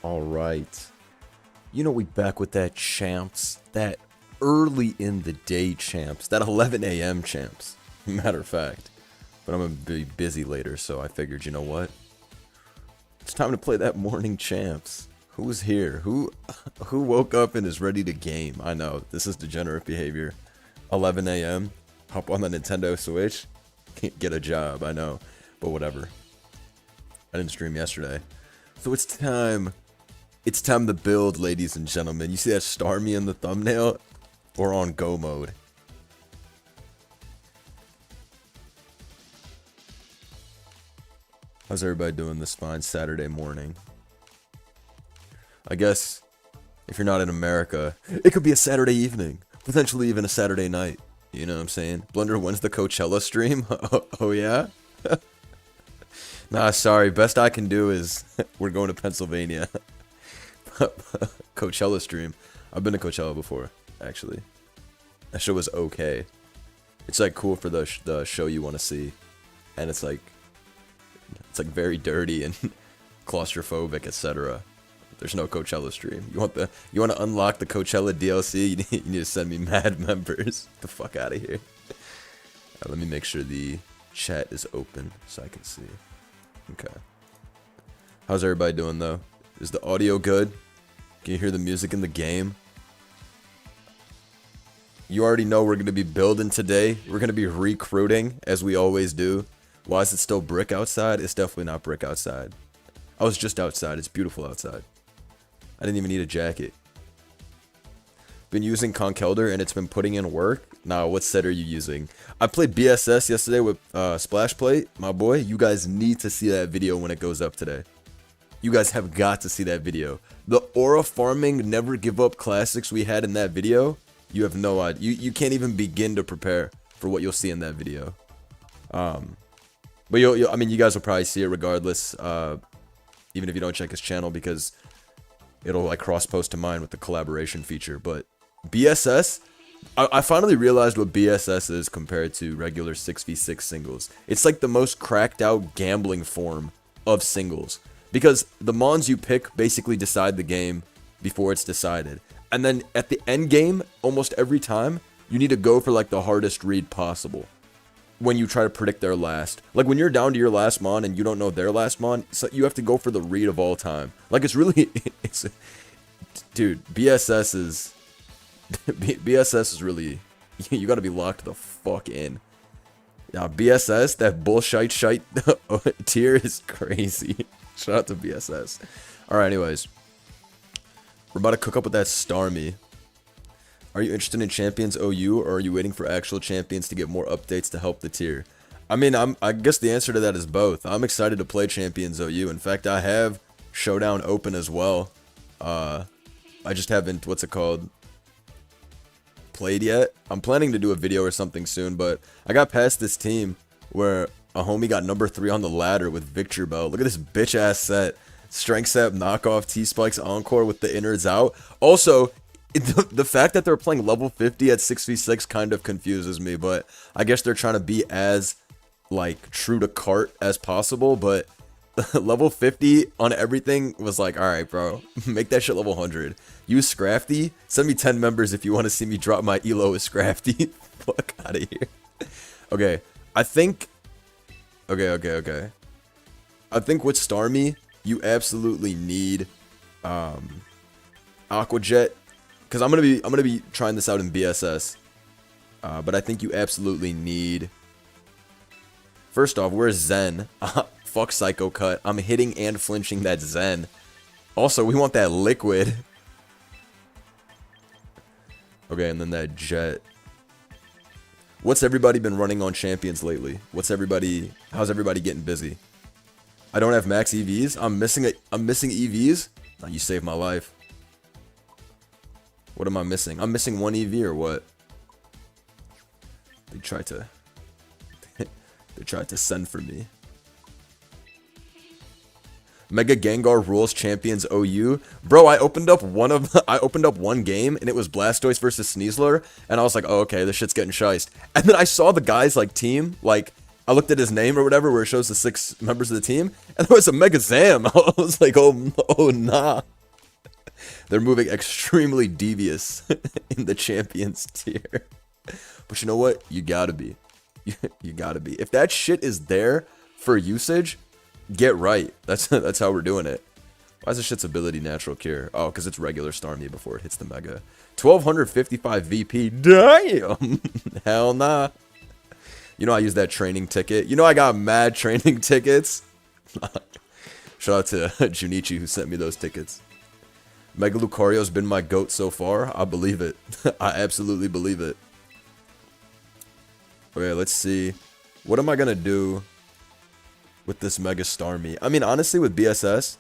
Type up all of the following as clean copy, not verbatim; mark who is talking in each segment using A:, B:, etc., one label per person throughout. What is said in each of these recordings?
A: All right. You know, we back with that champs. That early in the day champs. That 11 a.m. champs. Matter of fact. But I'm going to be busy later, so I figured, you know what? It's time to play that morning champs. Who's here? Who woke up and is ready to game? I know, this is degenerate behavior. 11 a.m. Hop on the Nintendo Switch. Can't get a job, I know. But whatever. I didn't stream yesterday. So it's time. It's time to build, ladies and gentlemen. You see that Starmie in the thumbnail? Or on go mode. How's everybody doing this fine Saturday morning? I guess if you're not in America, it could be a Saturday evening. Potentially even a Saturday night. You know what I'm saying? Blender, when's the Coachella stream? Oh yeah? Nah, sorry. Best I can do is we're going to Pennsylvania. Coachella stream. I've been to Coachella before, actually. That show was okay. It's like cool for the show you want to see, and it's like very dirty and claustrophobic, etc. There's no Coachella stream. You want to unlock the Coachella DLC? You need to send me mad members. Get the fuck out of here. Let me make sure the chat is open so I can see. Okay. How's everybody doing though? Is the audio good? Can you hear the music in the game? You already know we're going to be building today. We're going to be recruiting, as we always do. Why is it still brick outside? It's definitely not brick outside. I was just outside. It's beautiful outside. I didn't even need a jacket. Been using Conkelder and it's been putting in work. Nah, what set are you using? I played BSS yesterday with Splash Plate. My boy, you guys need to see that video when it goes up today. You guys have got to see that video. The aura farming never give up classics we had in that video. You have no idea. You can't even begin to prepare for what you'll see in that video. But I mean, you guys will probably see it regardless, even if you don't check his channel, because it'll like cross post to mine with the collaboration feature. But BSS, I finally realized what BSS is compared to regular 6v6 singles. It's like the most cracked out gambling form of singles, because the mons you pick basically decide the game before it's decided. And then at the end game, almost every time, you need to go for like the hardest read possible when you try to predict their last. Like when you're down to your last mon and you don't know their last mon, so you have to go for the read of all time. Like it's really, dude, BSS is really, you gotta be locked the fuck in. Now BSS, that bullshit shite tier is crazy. Shout out to BSS. Alright, anyways. We're about to cook up with that Starmie. Are you interested in Champions OU, or are you waiting for actual champions to get more updates to help the tier? I mean, I guess the answer to that is both. I'm excited to play Champions OU. In fact, I have Showdown open as well. I just haven't, what's it called, played yet. I'm planning to do a video or something soon, but I got past this team where a homie got number 3 on the ladder with Victor Belt. Look at this bitch ass set. Strength set, knockoff, T-Spikes, Encore with the innards out. Also, the fact that they're playing level 50 at 6v6 kind of confuses me, but I guess they're trying to be as, like, true to cart as possible, but level 50 on everything was like, alright, bro, make that shit level 100. Use Scrafty. Send me 10 members if you want to see me drop my elo with Scrafty. Fuck out of here. Okay, I think... Okay. I think with Starmie, you absolutely need Aquajet, because I'm gonna be trying this out in BSS, but I think you absolutely need. First off, where's Zen? Fuck Psycho Cut. I'm hitting and flinching that Zen. Also, we want that Liquid. Okay, and then that Jet. What's everybody been running on champions lately? How's everybody getting busy? I don't have max EVs. I'm missing EVs. Oh, you saved my life. What am I missing? I'm missing 1 EV or what? They tried to send for me. Mega Gengar rules Champions OU. Bro, I opened up one game and it was Blastoise versus Sneasler, and I was like, oh, okay, this shit's getting shiced. And then I saw the guy's like team, like I looked at his name or whatever, where it shows the 6 members of the team, and there was a Mega Zam. I was like, oh nah. They're moving extremely devious in the champions tier. But you know what? You gotta be. You gotta be. If that shit is there for usage, get right. That's how we're doing it. Why is this shit's ability natural cure? Oh, because it's regular Starmie before it hits the mega. 1255 VP. Damn. Hell nah. You know I use that training ticket. You know I got mad training tickets. Shout out to Junichi who sent me those tickets. Mega Lucario's been my GOAT so far. I believe it. I absolutely believe it. Okay, let's see. What am I gonna do with this Mega Starmie? I mean, honestly, with BSS,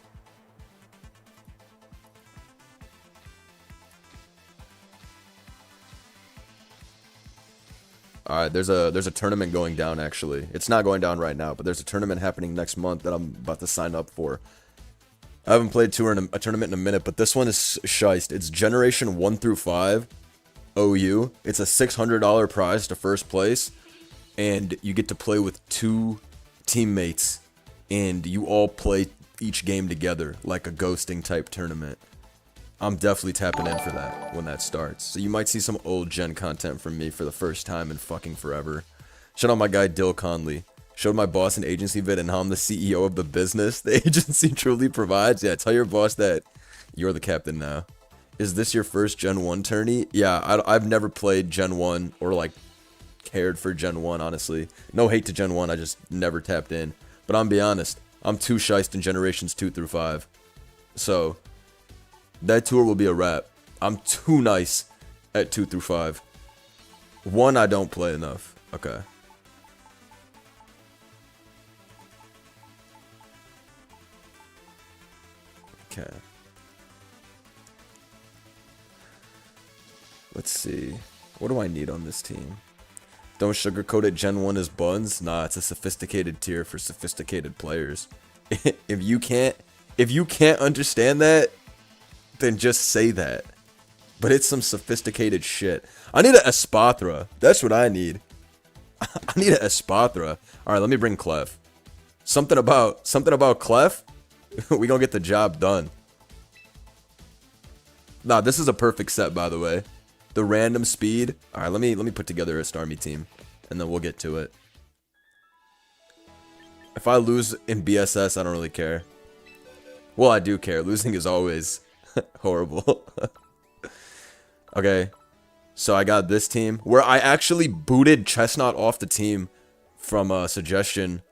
A: alright, there's a tournament going down, actually. It's not going down right now, but there's a tournament happening next month that I'm about to sign up for. I haven't played a tournament in a minute, but this one is shiced. It's Generation 1 through 5 OU. It's a $600 prize to first place, and you get to play with 2 teammates, and you all play each game together, like a ghosting type tournament. I'm definitely tapping in for that when that starts. So you might see some old gen content from me for the first time in fucking forever. Shout out my guy Dill Conley. Showed my boss an agency vid and how I'm the CEO of the business the agency truly provides. Yeah, tell your boss that you're the captain now. Is this your first Gen 1 tourney? Yeah, I've never played Gen 1 or like cared for Gen 1, honestly. No hate to Gen 1, I just never tapped in. But I'm be honest, I'm too shiced in Generations 2 through 5. So that tour will be a wrap. I'm too nice at 2 through 5. 1, I don't play enough. Okay. Okay. Let's see. What do I need on this team? Don't sugarcoat it. Gen 1 is buns. Nah, it's a sophisticated tier for sophisticated players. If you can't understand that, then just say that. But it's some sophisticated shit. I need an Espathra. That's what I need. I need an Espathra. Alright, let me bring Clef. Something about Clef. We gonna get the job done. Nah, this is a perfect set, by the way. The random speed. Alright, let me put together a Starmie team, and then we'll get to it. If I lose in BSS, I don't really care. Well, I do care. Losing is always horrible. Okay, so I got this team where I actually booted Chestnut off the team from a suggestion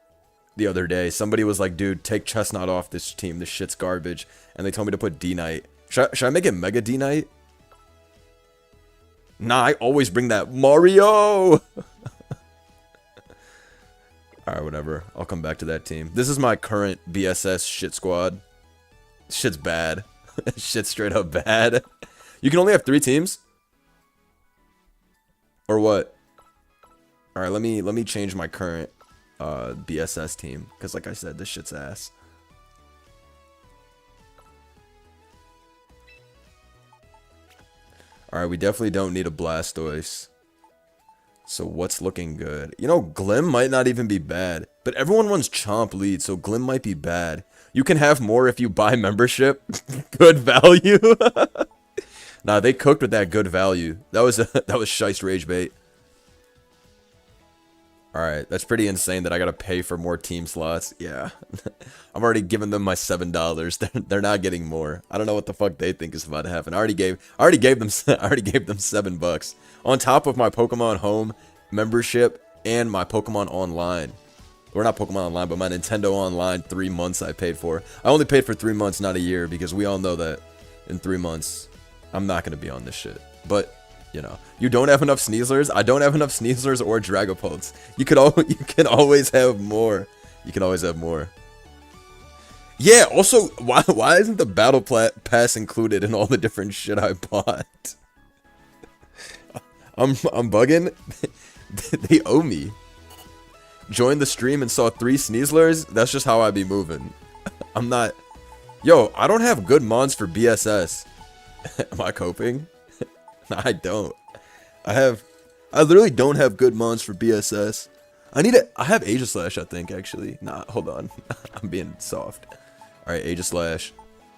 A: the other day. Somebody was like, dude, take Chestnut off this team. This shit's garbage. And they told me to put D-Knight. Should I make it Mega D-Knight? Nah, I always bring that Mario! Alright, whatever. I'll come back to that team. This is my current BSS shit squad. Shit's bad. Shit's straight up bad. You can only have 3 teams? Or what? Alright, let me change my current BSS team. Because like I said, this shit's ass. Alright, we definitely don't need a Blastoise. So what's looking good? You know, Glim might not even be bad. But everyone wants Chomp lead, so Glim might be bad. You can have more if you buy membership. Good value. Nah, they cooked with that good value. That was shice rage bait. Alright, that's pretty insane that I gotta pay for more team slots. Yeah. I'm already giving them my $7. They're not getting more. I don't know what the fuck they think is about to happen. I already gave them $7 on top of my Pokemon Home membership and my Pokemon Online. Or not Pokemon Online, but my Nintendo Online 3 months I paid for. I only paid for 3 months, not a year, because we all know that in 3 months I'm not gonna be on this shit. But you know, you don't have enough Sneaslers. I don't have enough Sneaslers or Dragapults. You can always have more. You can always have more. Yeah. Also, why isn't the battle pass included in all the different shit I bought? I'm bugging. They owe me. Joined the stream and saw 3 Sneaslers. That's just how I be moving. I'm not. Yo, I don't have good mons for BSS. Am I coping? I don't. I literally don't have good mons for BSS. I have Aegislash, I think, actually. Nah, hold on. I'm being soft. Alright, Aegislash.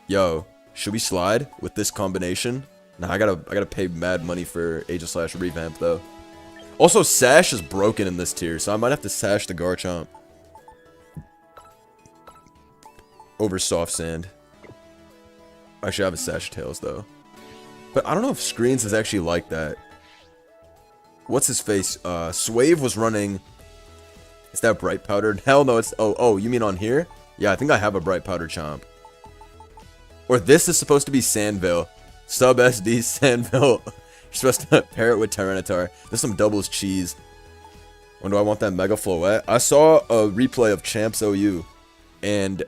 A: Yo, Should we slide with this combination? Nah, I gotta pay mad money for Aegis revamp though. Also, Sash is broken in this tier, so I might have to Sash the Garchomp over Soft Sand. I should have a Sash Tails though. But I don't know if Screens is actually like that. What's his face? Swave was running. Is that Bright Powdered? Hell no, it's... Oh, you mean on here? Yeah, I think I have a Bright Powder Chomp. Or this is supposed to be Sandville. Sub SD Sandville. You're supposed to pair it with Tyranitar. There's some doubles cheese. When do I want that Mega Floette? I saw a replay of Champs OU. And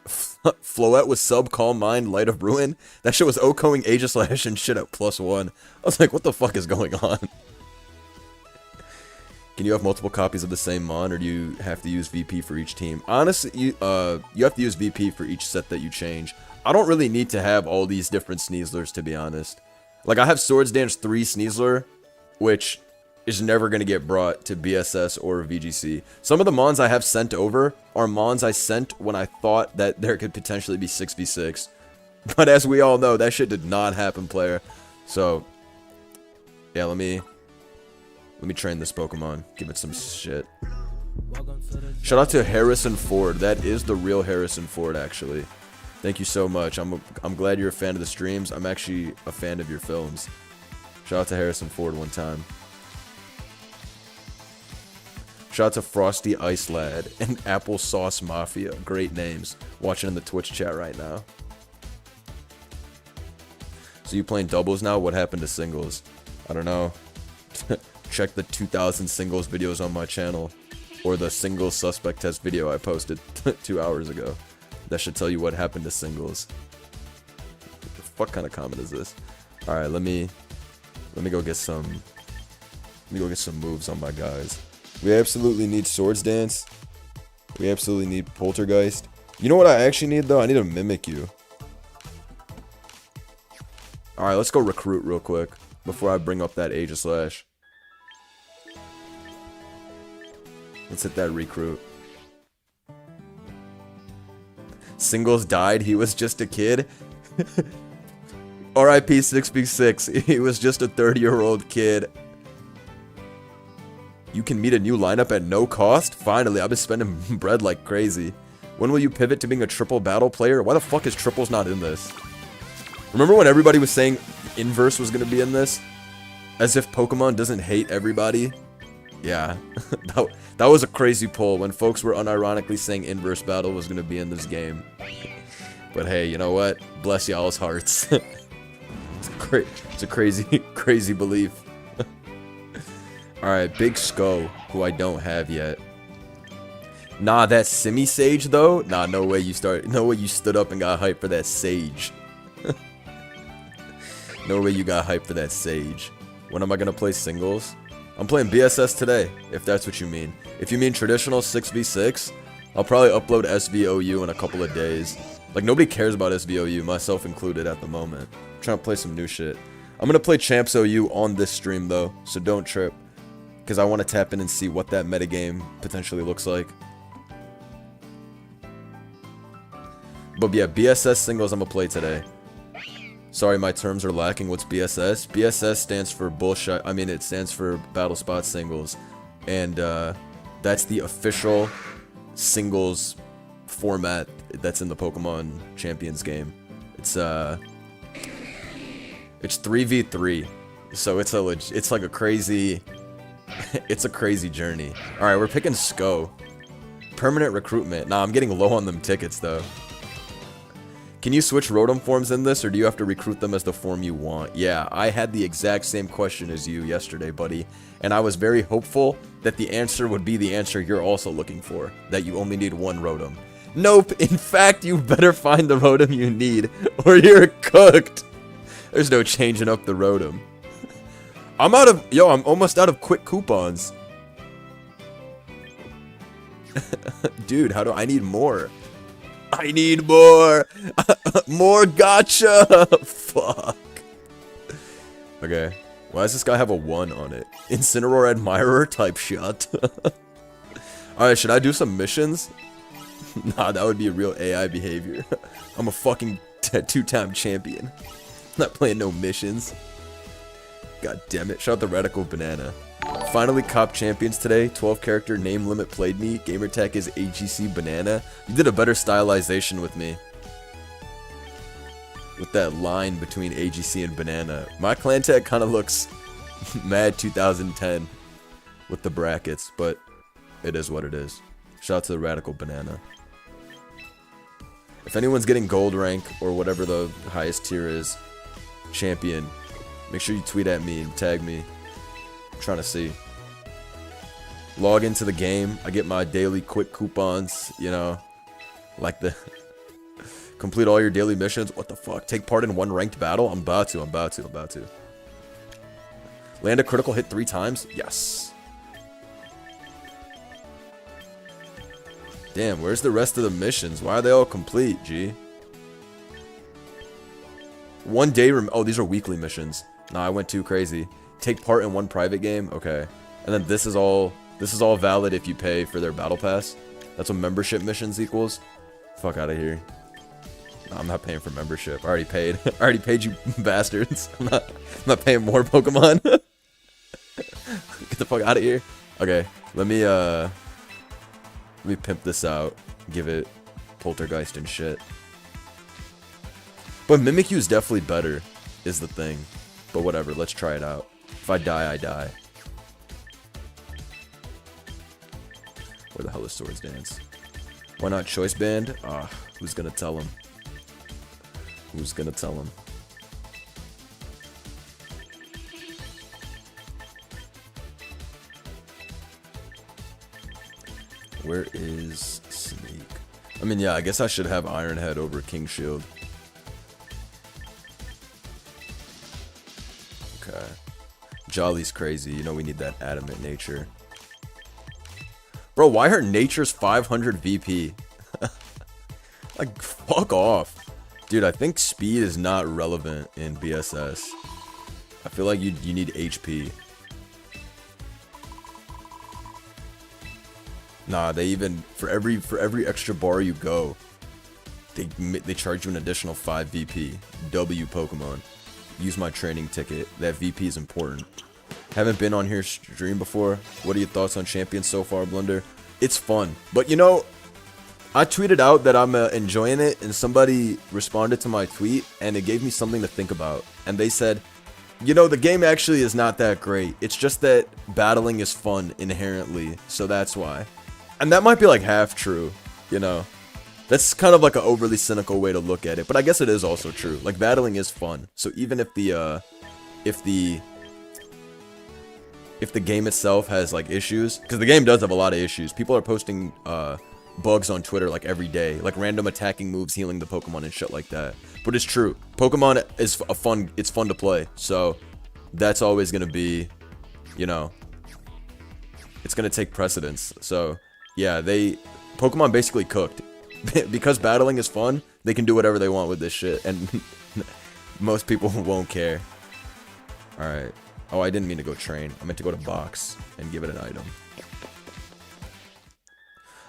A: Floette was sub Calm Mind, Light of Ruin. That shit was OHKOing Aegislash and shit at +1. I was like, what the fuck is going on? Can you have multiple copies of the same mon, or do you have to use VP for each team? Honestly, you have to use VP for each set that you change. I don't really need to have all these different Sneaslers, to be honest. Like, I have Swords Dance 3 Sneasler, which is never going to get brought to BSS or VGC. Some of the mons I have sent over are mons I sent when I thought that there could potentially be 6v6. But as we all know, that shit did not happen, player. So, yeah, let me train this Pokemon. Give it some shit. Shout out to Harrison Ford. That is the real Harrison Ford, actually. Thank you so much. I'm glad you're a fan of the streams. I'm actually a fan of your films. Shout out to Harrison Ford one time. Shout out to Frosty Ice Lad and Applesauce Mafia. Great names. Watching in the Twitch chat right now. So you playing doubles now? What happened to singles? I don't know. Check the 2000 singles videos on my channel, or the singles suspect test video I posted 2 hours ago. That should tell you what happened to singles. What the fuck kind of comment is this? All right, let me go get some. Let me go get some moves on my guys. We absolutely need Swords Dance. We absolutely need Poltergeist. You know what I actually need though? I need a Mimikyu. All right, let's go recruit real quick before I bring up that Aegislash. Let's hit that recruit. Singles died. He was just a kid. RIP 6v6. He was just a 30-year-old kid. You can meet a new lineup at no cost? Finally, I've been spending bread like crazy. When will you pivot to being a triple battle player? Why the fuck is triples not in this? Remember when everybody was saying Inverse was going to be in this? As if Pokemon doesn't hate everybody? Yeah, that was a crazy pull when folks were unironically saying Inverse Battle was going to be in this game. But hey, you know what? Bless y'all's hearts. It's a crazy belief. Alright, Big Sko, who I don't have yet. Nah, that Simisage though? Nah, no way you stood up and got hyped for that Sage. No way you got hyped for that Sage. When am I gonna play singles? I'm playing BSS today, if that's what you mean. If you mean traditional 6v6, I'll probably upload SVOU in a couple of days. Like, nobody cares about SVOU, myself included at the moment. I'm trying to play some new shit. I'm gonna play Champs OU on this stream though, so don't trip. Because I want to tap in and see what that metagame potentially looks like. But yeah, BSS singles I'm gonna play today. Sorry, my terms are lacking. What's BSS? BSS stands for bullshit. I mean, it stands for Battle Spot Singles. And that's the official singles format that's in the Pokemon Champions game. It's 3v3. So it's like a crazy... it's a crazy journey. Alright, we're picking Sko. Permanent recruitment. Nah, I'm getting low on them tickets, though. Can you switch Rotom forms in this, or do you have to recruit them as the form you want? Yeah, I had the exact same question as you yesterday, buddy. And I was very hopeful that the answer would be the answer you're also looking for. That you only need one Rotom. Nope, in fact, you better find the Rotom you need, or you're cooked. There's no changing up the Rotom. I'm almost out of quick coupons. Dude, I need more. I need more. More gotcha. Fuck. Okay. Why does this guy have a 1 on it? Incineroar Admirer type shot. Alright, should I do some missions? Nah, that would be a real AI behavior. I'm a fucking Two-time champion. Not playing no missions. God damn it. Shout out the Radical Banana. Finally cop champions today. 12 character name limit played me. Gamertag is AGC Banana. You did a better stylization with me. With that line between AGC and Banana. My clan tag kind of looks mad 2010 with the brackets, but it is what it is. Shout out to the Radical Banana. If anyone's getting gold rank or whatever the highest tier is, champion, make sure you tweet at me and tag me. I'm trying to see. Log into the game. I get my daily quick coupons, you know, like the complete all your daily missions. What the fuck? Take part in one ranked battle? I'm about to. Land a critical hit 3 times? Yes. Damn, where's the rest of the missions? Why are they all complete, G? One day oh, these are weekly missions. Nah, I went too crazy. Take part in one private game? Okay. And then this is all valid if you pay for their battle pass. That's what membership missions equals. Fuck out of here. Nah, I'm not paying for membership. I already paid. I already paid, you bastards. I'm not paying more Pokemon. Get the fuck out of here. Okay, let me pimp this out. Give it Poltergeist and shit. But Mimikyu is definitely better, is the thing. But whatever, let's try it out. If I die, I die. Where the hell is Swords Dance? Why not Choice Band? Ah, who's gonna tell him? Who's gonna tell him? Where is Snake? I mean, yeah, I guess I should have Iron Head over King Shield. Okay. Jolly's crazy. You know we need that adamant nature. Bro, why are nature's 500 VP? Like, fuck off. Dude, I think speed is not relevant in BSS. I feel like you need HP. Nah, they even for every extra bar you go, they charge you an additional 5 VP. W Pokemon. Use my training ticket. That VP is important. Haven't been on here stream before. What are your thoughts on Champions so far, Blunder? It's fun, but you know, I tweeted out that I'm enjoying it, and somebody responded to my tweet, and it gave me something to think about. And they said, you know, the game actually is not that great. It's just that battling is fun inherently, so that's why. And that might be like half true, you know. That's kind of like an overly cynical way to look at it, but I guess it is also true. Like, battling is fun. So even if the game itself has like issues, because the game does have a lot of issues. People are posting bugs on Twitter like every day, like random attacking moves healing the Pokemon and shit like that. But it's true. Pokemon is it's fun to play. So that's always gonna be, you know, it's gonna take precedence. So yeah, Pokemon basically cooked. Because battling is fun, they can do whatever they want with this shit, and most people won't care. Alright. Oh, I didn't mean to go train. I meant to go to box and give it an item.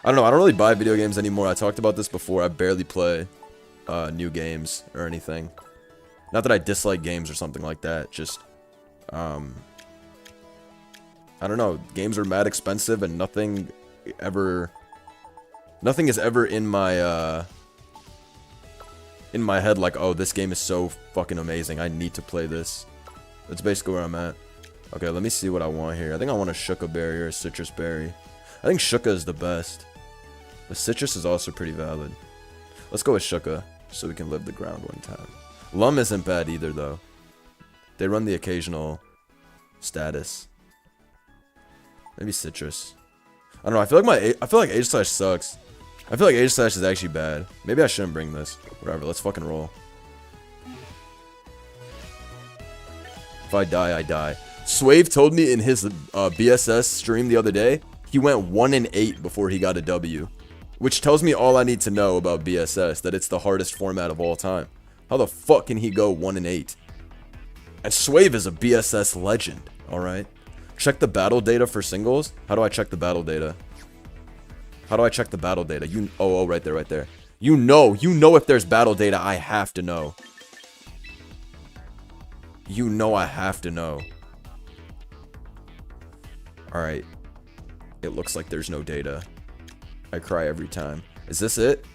A: I don't know, I don't really buy video games anymore. I talked about this before. I barely play new games or anything. Not that I dislike games or something like that, just I don't know, games are mad expensive, and nothing is ever in my head like, oh, this game is so fucking amazing, I need to play this. That's basically where I'm at. Okay, let me see what I want here. I think I want a Shuka Berry or a Citrus Berry. I think Shuka is the best. The Citrus is also pretty valid. Let's go with Shuka, so we can live the ground one time. Lum isn't bad either, though. They run the occasional status. Maybe Citrus. I don't know, I feel like Age Slash sucks. I feel like Age Slash is actually bad. Maybe I shouldn't bring this. Whatever, let's fucking roll. If I die, I die. Swave told me in his BSS stream the other day, he went 1-8 before he got a W. Which tells me all I need to know about BSS, that it's the hardest format of all time. How the fuck can he go 1-8? And Swave is a BSS legend, alright? Check the battle data for singles. How do I check the battle data? How do I check the battle data? Oh, right there, right there. You know if there's battle data, I have to know. You know I have to know. Alright. It looks like there's no data. I cry every time. Is this it?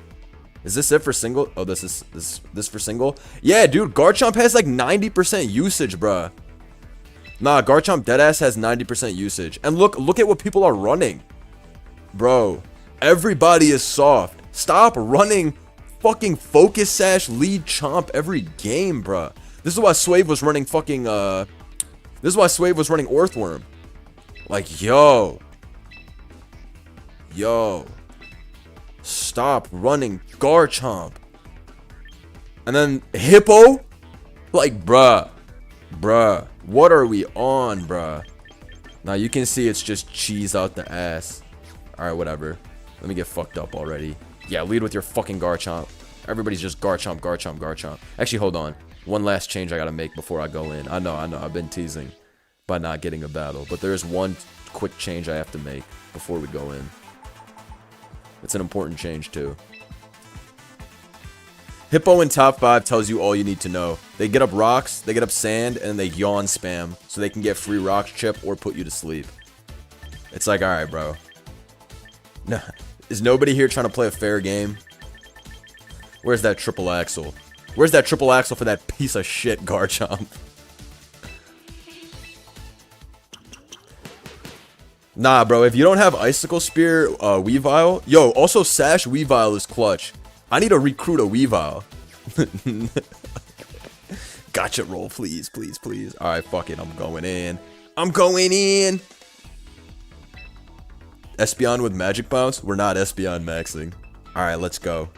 A: Is this it for single? Oh, this is this for single? Yeah, dude, Garchomp has like 90% usage, bruh. Nah, Garchomp deadass has 90% usage. And look at what people are running. Bro, everybody is soft. Stop running fucking Focus Sash lead Chomp every game, bruh. This is why Swave was running fucking, this is why Swave was running Earthworm. Like, yo. Stop running Garchomp. And then Hippo? Like, bruh. What are we on, bruh? Now you can see it's just cheese out the ass. Alright, whatever. Let me get fucked up already. Yeah, lead with your fucking Garchomp. Everybody's just Garchomp. Actually, hold on. One last change I gotta make before I go in. I know. I've been teasing by not getting a battle. But there is one quick change I have to make before we go in. It's an important change, too. Hippo in top 5 tells you all you need to know. They get up rocks, they get up sand, and they yawn spam. So they can get free rocks chip or put you to sleep. It's like, alright, bro. Nah, is nobody here trying to play a fair game? Where's that triple axle? Where's that triple axle for that piece of shit Garchomp? Nah, bro, if you don't have Icicle Spear, Weavile... Yo, also Sash Weavile is clutch. I need to recruit a Weavile. Gotcha roll, please. Alright, fuck it, I'm going in. Espeon with Magic Bounce? We're not Espeon maxing. Alright, let's go.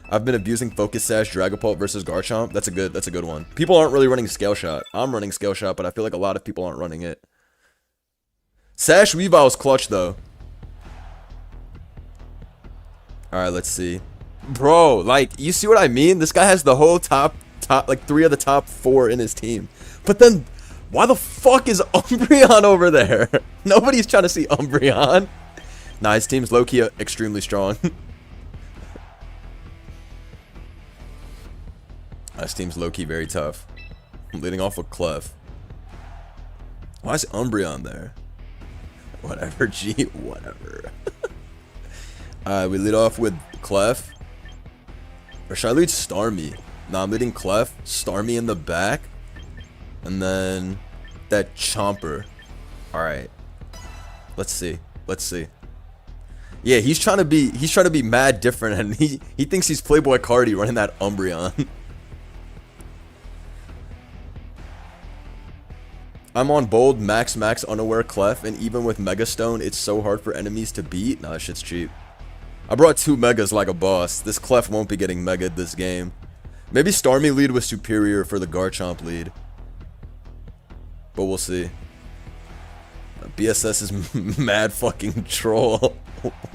A: I've been abusing Focus Sash, Dragapult versus Garchomp. That's a good one. People aren't really running Scale Shot. I'm running Scale Shot, but I feel like a lot of people aren't running it. Sash Weavile's clutch, though. Alright, let's see. Bro, like, you see what I mean? This guy has the whole top, like, 3 of the top 4 in his team. But then, why the fuck is Umbreon over there? Nobody's trying to see Umbreon. Nah, his team's low-key extremely strong. This team's low-key very tough. I'm leading off with Clef. Why is Umbreon there? Whatever, G. Whatever. We lead off with Clef. Or should I lead Starmie? Nah, I'm leading Clef. Starmie in the back. And then that Chomper. Alright. Let's see. Yeah, he's trying to be mad different, and he thinks he's Playboy Cardi running that Umbreon. I'm on bold, max, unaware Clef, and even with Mega Stone, it's so hard for enemies to beat. Nah, that shit's cheap. I brought 2 Megas like a boss. This Clef won't be getting Mega'd this game. Maybe Starmie lead was superior for the Garchomp lead. But we'll see. BSS is mad fucking troll.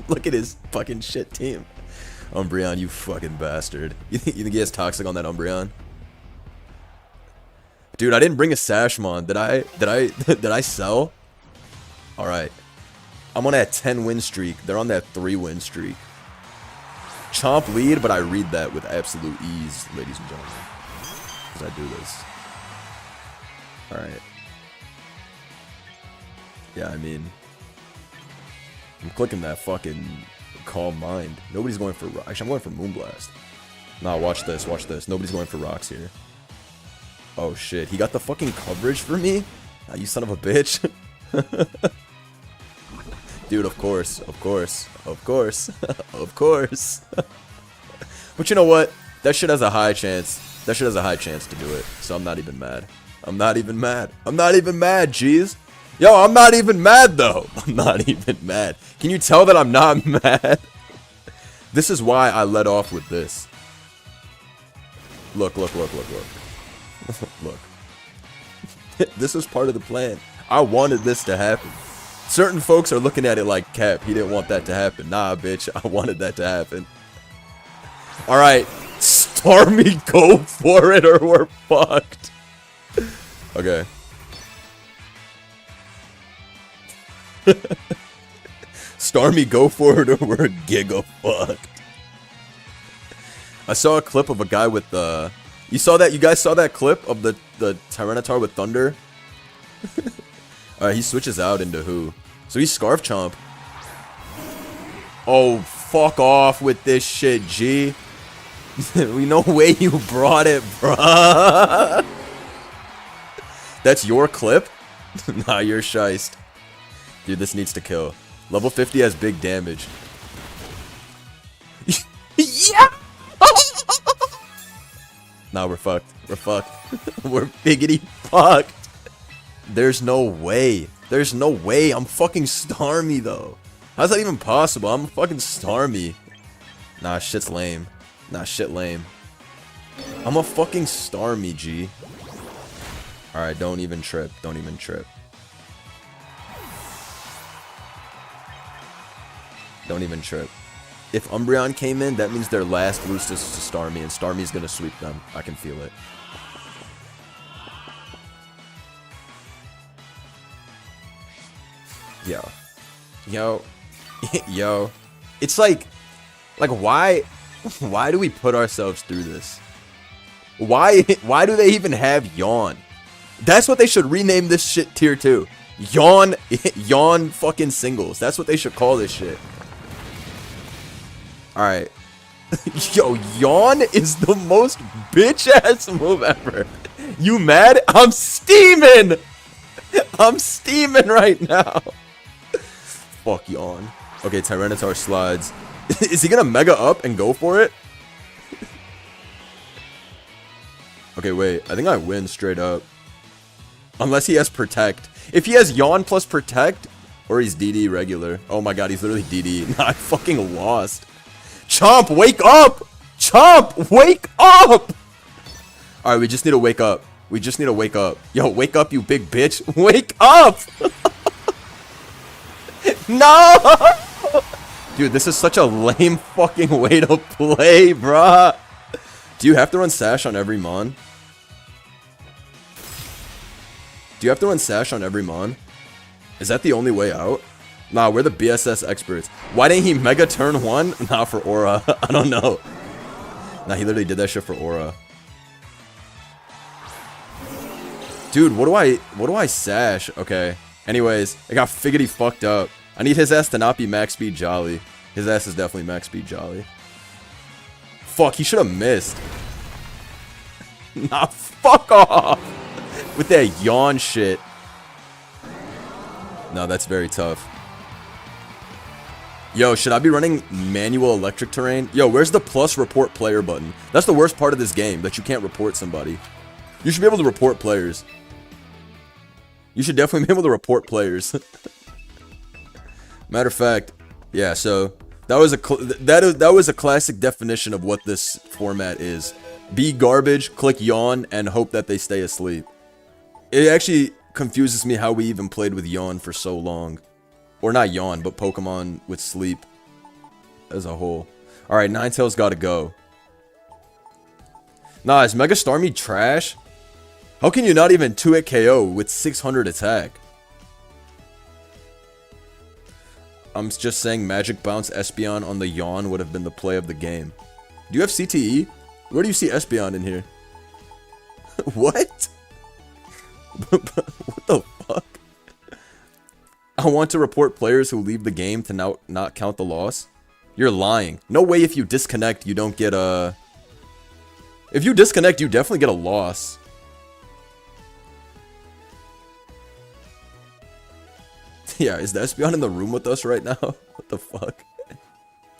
A: Look at his fucking shit team. Umbreon, you fucking bastard. You think he has Toxic on that Umbreon? Dude, I didn't bring a Sashmon. Did I sell? Alright. I'm on that 10 win streak. They're on that 3 win streak. Chomp lead, but I read that with absolute ease, ladies and gentlemen. Because I do this. Alright. Yeah, I mean, I'm clicking that fucking Calm Mind. Nobody's going for... Actually, I'm going for Moonblast. Nah, watch this. Nobody's going for rocks here. Oh shit, he got the fucking coverage for me? Ah, you son of a bitch. Dude, of course. But you know what? That shit has a high chance. To do it. So I'm not even mad. I'm not even mad, jeez. Yo, I'm not even mad, though. I'm not even mad. Can you tell that I'm not mad? This is why I led off with this. Look. This was part of the plan. I wanted this to happen. Certain folks are looking at it like, Cap, he didn't want that to happen. Nah, bitch, I wanted that to happen. Alright, Starmie, go for it or we're fucked. Okay. Starmie, go for it or we're giga fucked. I saw a clip of a guy with the... You saw that? You guys saw that clip of the Tyranitar with Thunder? Alright, he switches out into who? So he's Scarf Chomp. Oh, fuck off with this shit, G. We no way you brought it, bruh. That's your clip? Nah, you're shiced. Dude, this needs to kill. Level 50 has big damage. Yeah! Nah, we're fucked. We're fucked. We're biggity fucked. There's no way. There's no way. I'm fucking Starmie, though. How's that even possible? I'm fucking Starmie. Nah, shit's lame. Nah, shit lame. I'm a fucking Starmie, G. Alright, don't even trip. Don't even trip. Don't even trip. If Umbreon came in, that means their last lose to Starmie, and Starmie's gonna sweep them. I can feel it. Yo. Yo. Yo. It's like why do we put ourselves through this? Why do they even have Yawn? That's what they should rename this shit tier 2. Yawn fucking singles. That's what they should call this shit. Alright. Yo, Yawn is the most bitch-ass move ever. You mad? I'm steaming! I'm steaming right now. Fuck Yawn. Okay, Tyranitar slides. Is he gonna Mega up and go for it? Okay, wait. I think I win straight up. Unless he has Protect. If he has Yawn plus Protect, or he's DD regular. Oh my god, he's literally DD. Nah, I fucking lost. Chomp, wake up! Chomp, wake up! Alright, we just need to wake up. We just need to wake up. Yo, wake up, you big bitch. Wake up! No! Dude, this is such a lame fucking way to play, bruh. Do you have to run Sash on every Mon? Do you have to run Sash on every Mon? Is that the only way out? Nah, we're the BSS experts. Why didn't he Mega turn 1? Nah, for Aura. I don't know. Nah, he literally did that shit for Aura. Dude, what do I Sash? Okay. Anyways, I got Figgity fucked up. I need his ass to not be max speed Jolly. His ass is definitely max speed Jolly. Fuck, he should have missed. Nah, fuck off! With that Yawn shit. No, that's very tough. Yo, should I be running manual electric terrain? Yo, where's the plus report player button? That's the worst part of this game, that you can't report somebody. You should be able to report players. You should definitely be able to report players. Matter of fact, yeah, so that was a classic definition of what this format is. Be garbage, click Yawn, and hope that they stay asleep. It actually confuses me how we even played with Yawn for so long. Or not Yawn, but Pokemon with sleep as a whole. Alright, Ninetales gotta go. Nah, is Mega Starmie trash? How can you not even 2-hit KO with 600 attack? I'm just saying Magic Bounce Espeon on the Yawn would have been the play of the game. Do you have CTE? Where do you see Espeon in here? What? What the fuck? I want to report players who leave the game to not count the loss. You're lying. No way if you disconnect you don't get a... If you disconnect you definitely get a loss. Yeah, is the Espeon in the room with us right now? What the fuck?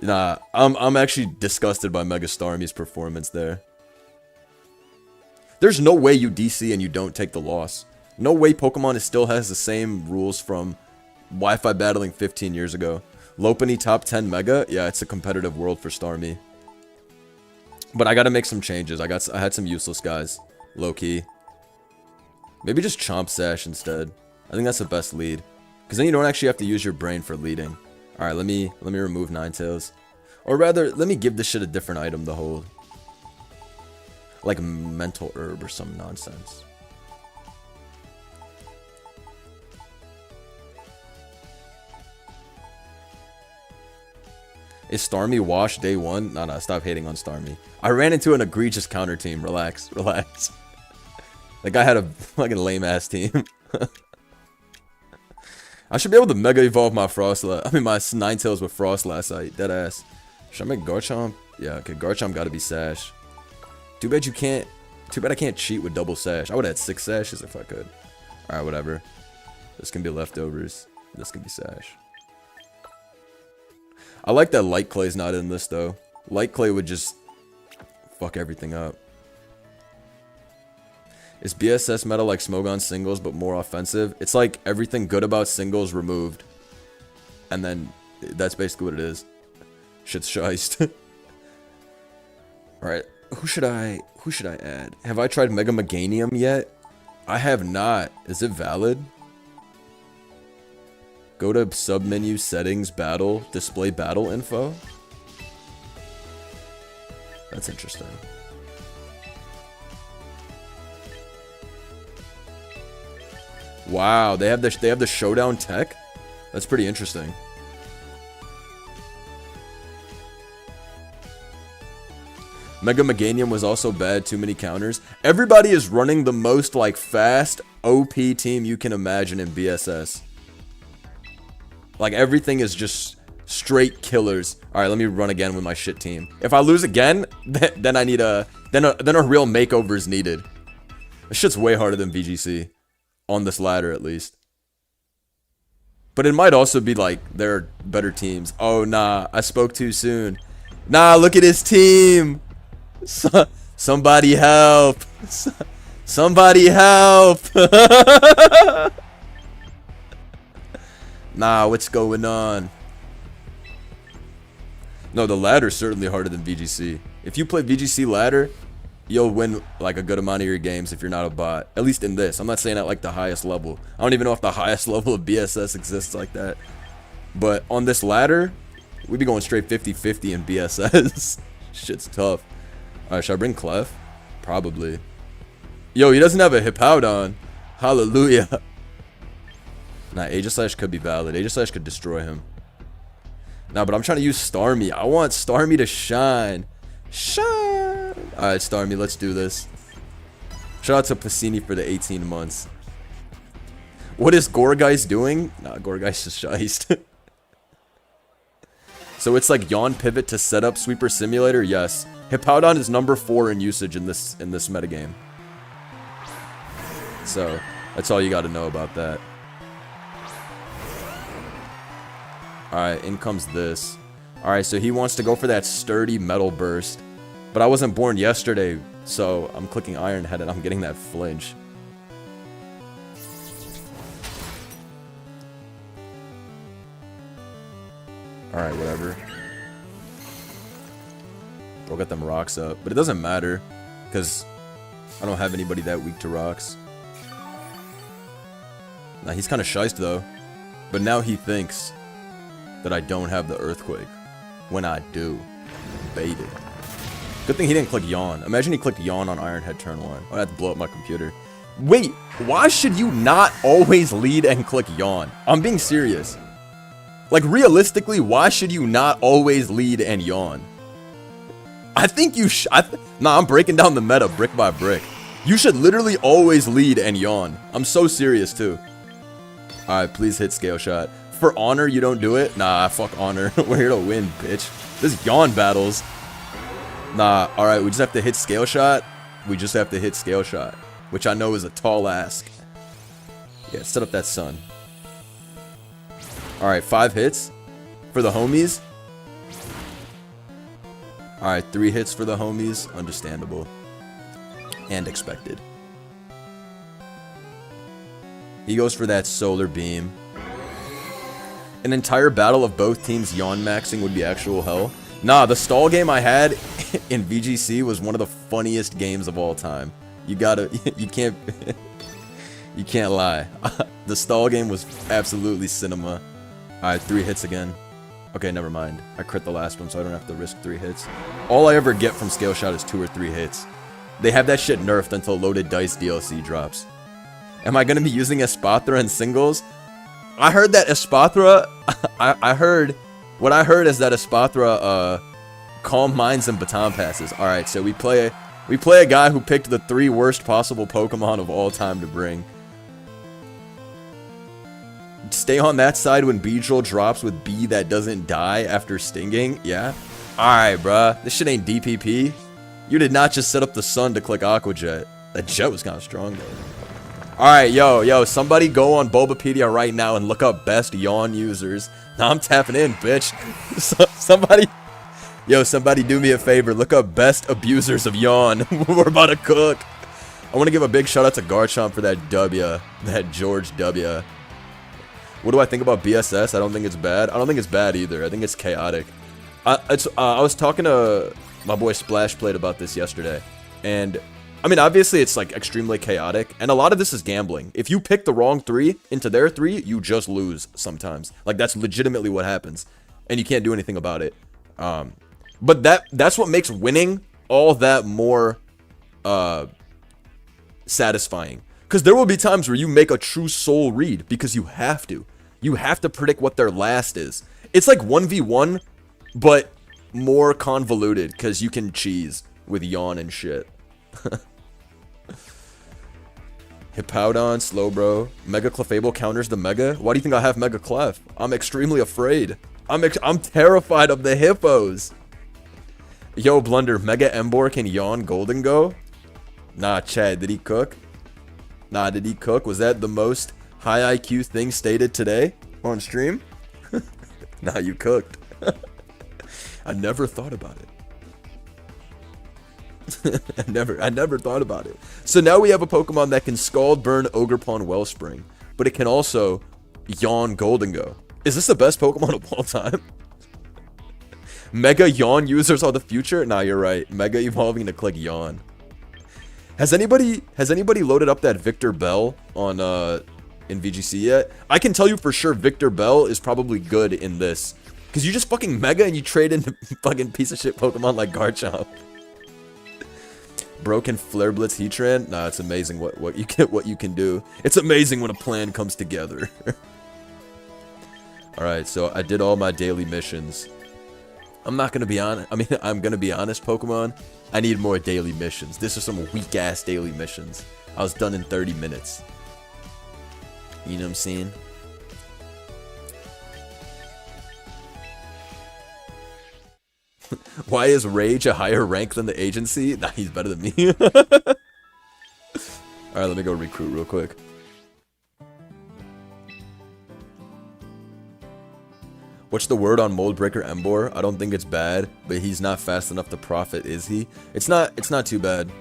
A: Nah, I'm actually disgusted by Mega Starmie's performance there. There's no way you DC and you don't take the loss. No way Pokemon still has the same rules from Wi-Fi battling 15 years ago. Lopunny top 10 Mega? Yeah, it's a competitive world for Starmie. But I gotta make some changes. I had some useless guys. Low-key. Maybe just Chomp Sash instead. I think that's the best lead. Because then you don't actually have to use your brain for leading. Alright, let me remove Ninetales. Or rather, let me give this shit a different item to hold. Like Mental Herb or some nonsense. Is Starmie washed day one? No, stop hating on Starmie. I ran into an egregious counter team. Relax, relax. That guy had a fucking lame-ass team. I should be able to Mega Evolve my Frostlass. I mean, my Ninetales with Frostlass. Deadass. Should I make Garchomp? Yeah, okay, Garchomp gotta be Sash. Too bad you can't... Too bad I can't cheat with double Sash. I would have had 6 Sashes if I could. Alright, whatever. This can be leftovers. This can be Sash. I like that Light Clay's not in this, though. Light Clay would just... fuck everything up. Is BSS meta like Smogon singles, but more offensive? It's like everything good about singles removed. And then, that's basically what it is. Shit's shiced. Alright, who should I add? Have I tried Mega Meganium yet? I have not. Is it valid? Go to submenu, settings, battle, display battle info. That's interesting. Wow, they have the Showdown tech? That's pretty interesting. Mega Meganium was also bad, too many counters. Everybody is running the most, like, fast, OP team you can imagine in BSS. Like, everything is just straight killers. Alright, let me run again with my shit team. If I lose again, then I need then a real makeover is needed. This shit's way harder than VGC. On this ladder, at least. But it might also be, like, there are better teams. Oh, nah, I spoke too soon. Nah, look at his team! Somebody help! Somebody help! Nah, what's going on? No, the ladder's certainly harder than VGC. If you play VGC ladder, you'll win like a good amount of your games if you're not a bot. At least in this. I'm not saying at like the highest level. I don't even know if the highest level of BSS exists like that. But on this ladder, we'd be going straight 50-50 in BSS. Shit's tough. Alright, should I bring Clef? Probably. Yo, he doesn't have a Hippowdon. Hallelujah. Nah, Aegislash could be valid. Aegislash could destroy him. Nah, but I'm trying to use Starmie. I want Starmie to shine. Shine! Alright, Starmie, let's do this. Shout out to Pacini for the 18 months. What is Gourgeist doing? Nah, Gourgeist is shiced. So it's like Yawn Pivot to set up Sweeper Simulator? Yes. Hippowdon is number 4 in usage in this metagame. So, that's all you gotta know about that. Alright, in comes this. Alright, so he wants to go for that sturdy Metal Burst. But I wasn't born yesterday, so I'm clicking Iron Head and I'm getting that flinch. Alright, whatever. Bro got them rocks up. But it doesn't matter, because I don't have anybody that weak to rocks. Nah, he's kind of shiced though. But now he thinks that I don't have the Earthquake. When I do. Baited. Good thing he didn't click Yawn. Imagine he clicked Yawn on Iron Head turn 1. I'd have to blow up my computer. Wait, why should you not always lead and click Yawn? I'm being serious. Like, realistically, why should you not always lead and Yawn? I think you nah, I'm breaking down the meta brick by brick. You should literally always lead and Yawn. I'm so serious, too. Alright, please hit Scale Shot. For Honor, you don't do it? Nah, fuck Honor. We're here to win, bitch. This Yawn battles. Nah, alright, we just have to hit Scale Shot. We just have to hit Scale Shot. Which I know is a tall ask. Yeah, set up that sun. Alright, 5 hits for the homies. Alright, 3 hits for the homies. Understandable. And expected. He goes for that Solar Beam. An entire battle of both teams Yawn maxing would be actual hell. Nah, the stall game I had in VGC was one of the funniest games of all time. You gotta, you can't lie. The stall game was absolutely cinema. Alright, 3 hits again. Okay, never mind. I crit the last one, so I don't have to risk 3 hits. All I ever get from Scale Shot is 2 or 3 hits. They have that shit nerfed until Loaded Dice DLC drops. Am I gonna be using Espathra in singles? I heard that Espathra... I heard What I heard is that Espathra, calm minds and baton passes. Alright, so we play a guy who picked the 3 worst possible Pokemon of all time to bring. Stay on that side when Beedrill drops with B that doesn't die after stinging. Yeah? Alright, bruh. This shit ain't DPP. You did not just set up the sun to click Aqua Jet. That Jet was kind of strong, though. Alright, yo, somebody go on Bulbapedia right now and look up best yawn users. Now I'm tapping in, bitch. Somebody do me a favor. Look up best abusers of yawn. We're about to cook. I want to give a big shout out to Garchomp for that W. That George W. What do I think about BSS? I don't think it's bad. I don't think it's bad either. I think it's chaotic. I was talking to my boy Splash Plate about this yesterday. And, I mean, obviously it's, like, extremely chaotic. And a lot of this is gambling. If you pick the wrong 3 into their 3, you just lose sometimes. Like, that's legitimately what happens. And you can't do anything about it. But that's what makes winning all that more satisfying. Because there will be times where you make a true soul read because you have to. You have to predict what their last is. It's like 1v1, but more convoluted because you can cheese with yawn and shit. Hippowdon, Slowbro. Mega Clefable counters the Mega? Why do you think I have Mega Clef? I'm extremely afraid. I'm terrified of the hippos. Yo, Blunder, Mega Emboar can yawn Golden Go? Nah, Chad, did he cook? Nah, did he cook? Was that the most high IQ thing stated today on stream? Nah, you cooked. I never thought about it. I never thought about it. So now we have a Pokemon that can Scald, Burn, Ogerpon, Wellspring. But it can also yawn Golden Go. Is this the best Pokemon of all time? Mega yawn users are the future? Nah, you're right. Mega evolving to click yawn. Has anybody loaded up that Victor Bell on in VGC yet? I can tell you for sure Victor Bell is probably good in this. Cause you just fucking Mega and you trade into fucking piece of shit Pokemon like Garchomp. Broken Flare Blitz Heatran? Nah, it's amazing what you can do. It's amazing when a plan comes together. Alright, so I did all my daily missions. I'm not gonna be honest. I mean, I'm gonna be honest, Pokemon. I need more daily missions. This is some weak-ass daily missions. I was done in 30 minutes. You know what I'm saying? Why is Rage a higher rank than the agency? Nah, he's better than me. Alright, let me go recruit real quick. What's the word on Moldbreaker Emboar? I don't think it's bad, but he's not fast enough to profit, is he? It's not too bad.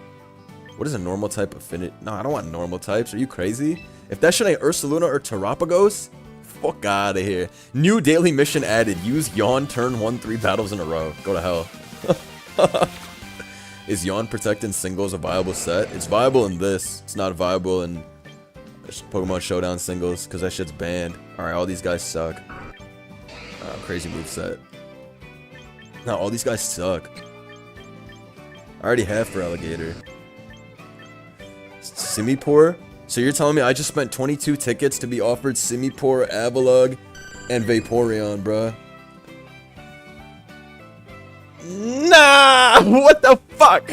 A: What is a normal type affinity? No, I don't want normal types. Are you crazy? If that shit ain't Ursaluna or Terapagos, fuck out of here. New daily mission added. Use Yawn turn 1-3 battles in a row. Go to hell. Is Yawn Protect in singles a viable set? It's viable in this. It's not viable in Pokemon Showdown singles because that shit's banned. Alright, all these guys suck. Crazy moveset. No, all these guys suck. I already have for Alligator. Simipour? So you're telling me I just spent 22 tickets to be offered Simipour, Avalugg, and Vaporeon, bruh? Nah! What the fuck?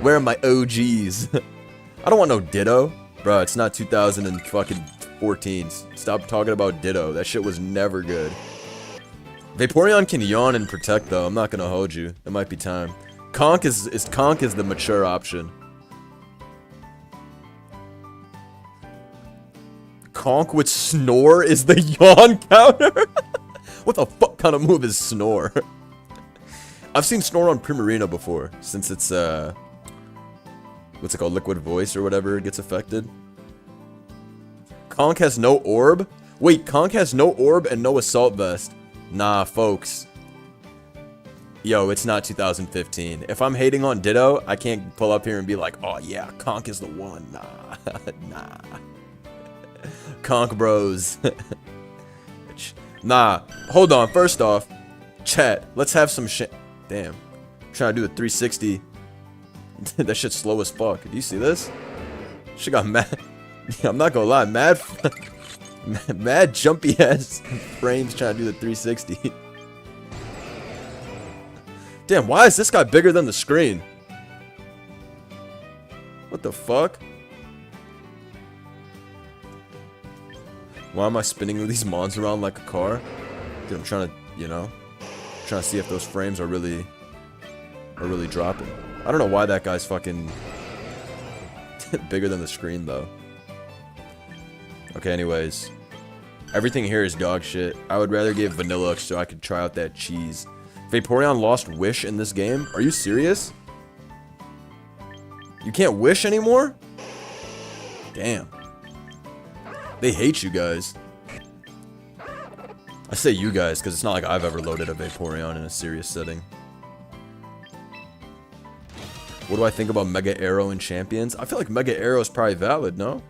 A: Where are my OGs? I don't want no Ditto. Bruh, it's not 2014. Stop talking about Ditto. That shit was never good. Vaporeon can yawn and protect though. I'm not gonna hold you. It might be time. Conk is the mature option. Conk with Snore is the yawn counter? What the fuck kind of move is Snore? I've seen Snore on Primarina before, since it's what's it called, Liquid Voice or whatever gets affected. Conk has no orb? Wait, Conk has no orb and no assault vest. Nah, folks. Yo, it's not 2015. If I'm hating on Ditto, I can't pull up here and be like, oh yeah, Conk is the one. Nah, nah. Conk bros. Nah, hold on. First off, chat, let's have some shit. Damn. I'm trying to do a 360. That shit's slow as fuck. Do you see this? Shit got mad. Yeah, I'm not gonna lie, Mad jumpy ass frames trying to do the 360. Damn, why is this guy bigger than the screen? What the fuck? Why am I spinning these mons around like a car? Dude, I'm trying to, you know, trying to see if those frames are really dropping. I don't know why that guy's fucking bigger than the screen though. Okay, anyways. Everything here is dog shit. I would rather give vanilla so I could try out that cheese. Vaporeon lost Wish in this game? Are you serious? You can't Wish anymore? Damn. They hate you guys. I say you guys because it's not like I've ever loaded a Vaporeon in a serious setting. What do I think about Mega Arrow in Champions? I feel like Mega Arrow is probably valid, no?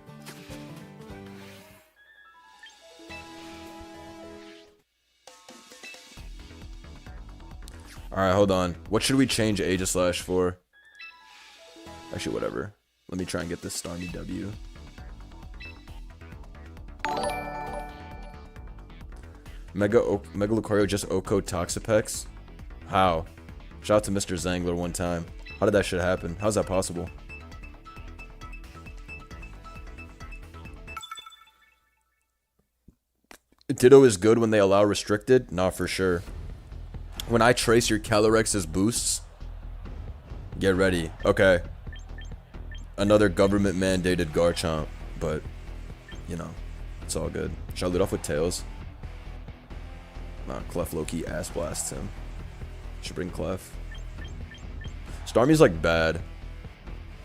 A: Alright, hold on. What should we change Aegislash for? Actually, whatever. Let me try and get this Starmie W. Mega Lucario just Oko Toxapex? How? Shout out to Mr. Zangler one time. How did that shit happen? How's that possible? Ditto is good when they allow restricted? Not for sure. When I trace your Calorex's boosts, get ready. Okay. Another government mandated Garchomp, but, you know, it's all good. Should I lead off with Tails? Nah, Clef low-key ass blasts him. Should bring Clef. Starmie's like bad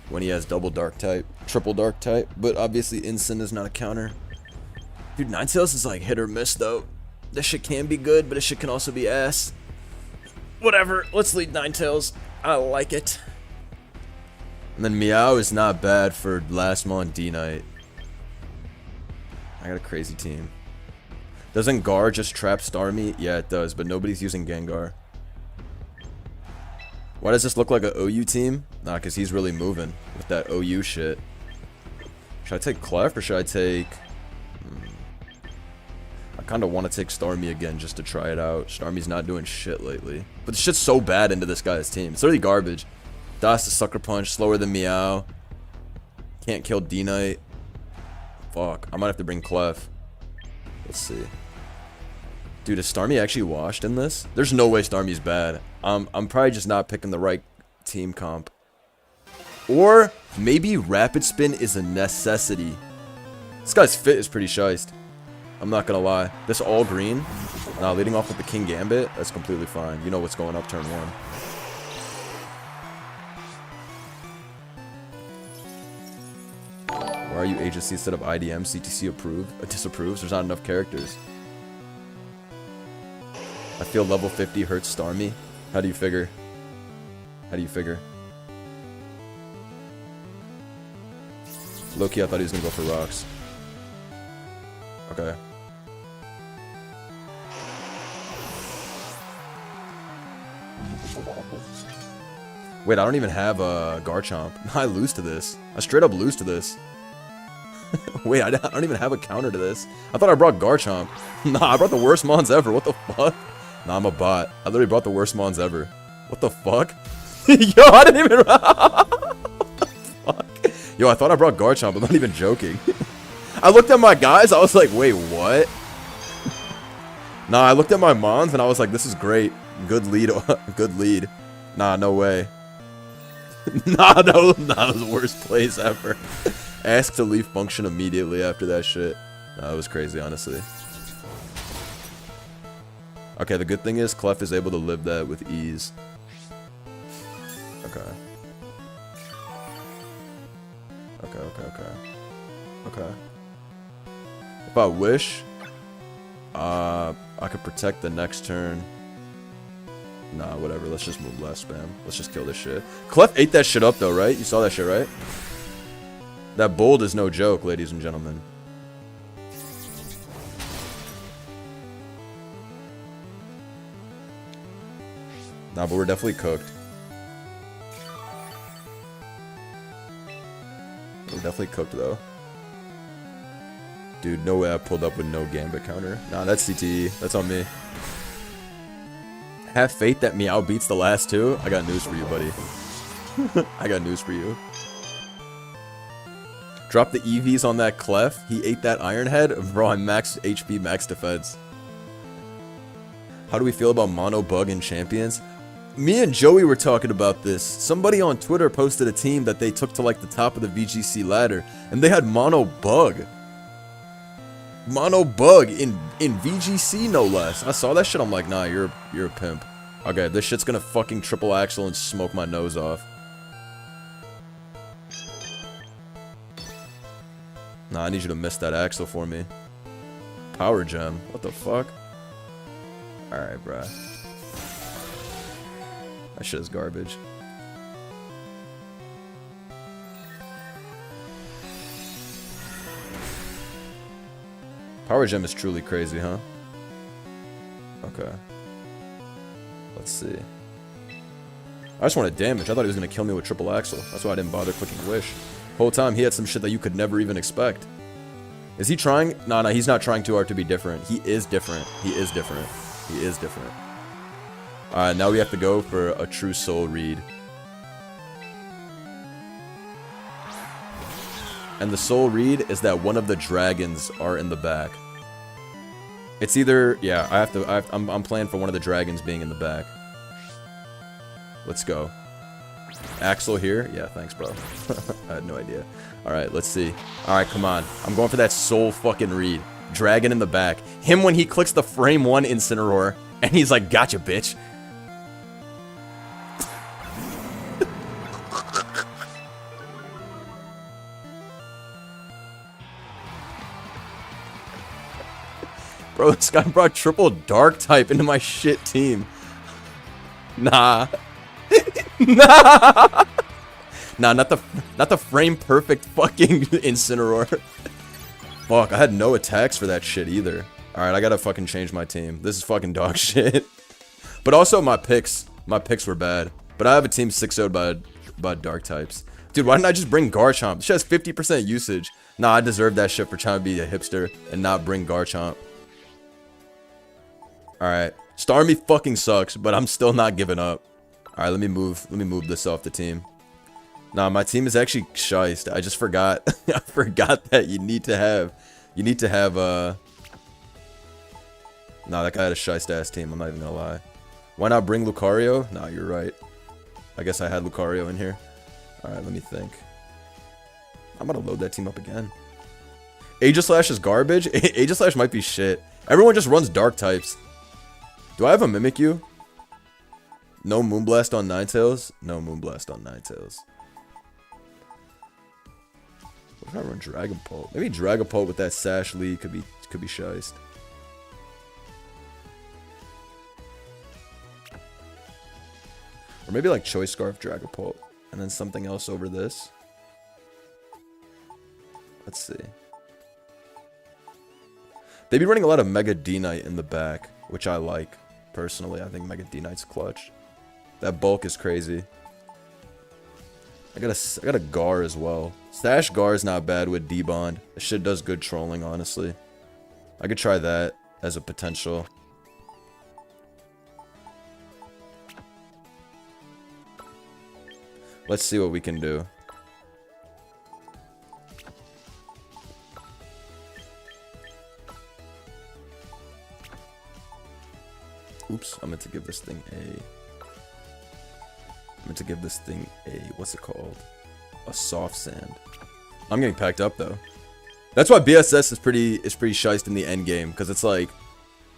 A: when he has double dark type, triple dark type, but obviously Instant is not a counter. Dude, Ninetales is like hit or miss though. This shit can be good, but this shit can also be ass. Whatever, let's lead Ninetales. I like it. And then Meow is not bad for last mon D-Knight. I got a crazy team. Doesn't Gar just trap Starmie? Yeah, it does, but nobody's using Gengar. Why does this look like an OU team? Nah, because he's really moving with that OU shit. Should I take Clef or should I take... I kind of want to take Starmie again just to try it out. Starmie's not doing shit lately. But the shit's so bad into this guy's team. It's literally garbage. Das the Sucker Punch, slower than Meow. Can't kill D-Knight. Fuck, I might have to bring Clef. Let's see. Dude, is Starmie actually washed in this? There's no way Starmie's bad. I'm probably just not picking the right team comp. Or maybe Rapid Spin is a necessity. This guy's fit is pretty shiced. I'm not gonna lie. This all green. Now leading off with the King Gambit, that's completely fine. You know what's going up turn 1. Why are you agency instead of IDM? CTC disapproves. There's not enough characters. I feel level 50 hurts Starmie. How do you figure? How do you figure? Low-key, I thought he was gonna go for rocks. Okay. Wait, I don't even have a Garchomp. I lose to this. I straight up lose to this. Wait, I don't even have a counter to this. I thought I brought Garchomp. Nah, I brought the worst mons ever. What the fuck? Nah, I'm a bot. I literally brought the worst mons ever. What the fuck? Yo, I didn't even... What the fuck? Yo, I thought I brought Garchomp. I'm not even joking. I looked at my guys. I was like, wait, what? Nah, I looked at my mons and I was like, this is great. Good lead. Good lead. Nah, no way. Nah, that was the worst plays ever. Ask to leave function immediately after that shit. Nah, it was crazy, honestly. Okay, the good thing is Clef is able to live that with ease. Okay. Okay. If I wish, I could protect the next turn. Nah, whatever. Let's just move last spam. Let's just kill this shit. Clef ate that shit up though, right? You saw that shit, right? That bold is no joke, ladies and gentlemen. Nah, but we're definitely cooked. We're definitely cooked though. Dude, no way I pulled up with no Gambit counter. Nah, that's CTE. That's on me. Have faith that Meow beats the last two? I got news for you, buddy. I got news for you. Drop the EVs on that Clef. He ate that Iron Head. Bro, I'm max HP, max defense. How do we feel about mono bug in champions? Me and Joey were talking about this. Somebody on Twitter posted a team that they took to like the top of the VGC ladder, and they had mono bug. Mono bug in VGC, no less. I saw that shit. I'm like, nah, you're a pimp. Okay, this shit's gonna fucking triple axle and smoke my nose off. Nah, I need you to miss that axle for me. Power gem. What the fuck? Alright, bruh. That shit is garbage. Power gem is truly crazy, huh? Okay. Let's see. I just wanted damage. I thought he was gonna kill me with triple axle. That's why I didn't bother clicking wish. Whole time he had some shit that you could never even expect. Is he trying? Nah, he's not trying too hard to be different. He is different. He is different. He is different. Alright, now we have to go for a true soul read. And the soul read is that one of the dragons are in the back. It's either, yeah, I'm playing for one of the dragons being in the back. Let's go. Axel here? Yeah, thanks, bro. I had no idea. Alright, let's see. Alright, come on. I'm going for that soul fucking read. Dragon in the back. Him when he clicks the frame 1 Incineroar, and he's like, gotcha, bitch. Bro, this guy brought triple dark type into my shit team. Nah. Nah. Nah, not the frame perfect fucking Incineroar. Fuck, I had no attacks for that shit either. Alright, I gotta fucking change my team. This is fucking dog shit. But also my picks were bad. But I have a team 6-0'd by dark types. Dude, why didn't I just bring Garchomp? This shit has 50% usage. Nah, I deserve that shit for trying to be a hipster and not bring Garchomp. Alright. Starmie fucking sucks, but I'm still not giving up. Alright, let me move this off the team. Nah, my team is actually shiced. I just forgot. I forgot that you need to have Nah, that guy had a shiced ass team, I'm not even gonna lie. Why not bring Lucario? Nah, you're right. I guess I had Lucario in here. Alright, let me think. I'm gonna load that team up again. Aegislash is garbage? Aegislash might be shit. Everyone just runs dark types. Do I have a Mimikyu? No Moonblast on Ninetales? No Moonblast on Ninetales. What if I run Dragapult? Maybe Dragapult with that Sash lead could be shiced. Or maybe like Choice Scarf Dragapult. And then something else over this. Let's see. They be running a lot of Mega D-Knight in the back, which I like. Personally, I think Mega D-Knight's clutch. That bulk is crazy. I got a Gar as well. Stash Gar is not bad with D-Bond. This shit does good trolling, honestly. I could try that as a potential. Let's see what we can do. Oops, I meant to give this thing what's it called? A soft sand. I'm getting packed up though. That's why BSS is pretty shiced in the end game, because it's like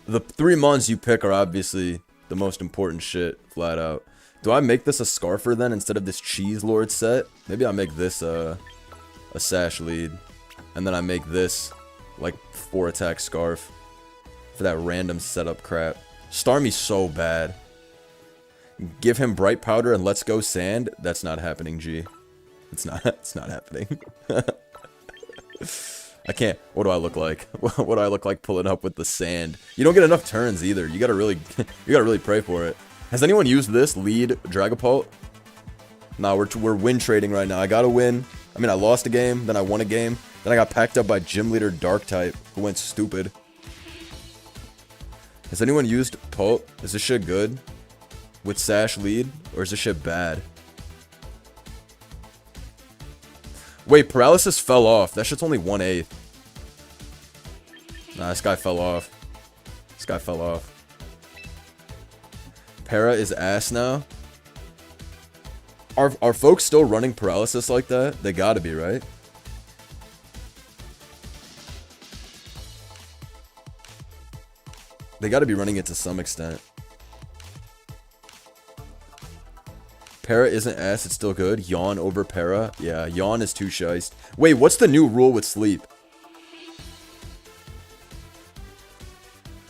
A: the 3 mons you pick are obviously the most important shit, flat out. Do I make this a Scarfer then instead of this Cheese Lord set? Maybe I make this a Sash lead, and then I make this like 4 attack Scarf for that random setup crap. Starmie's so bad. Give him Bright Powder and Let's Go Sand. That's not happening, G. It's not happening. I can't. What do I look like? What do I look like pulling up with the sand? You don't get enough turns either. You gotta really pray for it. Has anyone used this lead Dragapult? Nah, we're win trading right now. I gotta win. I mean, I lost a game, then I won a game, then I got packed up by Gym Leader Dark type, who went stupid. Has anyone used Pult? Is this shit good? With Sash lead? Or is this shit bad? Wait, Paralysis fell off. That shit's only 1/8. Nah, this guy fell off. This guy fell off. Para is ass now. Are folks still running Paralysis like that? They gotta be, right? They gotta be running it to some extent. Para isn't ass, it's still good. Yawn over Para. Yeah, Yawn is too shiced. Wait, what's the new rule with sleep?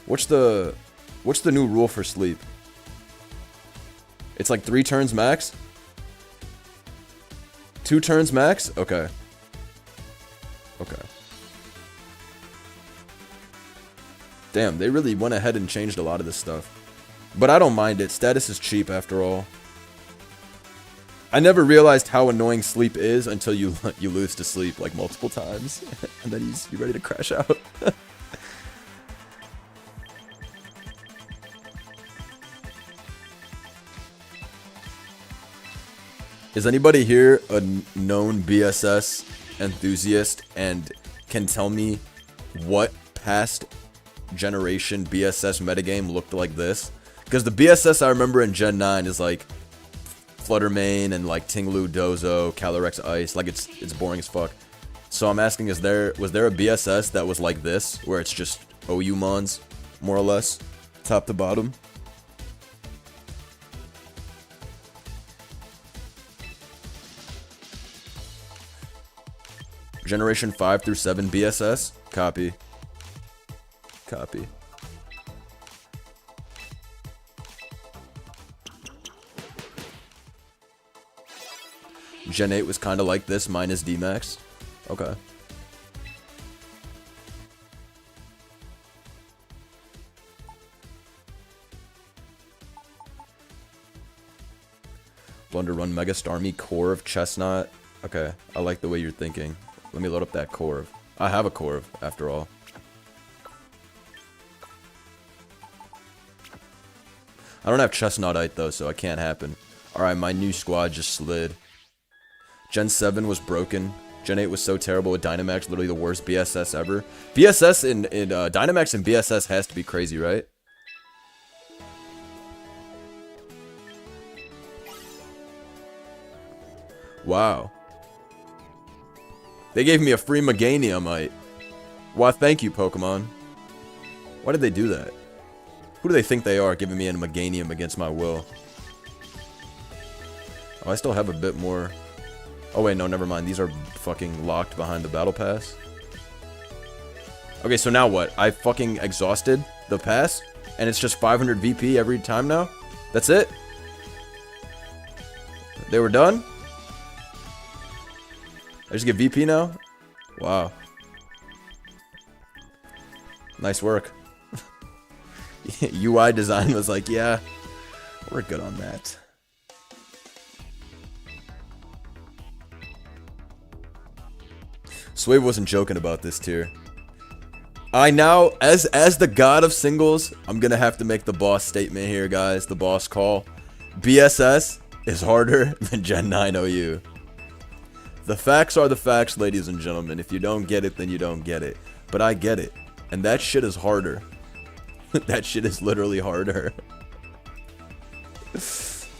A: What's the new rule for sleep? It's like 3 turns max? 2 turns max? Okay. Okay. Damn, they really went ahead and changed a lot of this stuff. But I don't mind it. Status is cheap after all. I never realized how annoying sleep is until you lose to sleep like multiple times. And then you're ready to crash out. Is anybody here a known BSS enthusiast and can tell me what past generation BSS metagame looked like this? Because the BSS I remember in Gen 9 is like Fluttermane and like Tinglu Dozo, Calyrex Ice. Like it's boring as fuck. So I'm asking, was there a BSS that was like this, where it's just OU mons, more or less, top to bottom? Generation 5 through 7 BSS? Copy. Copy. Gen 8 was kind of like this, minus D-Max. Okay. Blunder Run Mega Starmie Corv Chestnut. Okay, I like the way you're thinking. Let me load up that Corv. I have a Corv, after all. I don't have Chestnutite though, so it can't happen. Alright, my new squad just slid. Gen 7 was broken. Gen 8 was so terrible with Dynamax, literally the worst BSS ever. BSS in Dynamax and BSS has to be crazy, right? Wow. They gave me a free Meganiumite. Why, thank you, Pokemon. Why did they do that? Who do they think they are, giving me a Meganium against my will? Oh, I still have a bit more. Oh wait, no, never mind. These are fucking locked behind the battle pass. Okay, so now what? I fucking exhausted the pass, and it's just 500 VP every time now? That's it? They were done? I just get VP now? Wow. Nice work. UI design was like, yeah, we're good on that. Sway wasn't joking about this tier. I now, as the god of singles, I'm gonna have to make the boss statement here, guys. The boss call. BSS is harder than Gen 9 OU. The facts are the facts, ladies and gentlemen. If you don't get it, then you don't get it. But I get it. And that shit is harder. That shit is literally harder.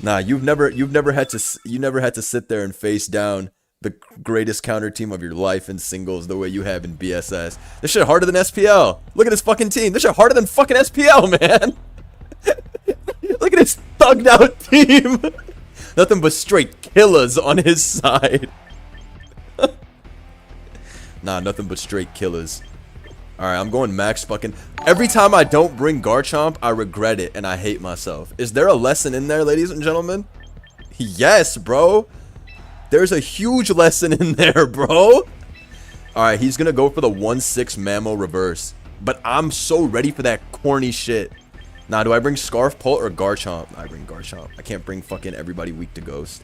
A: Nah, you never had to sit there and face down the greatest counter team of your life in singles the way you have in BSS. This shit harder than SPL. Look at this fucking team. This shit harder than fucking SPL, man. Look at this thugged out team. Nothing but straight killers on his side. Nah, nothing but straight killers. Alright, I'm going max fucking... Every time I don't bring Garchomp, I regret it and I hate myself. Is there a lesson in there, ladies and gentlemen? Yes, bro. There's a huge lesson in there, bro. Alright, he's gonna go for the 1-6 Mammo reverse. But I'm so ready for that corny shit. Nah, do I bring Scarf Pult or Garchomp? I bring Garchomp. I can't bring fucking everybody weak to Ghost.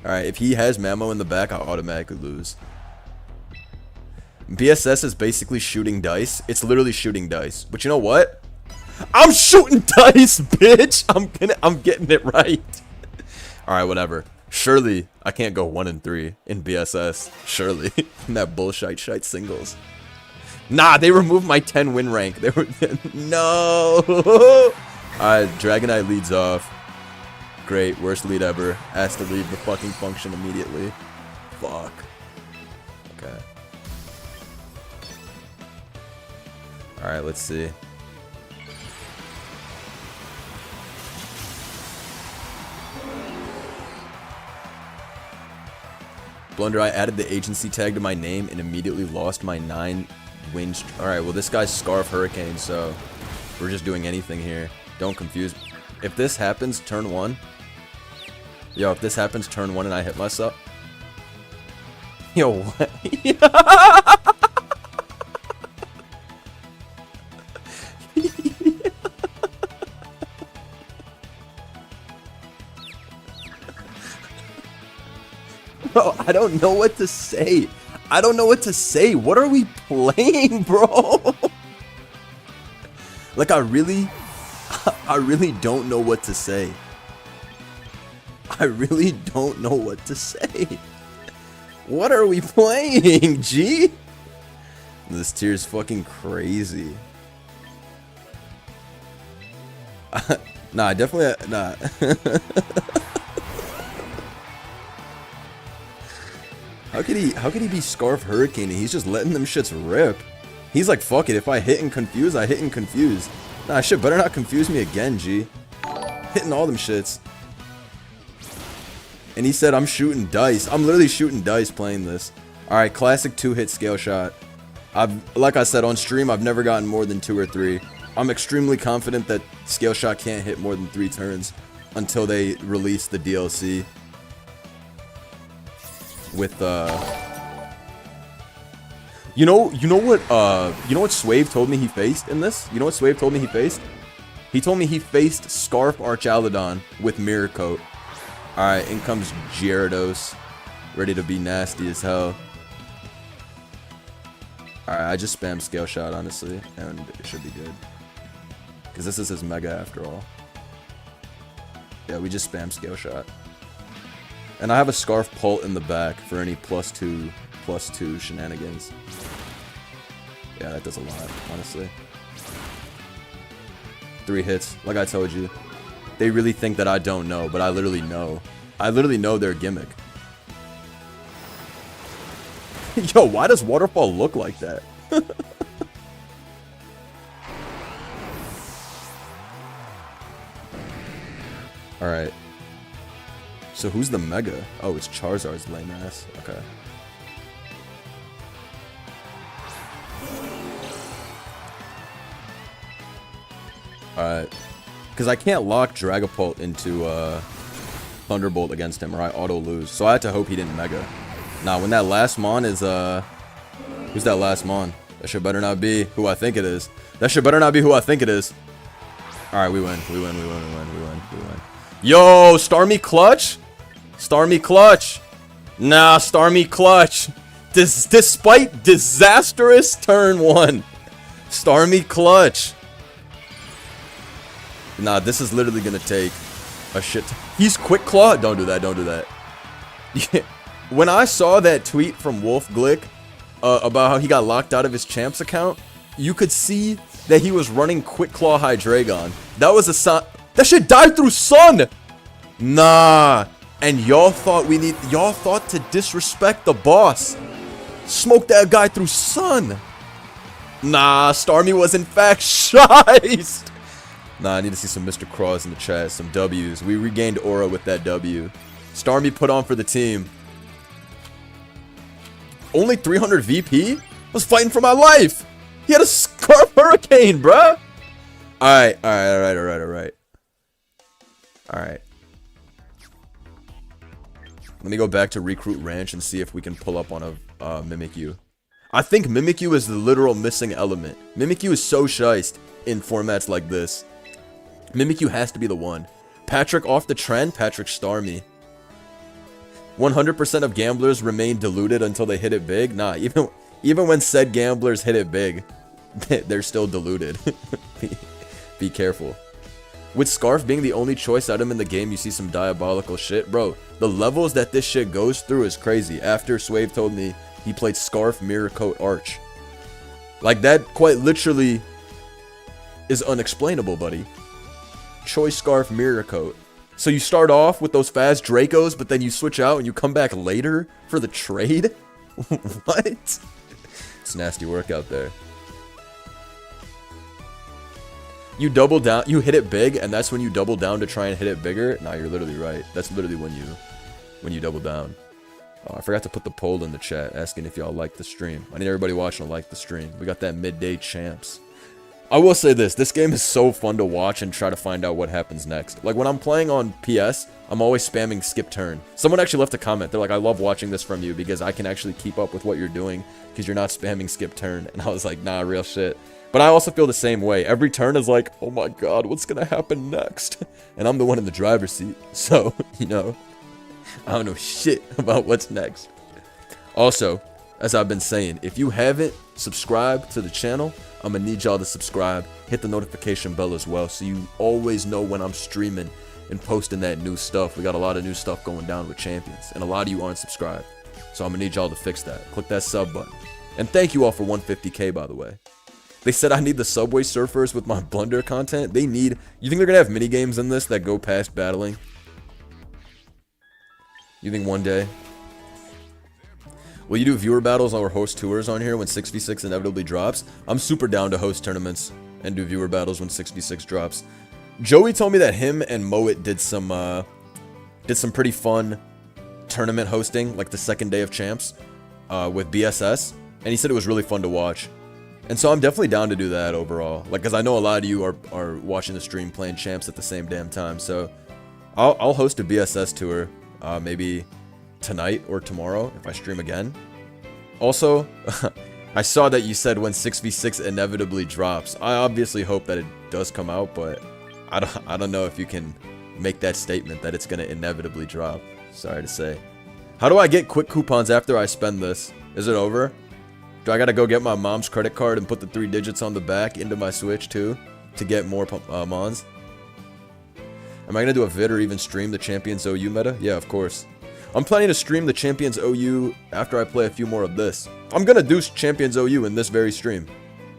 A: Alright, if he has Mamo in the back, I'll automatically lose. BSS is basically shooting dice. It's literally shooting dice. But you know what? I'm shooting dice, bitch! I'm getting it right. Alright, whatever. Surely, I can't go 1-3 in BSS. Surely. In that bullshit shite singles. Nah, they removed my 10 win rank. They were... No! Alright, Dragonite leads off. Great, worst lead ever. Has to leave the fucking function immediately. Fuck. Okay. Alright, let's see. Blunder, I added the agency tag to my name and immediately lost my 9 win. Alright, well this guy's Scarf Hurricane, so we're just doing anything here. Don't confuse me. If this happens, turn 1. Yo, if this happens, turn 1 and I hit myself. Yo, what? Bro, I don't know what to say. I don't know what to say. What are we playing, bro? Like, I really don't know what to say. I really don't know what to say. What are we playing, G? This tier's fucking crazy. Nah, definitely nah. How could he be Scarf Hurricane and he's just letting them shits rip? He's like, fuck it, if I hit and confuse, I hit and confuse. Nah, shit better not confuse me again, G. Hitting all them shits. And he said I'm shooting dice. I'm literally shooting dice playing this. Alright, classic 2-hit scale shot. Like I said on stream, I've never gotten more than 2 or 3. I'm extremely confident that scale shot can't hit more than 3 turns until they release the DLC. With you know what Swave told me he faced in this? You know what Swave told me he faced? He told me he faced Scarf Archaludon with Mirror Coat. Alright, in comes Gyarados. Ready to be nasty as hell. Alright, I just spam Scale Shot, honestly, and it should be good. Because this is his Mega after all. Yeah, we just spam Scale Shot. And I have a Scarf Pult in the back for any +2 shenanigans. Yeah, that does a lot, honestly. 3 hits, like I told you. They really think that I don't know, but I literally know. I literally know their gimmick. Yo, why does Waterfall look like that? Alright. So who's the Mega? Oh, it's Charizard's lame ass. Okay. Alright. Because I can't lock Dragapult into Thunderbolt against him or I auto lose. So I had to hope he didn't Mega. Nah, when that last Mon is who's that last Mon? That shit better not be who I think it is. That shit better not be who I think it is. Alright, we win. We win. Yo, Starmie clutch? Starmie clutch. Nah, Starmie clutch. Despite disastrous turn 1. Starmie clutch. Nah, this is literally gonna take a shit. He's Quick Claw? Don't do that, don't do that. Yeah. When I saw that tweet from Wolf Glick about how he got locked out of his Champs account, you could see that he was running Quick Claw Hydreigon. That was a sign. That shit died through Sun! Nah. And y'all thought to disrespect the boss. Smoke that guy through Sun. Nah, Starmie was in fact shiced. Nah, I need to see some Mr. Cross in the chat, some W's. We regained aura with that W. Starmie put on for the team. Only 300 VP? Was fighting for my life. He had a Scarf Hurricane, bruh. Alright. Alright. Let me go back to Recruit Ranch and see if we can pull up on a Mimikyu. I think Mimikyu is the literal missing element. Mimikyu is so shiced in formats like this. Mimikyu has to be the one. Patrick off the trend, Patrick Starmie. 100% of gamblers remain deluded until they hit it big. Nah, even when said gamblers hit it big, they're still deluded. Be careful. With Scarf being the only choice item in the game, you see some diabolical shit. Bro, the levels that this shit goes through is crazy. After Swave told me he played Scarf, Mirror Coat, Arch. Like, that quite literally is unexplainable, buddy. Choice Scarf, Mirror Coat. So you start off with those fast Dracos, but then you switch out and you come back later for the trade? What? It's nasty work out there. You double down, you hit it big, and that's when you double down to try and hit it bigger? Nah, you're literally right. That's literally when you double down. Oh, I forgot to put the poll in the chat, asking if y'all like the stream. I need everybody watching to like the stream. We got that midday champs. I will say this game is so fun to watch and try to find out what happens next. Like, when I'm playing on PS, I'm always spamming skip turn. Someone actually left a comment. They're like, I love watching this from you because I can actually keep up with what you're doing because you're not spamming skip turn. And I was like, nah, real shit. But I also feel the same way. Every turn is like, oh my god, what's gonna happen next? And I'm the one in the driver's seat. So, you know, I don't know shit about what's next. Also, as I've been saying, if you haven't subscribed to the channel, I'm gonna need y'all to subscribe. Hit the notification bell as well so you always know when I'm streaming and posting that new stuff. We got a lot of new stuff going down with Champions, and a lot of you aren't subscribed. So I'm gonna need y'all to fix that. Click that sub button. And thank you all for 150k, by the way. They said I need the Subway Surfers with my Blunder content. They need... You think they're gonna have mini games in this that go past battling? You think one day? Will you do viewer battles or host tours on here when 6v6 inevitably drops? I'm super down to host tournaments and do viewer battles when 6v6 drops. Joey told me that him and Moet did some pretty fun tournament hosting, like the second day of champs, with BSS, and he said it was really fun to watch. And so I'm definitely down to do that overall. Like, because I know a lot of you are watching the stream playing champs at the same damn time. So I'll host a BSS tour maybe tonight or tomorrow if I stream again. Also, I saw that you said when 6v6 inevitably drops. I obviously hope that it does come out, but I don't know if you can make that statement that it's going to inevitably drop. Sorry to say. How do I get quick coupons after I spend this? Is it over? Do I gotta go get my mom's credit card and put the 3 digits on the back into my Switch too to get more Mons? Am I gonna do a vid or even stream the Champions OU meta? Yeah, of course. I'm planning to stream the Champions OU after I play a few more of this. I'm gonna do Champions OU in this very stream.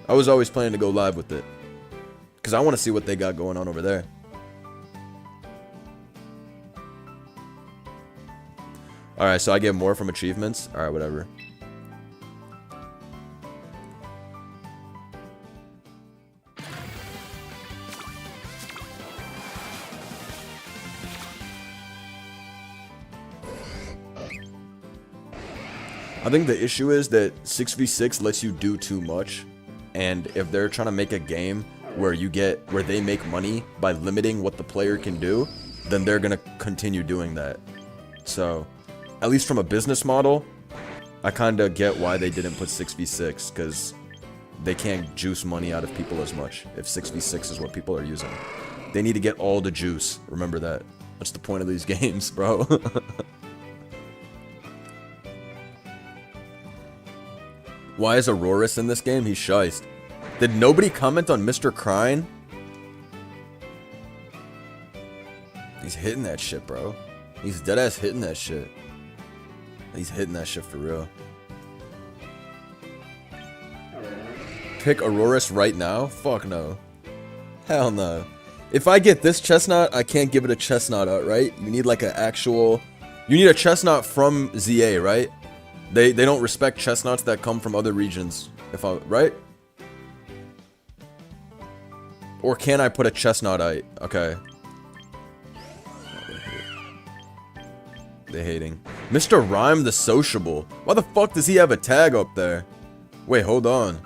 A: I was always planning to go live with it. Because I want to see what they got going on over there. Alright, so I get more from achievements? Alright, whatever. I think the issue is that 6v6 lets you do too much, and if they're trying to make a game where they make money by limiting what the player can do, then they're gonna continue doing that. So, at least from a business model, I kinda get why they didn't put 6v6, because they can't juice money out of people as much if 6v6 is what people are using. They need to get all the juice, remember that. What's the point of these games, bro? Why is Aurorus in this game? He's shiced. Did nobody comment on Mr. Crine? He's hitting that shit, bro. He's deadass hitting that shit. He's hitting that shit for real. Pick Aurorus right now? Fuck no. Hell no. If I get this chestnut, I can't give it a chestnut out, right? You need like an actual... You need a chestnut from ZA, right? They don't respect chestnuts that come from other regions, right? Or can I put a chestnut? Okay. They're hating. Mr. Rhyme the Sociable. Why the fuck does he have a tag up there? Wait, hold on.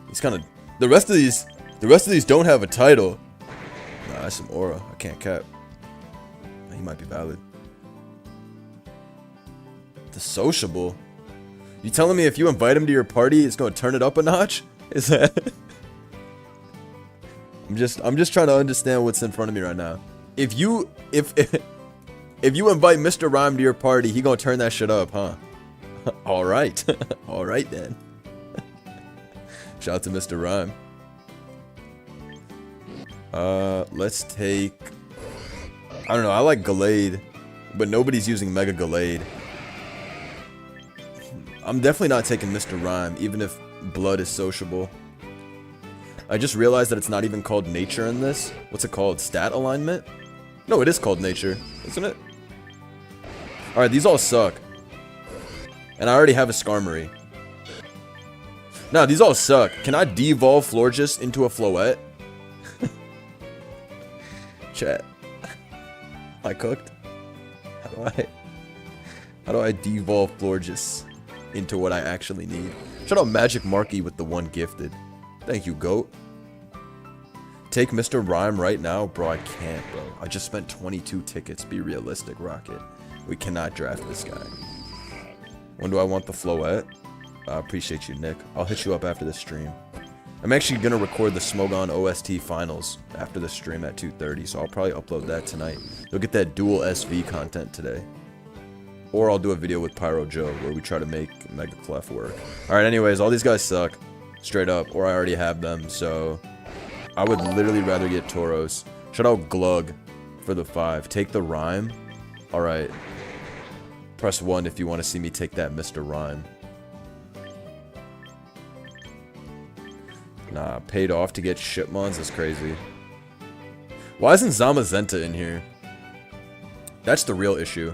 A: He's kind of... The rest of these don't have a title. Nah, that's some aura. I can't cap. He might be valid. The Sociable? You telling me if you invite him to your party, it's gonna turn it up a notch? Is that... I'm just trying to understand what's in front of me right now. If If you invite Mr. Rhyme to your party, he gonna turn that shit up, huh? Alright. Alright then. Shout out to Mr. Rhyme. Let's take... I don't know, I like Gallade, but nobody's using Mega Gallade. I'm definitely not taking Mr. Rhyme, even if Blood is sociable. I just realized that it's not even called Nature in this. What's it called? Stat Alignment? No, it is called Nature, isn't it? Alright, these all suck. And I already have a Skarmory. Nah, these all suck. Can I devolve Florges into a Floette? Chat. I cooked? How do I devolve Florges into what I actually need? Shout out Magic Markey with the one gifted. Thank you, GOAT. Take Mr. Rhyme right now? Bro, I can't, bro. I just spent 22 tickets. Be realistic, Rocket. We cannot draft this guy. When do I want the Floette? I appreciate you, Nick. I'll hit you up after the stream. I'm actually going to record the Smogon OST finals after the stream at 2:30, so I'll probably upload that tonight. You'll get that dual SV content today. Or I'll do a video with Pyro Joe where we try to make Mega Clef work. Alright, anyways, all these guys suck. Straight up. Or I already have them, so... I would literally rather get Tauros. Shout out Glug for the 5. Take the Rhyme. Alright. Press 1 if you want to see me take that Mr. Rhyme. Nah, paid off to get Shipmons is crazy. Why isn't Zamazenta in here? That's the real issue.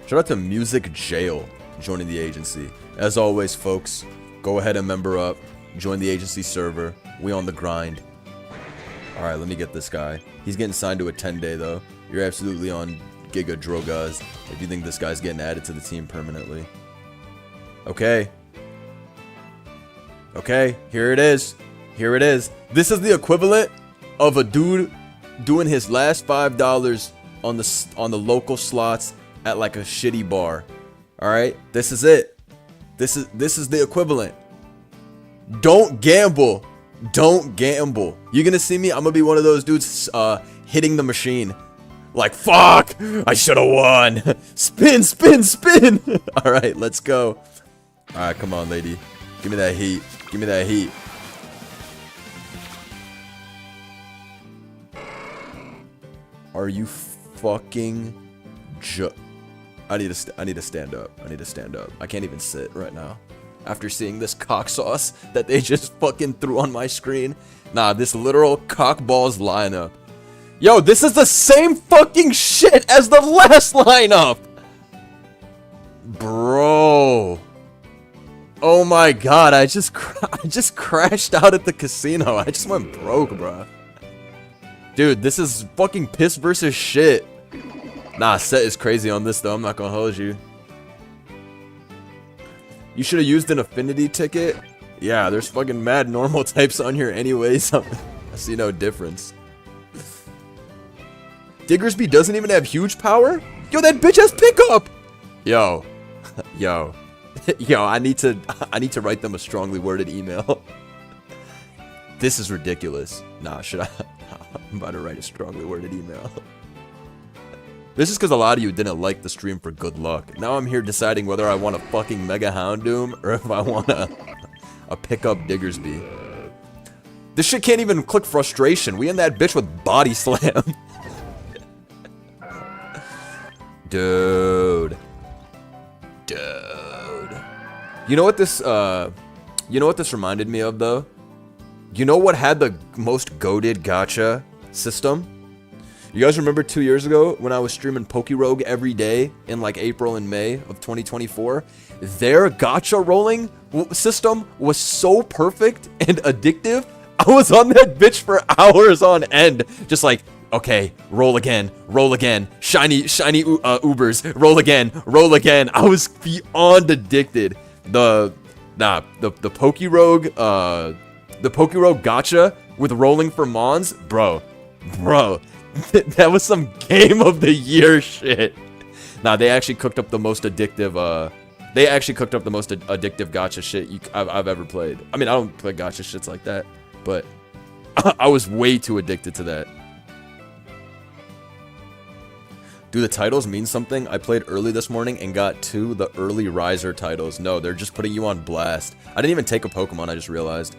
A: Shout out to Music Jail joining the agency. As always, folks, go ahead and member up. Join the agency server. We on the grind. Alright, let me get this guy. He's getting signed to a 10-day, though. You're absolutely on Giga Drogaz if you think this guy's getting added to the team permanently. Okay. Okay, here it is. Here it is. This is the equivalent of a dude doing his last $5 on the local slots at like a shitty bar. Alright? This is it. This is the equivalent. Don't gamble. Don't gamble. You're gonna see me, I'm gonna be one of those dudes hitting the machine. Like, fuck! I should've won! Spin, spin, spin! Alright, let's go. Alright, come on, lady. Give me that heat. Give me that heat. Are you fucking I need to stand up. I need to stand up. I can't even sit right now. After seeing this cock sauce that they just fucking threw on my screen. Nah, this literal cockballs lineup. Yo, this is the same fucking shit as the last lineup! Bro. Oh my god, I just crashed out at the casino. I just went broke, bro. Dude, this is fucking piss versus shit. Nah, set is crazy on this though, I'm not gonna hold you. You should have used an affinity ticket. Yeah, there's fucking mad normal types on here anyways. I see no difference. Diggersby doesn't even have huge power? Yo, that bitch has pickup! Yo. Yo. Yo, I need to write them a strongly worded email. This is ridiculous. Nah, should I? I'm about to write a strongly worded email. This is because a lot of you didn't like the stream for good luck. Now I'm here deciding whether I want a fucking Mega Houndoom or if I want a pickup Diggersby. This shit can't even click frustration. We in that bitch with body slam. Dude. Dude. You know what this reminded me of though? You know what had the most goated gacha system? You guys remember 2 years ago when I was streaming Pokerogue every day in like April and May of 2024? Their gacha rolling system was so perfect and addictive. I was on that bitch for hours on end. Just like, okay, roll again, shiny Ubers, roll again. I was beyond addicted. The Pokerogue, gacha with rolling for Mons, bro. That was some game of the year shit. Nah, they actually cooked up the most addictive, gacha shit I've ever played. I mean, I don't play gacha shits like that, but I was way too addicted to that. Do the titles mean something? I played early this morning and got 2 the early riser titles. No, they're just putting you on blast. I didn't even take a Pokemon, I just realized.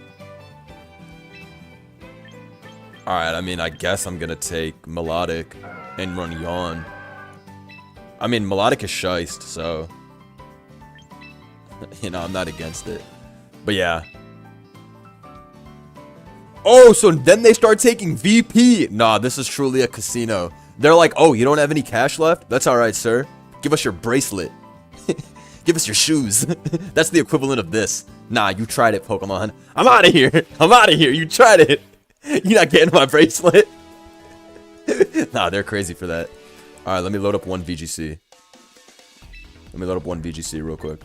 A: Alright, I mean, I guess I'm gonna take Melodic and run Yawn. I mean, Melodic is shiced, so... you know, I'm not against it. But yeah. Oh, so then they start taking VP! Nah, this is truly a casino. They're like, oh, you don't have any cash left? That's alright, sir. Give us your bracelet. Give us your shoes. That's the equivalent of this. Nah, you tried it, Pokemon. I'm out of here. I'm out of here. You tried it. You're not getting my bracelet. Nah, they're crazy for that. Alright, let me load up one VGC. Let me load up one VGC real quick.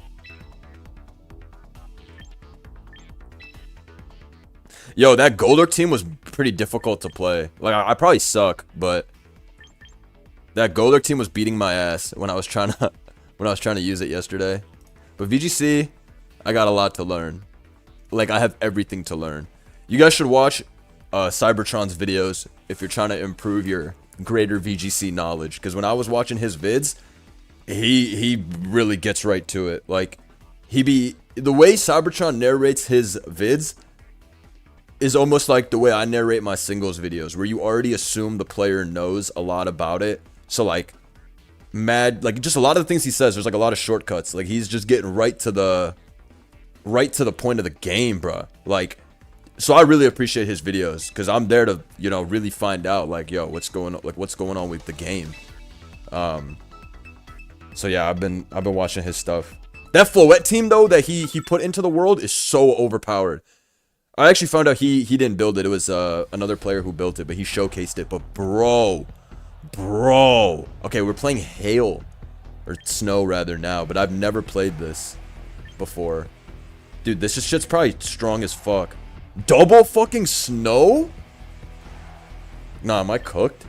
A: Yo, that Golurk team was pretty difficult to play. Like, I probably suck, but that Golurk team was beating my ass when I was trying to use it yesterday. But VGC, I got a lot to learn. Like, I have everything to learn. You guys should watch Cybertron's videos if you're trying to improve your greater VGC knowledge. Because when I was watching his vids, he really gets right to it. Like, the way Cybertron narrates his vids is almost like the way I narrate my singles videos, where you already assume the player knows a lot about it. So like, just a lot of the things he says, there's like a lot of shortcuts. Like, he's just getting right to the point of the game, bruh. Like, so I really appreciate his videos, because I'm there to, you know, really find out, like, yo, what's going on with the game. So yeah, I've been watching his stuff. That Floette team though that he put into the world is so overpowered. I actually found out he didn't build it. It was another player who built it, but he showcased it. But bro, okay, we're playing Hail or Snow rather now, but I've never played this before. Dude, this shit's probably strong as fuck. Double fucking Snow? Nah, am I cooked?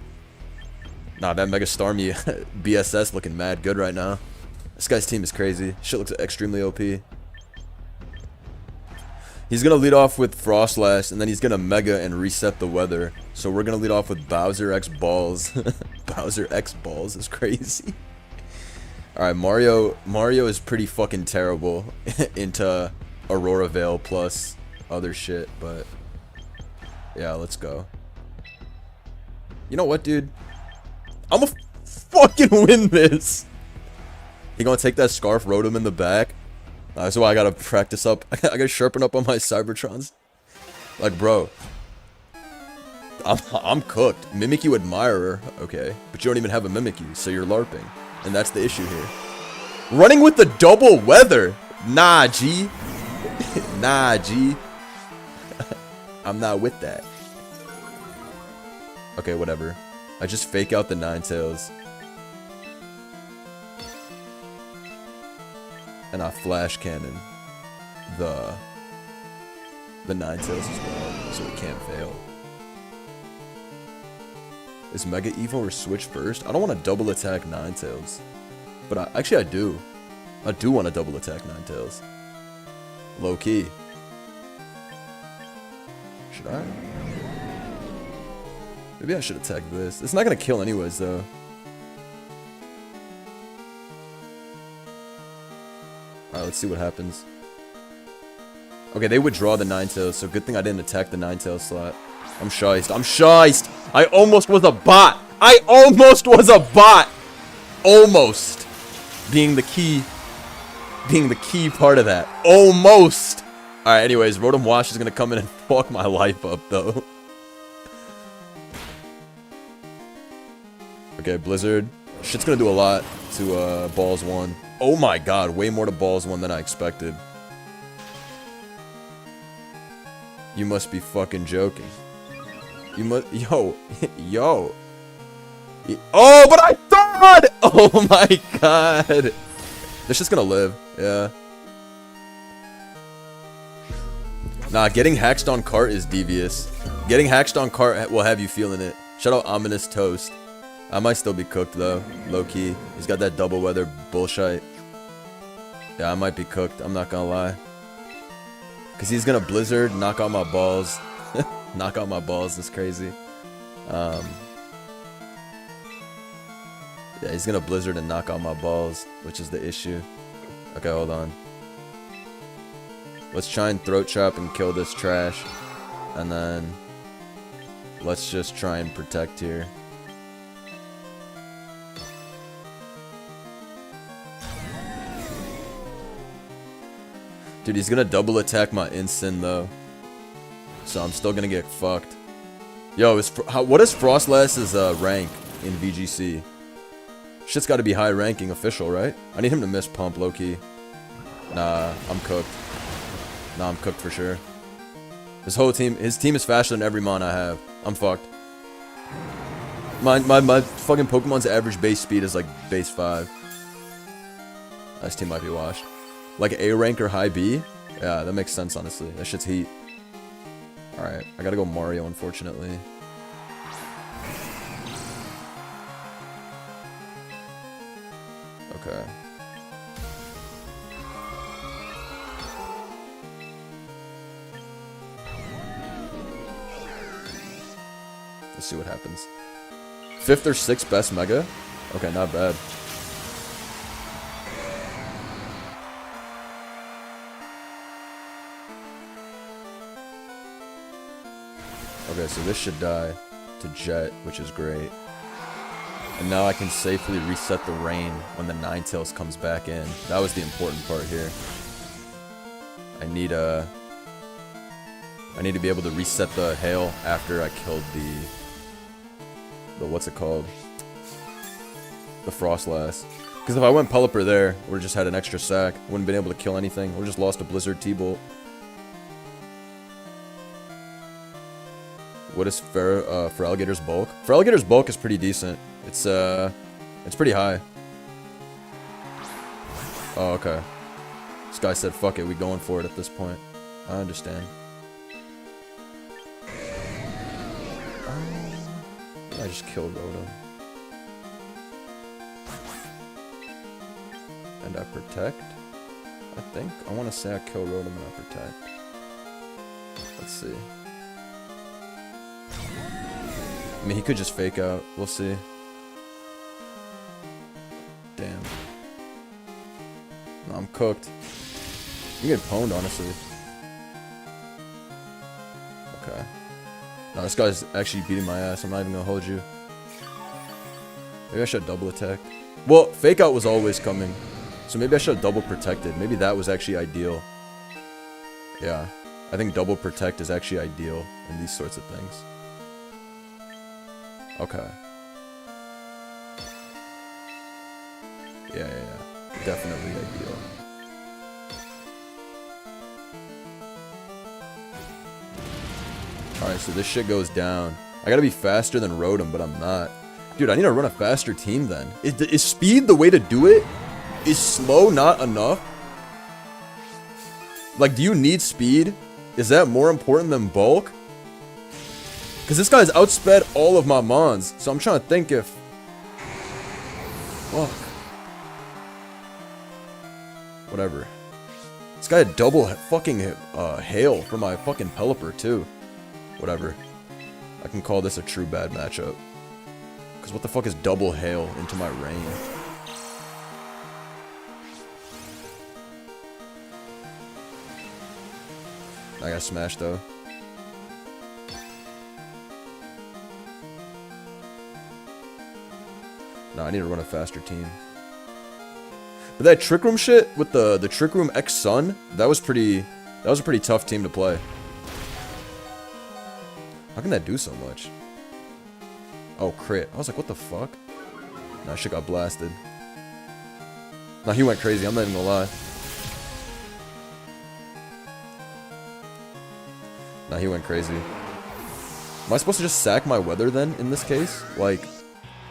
A: Nah, that Mega Starmie BSS looking mad good right now. This guy's team is crazy. Shit looks extremely OP. He's going to lead off with Frostlash, and then he's going to Mega and reset the weather. So we're going to lead off with Bowser X Balls. Bowser X Balls is crazy. Alright, Mario is pretty fucking terrible into Aurora Veil plus other shit, but yeah, let's go. You know what, dude? I'm gonna fucking win this. He gonna take that Scarf Rotom in the back. That's why I gotta practice up. I gotta sharpen up on my Cybertrons. Like, bro, I'm cooked. Mimikyu Admirer, okay, but you don't even have a Mimikyu, so you're LARPing, and that's the issue here. Running with the double weather, nah, G, nah, G. I'm not with that. Okay, whatever. I just fake out the Ninetales. And I flash cannon the Ninetales as well, so it can't fail. Is Mega Evo or Switch first? I don't want to double attack Ninetales, but actually I do. I do want to double attack Ninetales. Low key. Should I? Maybe I should attack this. It's not gonna kill anyways though. Alright, let's see what happens. Okay, they withdraw the Ninetales, so good thing I didn't attack the Ninetales slot. I'm shiced. I'm shiced! I almost was a bot! I almost was a bot! Almost! Being the key part of that. Almost! Alright, anyways, Rotom Wash is gonna come in and fuck my life up, though. Okay, Blizzard. Shit's gonna do a lot to Balls 1. Oh my god, way more to Balls 1 than I expected. You must be fucking joking. You must... Yo. Yo. Oh, but I thought! Oh my god. This shit's gonna live. Yeah. Nah, getting Hacked on Cart is devious. Getting Hacked on Cart will have you feeling it. Shout out Ominous Toast. I might still be cooked though, low-key. He's got that double weather bullshit. Yeah, I might be cooked, I'm not gonna lie. Cause he's gonna Blizzard, knock out my balls. Knock out my balls, that's crazy. Yeah, he's gonna Blizzard and knock out my balls, which is the issue. Okay, hold on. Let's try and throat chop and kill this trash. And then let's just try and protect here. Dude, he's gonna double attack my Instant though. So I'm still gonna get fucked. Yo, what is Frostlass's rank in VGC? Shit's gotta be high ranking official, right? I need him to miss pump low-key. Nah, I'm cooked. Nah, I'm cooked for sure. His team is faster than every mon I have. I'm fucked. My fucking Pokemon's average base speed is like base 5. This team might be washed. Like A rank or high B? Yeah, that makes sense honestly. That shit's heat. Alright, I gotta go Mario unfortunately. Okay. Let's see what happens. 5th or 6th best Mega? Okay, not bad. Okay, so this should die to Jet, which is great. And now I can safely reset the rain when the Ninetales comes back in. That was the important part here. I need to be able to reset the hail after I killed the what's it called? The Frostlass. Because if I went Pelipper there, we would've just had an extra sack. Wouldn't been able to kill anything. Would've just lost a Blizzard T-Bolt. What is for Alligator's bulk? For Alligator's bulk is pretty decent. It's pretty high. Oh, okay. This guy said, fuck it, we going for it at this point. I understand. I just killed Rotom. And I protect? I think. I want to say I kill Rotom and I protect. Let's see. I mean, he could just fake out. We'll see. Damn. No, I'm cooked. I'm getting pwned, honestly. Okay. No, this guy's actually beating my ass. I'm not even gonna hold you. Maybe I should have double attacked. Well, fake out was always coming. So maybe I should have double protected. Maybe that was actually ideal. Yeah. I think double protect is actually ideal in these sorts of things. Okay. Yeah. Definitely ideal. Alright, so this shit goes down. I gotta be faster than Rotom, but I'm not. Dude, I need to run a faster team then. Is speed the way to do it? Is slow not enough? Like, do you need speed? Is that more important than bulk? Because this guy's outsped all of my mons. So I'm trying to think if... Fuck. Whatever. This guy had double fucking hail for my fucking Pelipper too. Whatever. I can call this a true bad matchup. Because what the fuck is double hail into my rain? I got smashed though. No, I need to run a faster team. But that Trick Room shit with the Trick Room X Sun, that was a pretty tough team to play. How can that do so much? Oh, crit. I was like, what the fuck? Nah, shit got blasted. Nah, he went crazy, I'm not even gonna lie. Nah, he went crazy. Am I supposed to just sack my weather then, in this case? Like,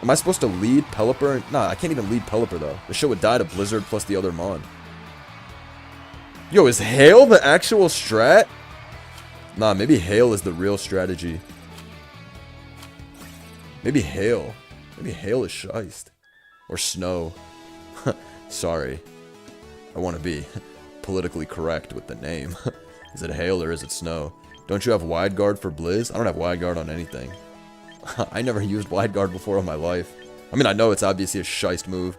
A: am I supposed to lead Pelipper? Nah, I can't even lead Pelipper though. The shit would die to Blizzard plus the other Mon. Yo, is Hail the actual strat? Nah, maybe Hail is the real strategy. Maybe Hail. Maybe Hail is shiest. Or Snow. Sorry. I want to be politically correct with the name. Is it Hail or is it Snow? Don't you have Wide Guard for Blizz? I don't have Wide Guard on anything. I never used Wide Guard before in my life. I mean, I know it's obviously a shiest move.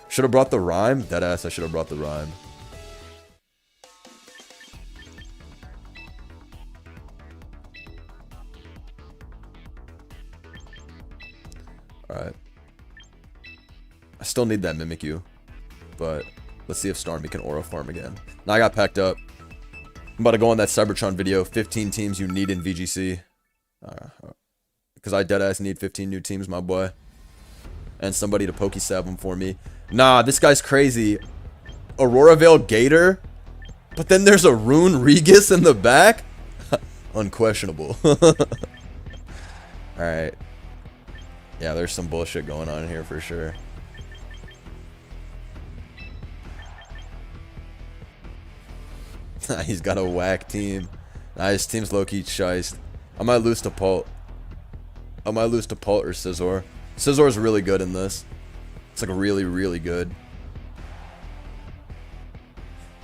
A: Should have brought the rhyme. Deadass, I should have brought the rhyme. Alright. I still need that Mimikyu. But let's see if Starmie can Aura Farm again. Now I got packed up. I'm about to go on that Cybertron video. 15 teams you need in VGC. Because I deadass need 15 new teams, my boy. And somebody to Pokestab them for me. Nah, this guy's crazy. Aurora Veil Gator? But then there's a Rune Regis in the back? Unquestionable. Alright. Yeah, there's some bullshit going on here for sure. He's got a whack team. Nah, his team's low-key shiced. I might lose to Pult. I might lose to Pult or Scizor. Scizor's really good in this. It's like really, really good.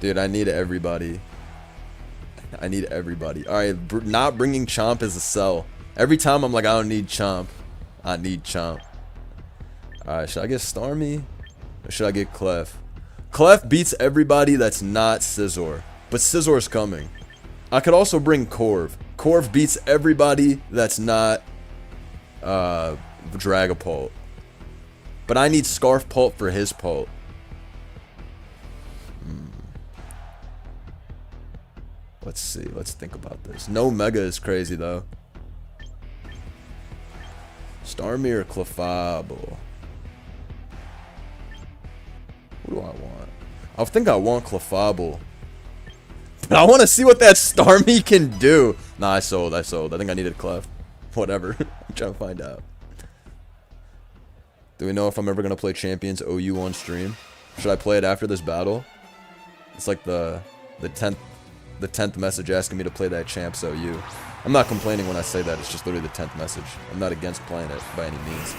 A: Dude, I need everybody. I need everybody. Alright, not bringing Chomp is a sell. Every time I'm like, I don't need Chomp. I need Chomp. Alright, should I get Starmie? Or should I get Clef? Clef beats everybody that's not Scizor. But Scizor's coming. I could also bring Corv. Corv beats everybody that's not Dragapult. But I need Scarf Pult for his Pult. Let's see. Let's think about this. No Mega is crazy though. Starmie or Clefable? What do I want? I think I want Clefable. But I want to see what that Starmie can do. Nah, I sold. I think I needed Clef. Whatever. I'm trying to find out. Do we know if I'm ever going to play Champions OU on stream? Should I play it after this battle? It's like the 10th message asking me to play that Champs OU. I'm not complaining when I say that. It's just literally the 10th message. I'm not against playing it by any means.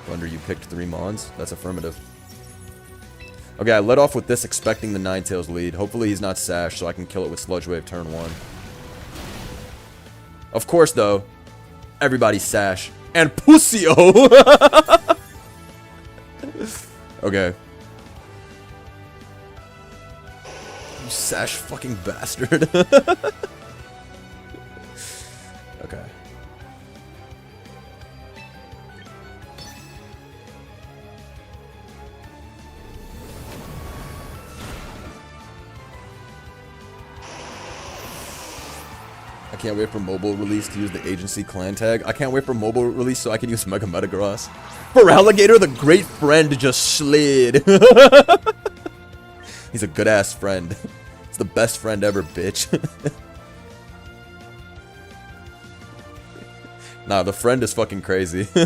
A: Wonder you picked 3 Mons? That's affirmative. Okay, I led off with this expecting the Ninetales lead. Hopefully he's not Sash so I can kill it with Sludge Wave turn 1. Of course, though, everybody's Sash. And Pussy-O! Okay. You Sash fucking bastard. Okay. I can't wait for mobile release to use the agency clan tag. I can't wait for mobile release so I can use Mega Metagross. For Alligator, the great friend just slid. He's a good ass friend. He's the best friend ever, bitch. Nah, the friend is fucking crazy. Who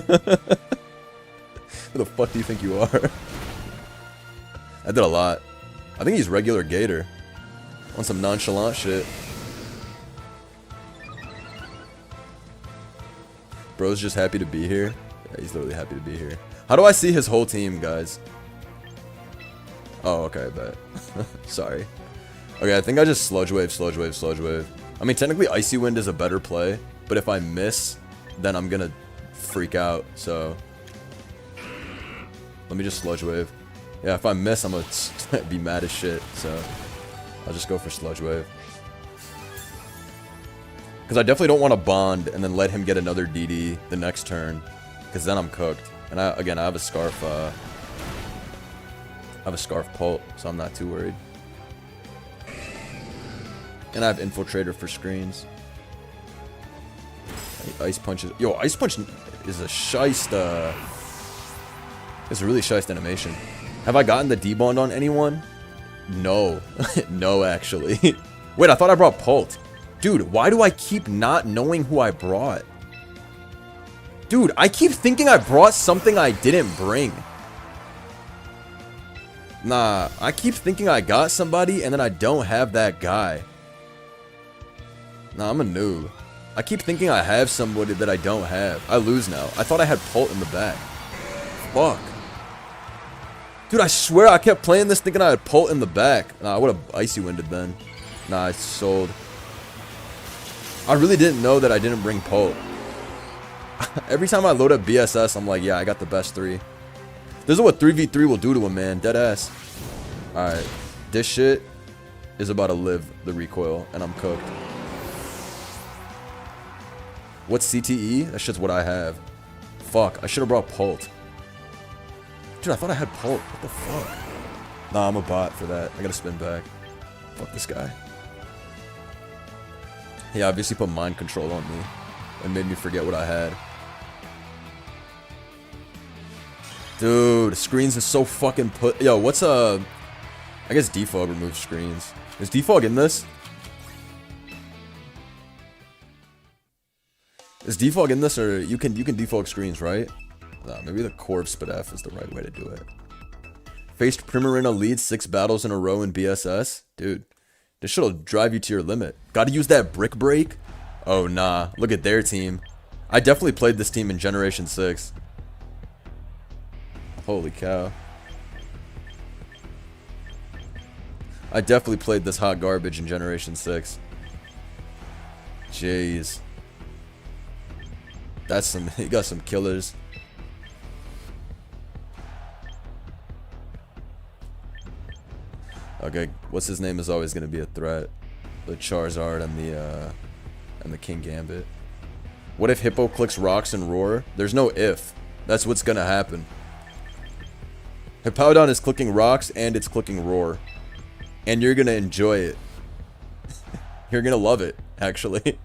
A: the fuck do you think you are? I did a lot. I think he's regular Gator. On some nonchalant shit. Bro's just happy to be here. Yeah, he's literally happy to be here. How do I see his whole team, guys? Oh, okay, I bet. Sorry. Okay, I think I just Sludge Wave, Sludge Wave, Sludge Wave. I mean, technically Icy Wind is a better play, but if I miss, then I'm gonna freak out, so... Let me just Sludge Wave. Yeah, if I miss, I'm gonna be mad as shit, so... I'll just go for Sludge Wave. Because I definitely don't want to bond and then let him get another DD the next turn. Because then I'm cooked. And again, I have a Scarf, Pult, so I'm not too worried. And I have Infiltrator for screens. Ice Punch is... Yo, Ice Punch is a shiest, it's a really shiest animation. Have I gotten the D-Bond on anyone? No. No, actually. Wait, I thought I brought Pult. Dude, why do I keep not knowing who I brought? Dude, I keep thinking I brought something I didn't bring. Nah, I keep thinking I got somebody and then I don't have that guy. Nah, I'm a noob. I keep thinking I have somebody that I don't have. I lose now. I thought I had Pult in the back. Fuck. Dude, I swear I kept playing this thinking I had Pult in the back. Nah, I would have Icy Winded then. Nah, I sold. I really didn't know that I didn't bring Pult. Every time I load up BSS, I'm like, yeah, I got the best 3. This is what 3v3 will do to him, man. Dead ass. Alright. This shit is about to live the recoil, and I'm cooked. What's CTE? That shit's what I have. Fuck, I should have brought Pult. Dude, I thought I had Pult. What the fuck? Nah, I'm a bot for that. I gotta spin back. Fuck this guy. He obviously put mind control on me and made me forget what I had. Dude, screens is so fucking put. Yo, what's I guess defog removes screens. Is defog in this? Is defog in this, or you can defog screens, right? Nah, maybe the Corv Spit F is the right way to do it. Faced Primarina lead 6 battles in a row in BSS? Dude, this shit'll drive you to your limit. Gotta use that brick break? Oh nah, look at their team. I definitely played this team in Generation 6. Holy cow. I definitely played this hot garbage in Generation 6. Jeez. That's some, he got some killers. Okay, what's his name is always going to be a threat. The Charizard and the King Gambit. What if Hippo clicks rocks and roar? There's no if. That's what's going to happen. Hippowdon is clicking rocks and it's clicking roar. And you're going to enjoy it. You're going to love it, actually.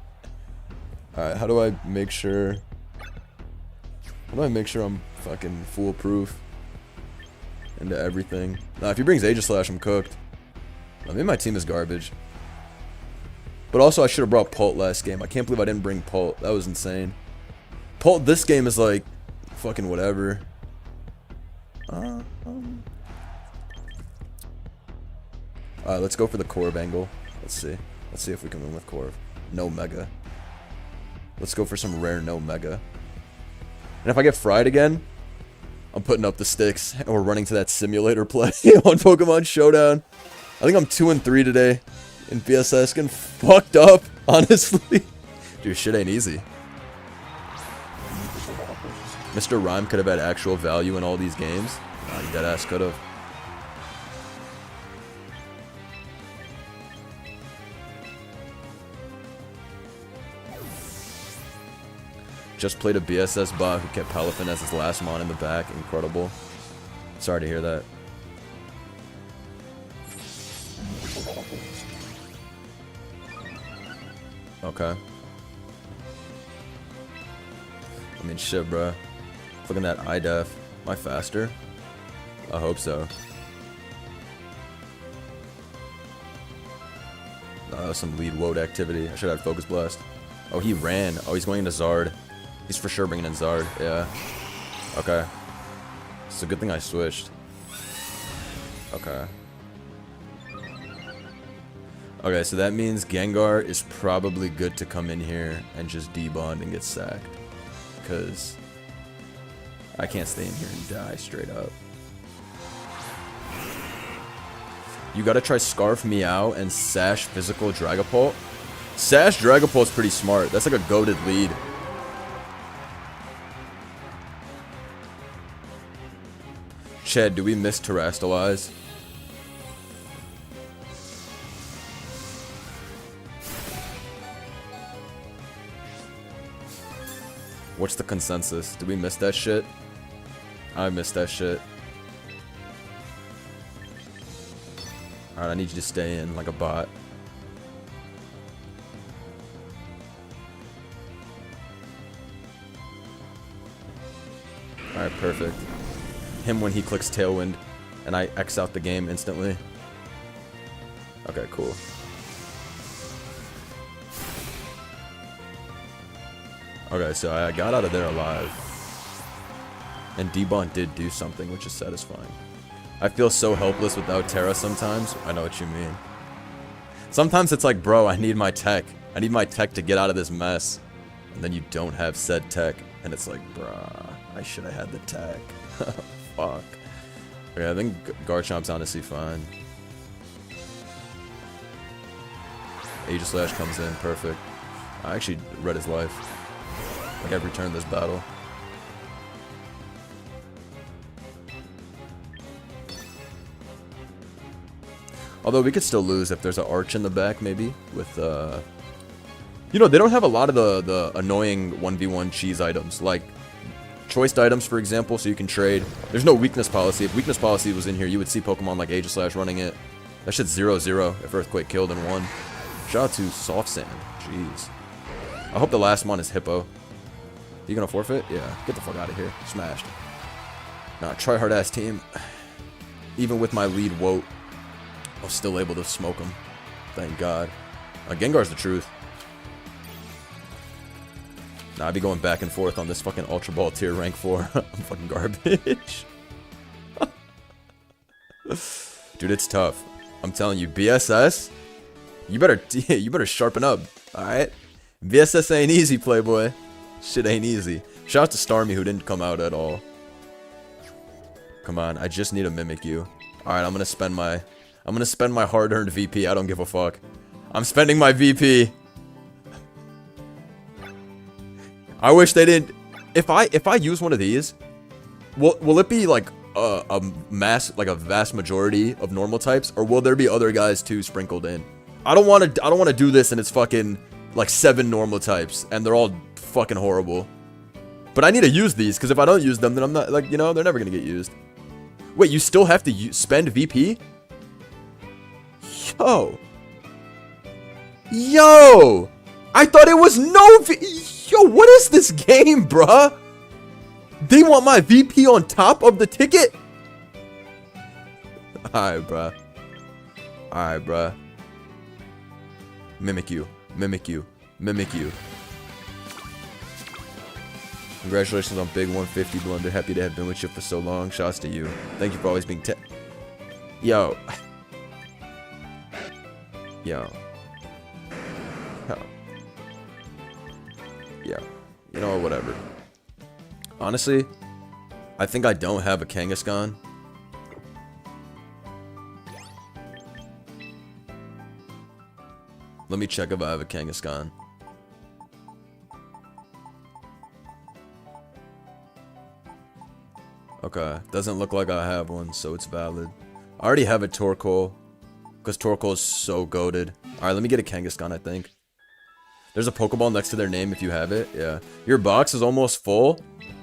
A: Alright, how do I make sure... How do I make sure I'm fucking foolproof into everything? Nah, if he brings Aegislash, I'm cooked. I mean, my team is garbage. But also, I should have brought Pult last game. I can't believe I didn't bring Pult. That was insane. Pult this game is like... fucking whatever. Alright, let's go for the Corv angle. Let's see. Let's see if we can win with Corv. No Mega. Let's go for some rare no Mega. And if I get fried again, I'm putting up the sticks and we're running to that simulator play on Pokemon Showdown. I think I'm 2-3 today in BSS, getting fucked up, honestly. Dude, shit ain't easy. Mr. Rhyme could have had actual value in all these games. Nah, he deadass could have. Just played a BSS bot who kept Palafin as his last mon in the back. Incredible. Sorry to hear that. Okay. I mean, shit, bruh. Look at that IDEF. Am I faster? I hope so. That was some lead woad activity. I should have Focus Blast. Oh, he ran. Oh, he's going into Zard. He's for sure bringing in Zard. Yeah. Okay. It's a good thing I switched. Okay. Okay, so that means Gengar is probably good to come in here and just debond and get sacked. Because I can't stay in here and die straight up. You gotta try Scarf Meow and Sash Physical Dragapult. Sash Dragapult's pretty smart. That's like a goated lead. Chad, do we miss Terrastalize? What's the consensus? Did we miss that shit? I missed that shit. Alright, I need you to stay in like a bot. Alright, perfect. Him when he clicks Tailwind, and I X out the game instantly. Okay, cool. Okay, so I got out of there alive. And Debon did do something, which is satisfying. I feel so helpless without Terra sometimes. I know what you mean. Sometimes it's like, bro, I need my tech. I need my tech to get out of this mess. And then you don't have said tech. And it's like, bruh, I should have had the tech. Fuck. Okay, I think Garchomp's honestly fine. Aegislash comes in, perfect. I actually read his life. like every turn this battle. Although we could still lose if there's an arch in the back, maybe, with, you know, they don't have a lot of the annoying 1v1 cheese items, like choiced items, for example, so you can trade. There's no weakness policy. If weakness policy was in here, you would see Pokemon like Aegislash running it. That shit's 0-0 if Earthquake killed and won. Shout out to Soft Sand. Jeez. I hope the last one is Hippo. You gonna forfeit? Yeah. Get the fuck out of here. Smashed. Nah, try hard ass team. Even with my lead Woat, I was still able to smoke him. Thank God. Gengar's the truth. Nah, I'd be going back and forth on this fucking Ultra Ball tier rank 4. I'm fucking garbage. Dude, it's tough. I'm telling you, BSS, you better sharpen up, alright? BSS ain't easy, playboy. Shit ain't easy. Shout out to Starmie who didn't come out at all. Come on, I just need to mimic you. Alright, I'm gonna spend my hard-earned VP. I don't give a fuck. I'm spending my VP. I wish they didn't. If I use one of these, will it be like a vast majority of normal types, or will there be other guys too sprinkled in? I don't want to do this and it's fucking like 7 normal types and they're all fucking horrible. But I need to use these because if I don't use them, then I'm not, like, you know, they're never gonna get used. Wait, you still have to spend VP? Yo, I thought it was no Yo, what is this game, bruh? They want my VP on top of the ticket? Alright, bruh. Alright, bruh. Mimic you. Mimic you. Mimic you. Congratulations on big 150 blunder. Happy to have been with you for so long. Shouts to you. Thank you for always being Yo. Yo. Yeah, you know, whatever. Honestly, I think I don't have a Kangaskhan. Let me check if I have a Kangaskhan. Okay, doesn't look like I have one, so it's valid. I already have a Torkoal, because Torkoal is so goated. Alright, let me get a Kangaskhan, I think. There's a Pokeball next to their name if you have it. Yeah. Your box is almost full.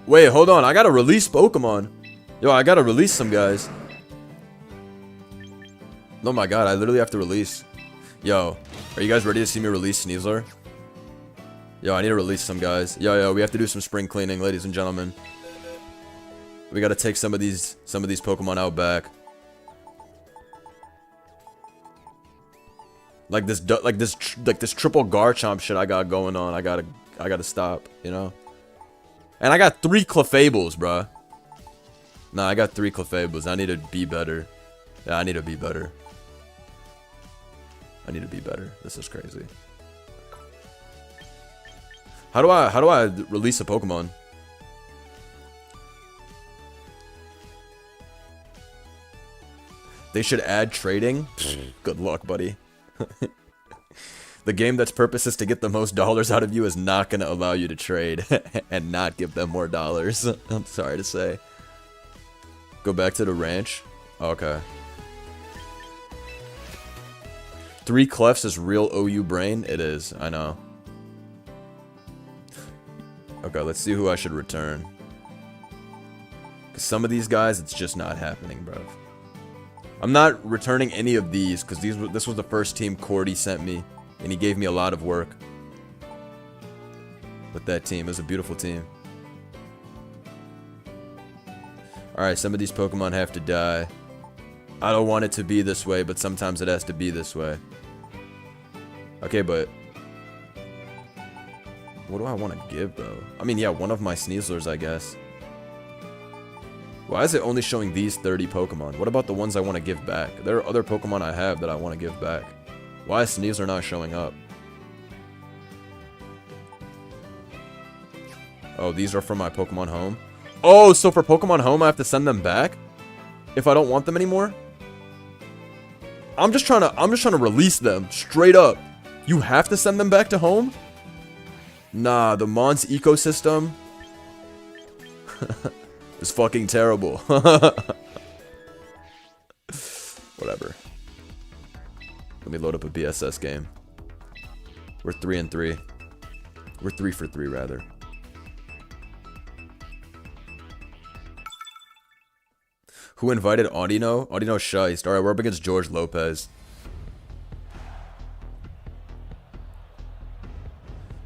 A: Wait, hold on. I gotta release Pokemon. Yo, I gotta release some guys. Oh my god, I literally have to release. Yo, are you guys ready to see me release Sneasler? Yo, I need to release some guys. Yo, we have to do some spring cleaning, ladies and gentlemen. We gotta take some of these Pokemon out back. Like this triple Garchomp shit I got going on. I gotta stop, you know. And I got 3 Clefables, bruh. Nah, I got 3 Clefables. I need to be better. Yeah, I need to be better. I need to be better. This is crazy. How do I release a Pokemon? They should add trading. Good luck, buddy. The game that's purpose is to get the most dollars out of you is not going to allow you to trade and not give them more dollars. I'm sorry to say. Go back to the ranch. Okay. 3 Clefs is real OU brain? It is, I know. Okay, let's see who I should return. Because some of these guys, it's just not happening, bro. I'm not returning any of these because this was the first team Cordy sent me, and he gave me a lot of work with that team. It was a beautiful team. Alright, some of these Pokemon have to die. I don't want it to be this way, but sometimes it has to be this way. Okay, but what do I want to give, though? I mean, yeah, one of my Sneaslers, I guess. Why is it only showing these 30 Pokemon? What about the ones I want to give back? There are other Pokemon I have that I want to give back. Why is Sneasler not showing up? Oh, these are from my Pokemon Home? Oh, so for Pokemon Home I have to send them back? If I don't want them anymore? I'm just trying to release them, straight up. You have to send them back to home? Nah, the Mons ecosystem is fucking terrible. Whatever. Let me load up a BSS game. We're 3-3. We're 3 for 3 rather. Who invited Audino? Audino Scheist. Alright, we're up against George Lopez.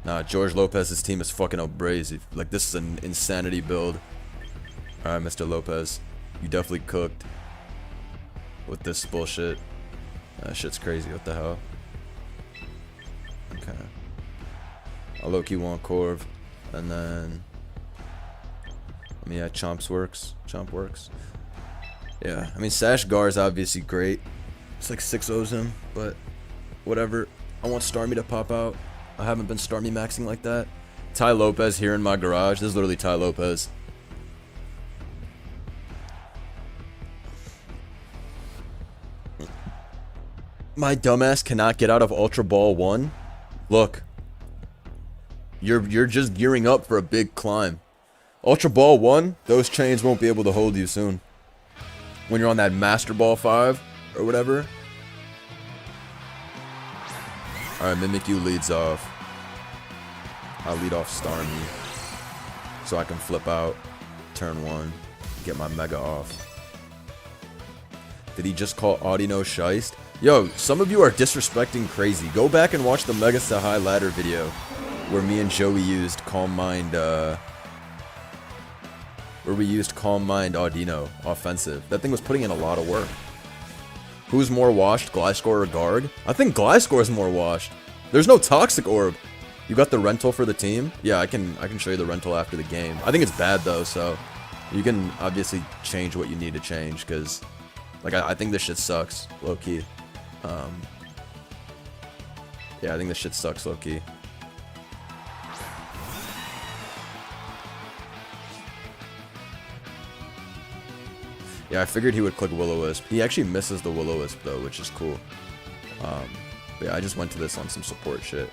A: Nah, George Lopez's team is fucking abrasive. Like, this is an insanity build. Alright, Mr. Lopez. You definitely cooked with this bullshit. That shit's crazy. What the hell? Okay. I low-key want Corv. And then... I mean, yeah, Chomp works. Yeah, I mean, Sash Gar is obviously great. It's like 6-0s him, but whatever. I want Starmie to pop out. I haven't been Starmie maxing like that. Ty Lopez here in my garage. This is literally Ty Lopez. My dumbass cannot get out of Ultra Ball 1. Look. You're just gearing up for a big climb. Ultra Ball 1, those chains won't be able to hold you soon. When you're on that Master Ball 5 or whatever. Alright, Mimikyu leads off. I'll lead off Starmie. So I can flip out turn 1. Get my Mega off. Did he just call Audino Scheist? Yo, some of you are disrespecting crazy. Go back and watch the Mega Sahai ladder video. Where me and Joey used Calm Mind, Audino, offensive. That thing was putting in a lot of work. Who's more washed, Gliscor or Garg? I think Gliscor is more washed. There's no Toxic Orb. You got the rental for the team? Yeah, I can show you the rental after the game. I think it's bad though, so you can obviously change what you need to change, because like I think this shit sucks, low key. Yeah, I think this shit sucks, low key. Yeah, I figured he would click Will-O-Wisp. He actually misses the Will-O-Wisp though, which is cool. But yeah, I just went to this on some support shit.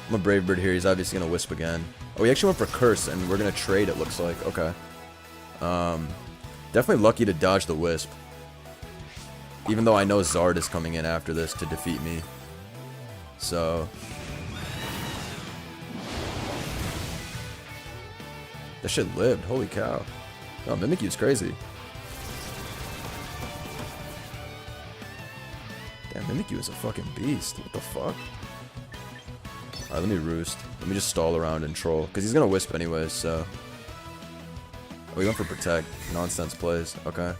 A: I'm a Brave Bird here. He's obviously gonna Wisp again. Oh, he actually went for Curse, and we're gonna trade, it looks like. Okay. Definitely lucky to dodge the Wisp. Even though I know Zard is coming in after this to defeat me. So... that shit lived. Holy cow. Oh, Mimikyu's crazy. Damn, Mimikyu is a fucking beast. What the fuck? Alright, let me roost. Let me just stall around and troll. Because he's gonna Wisp anyways, so... oh, he went for Protect. Nonsense plays. Okay.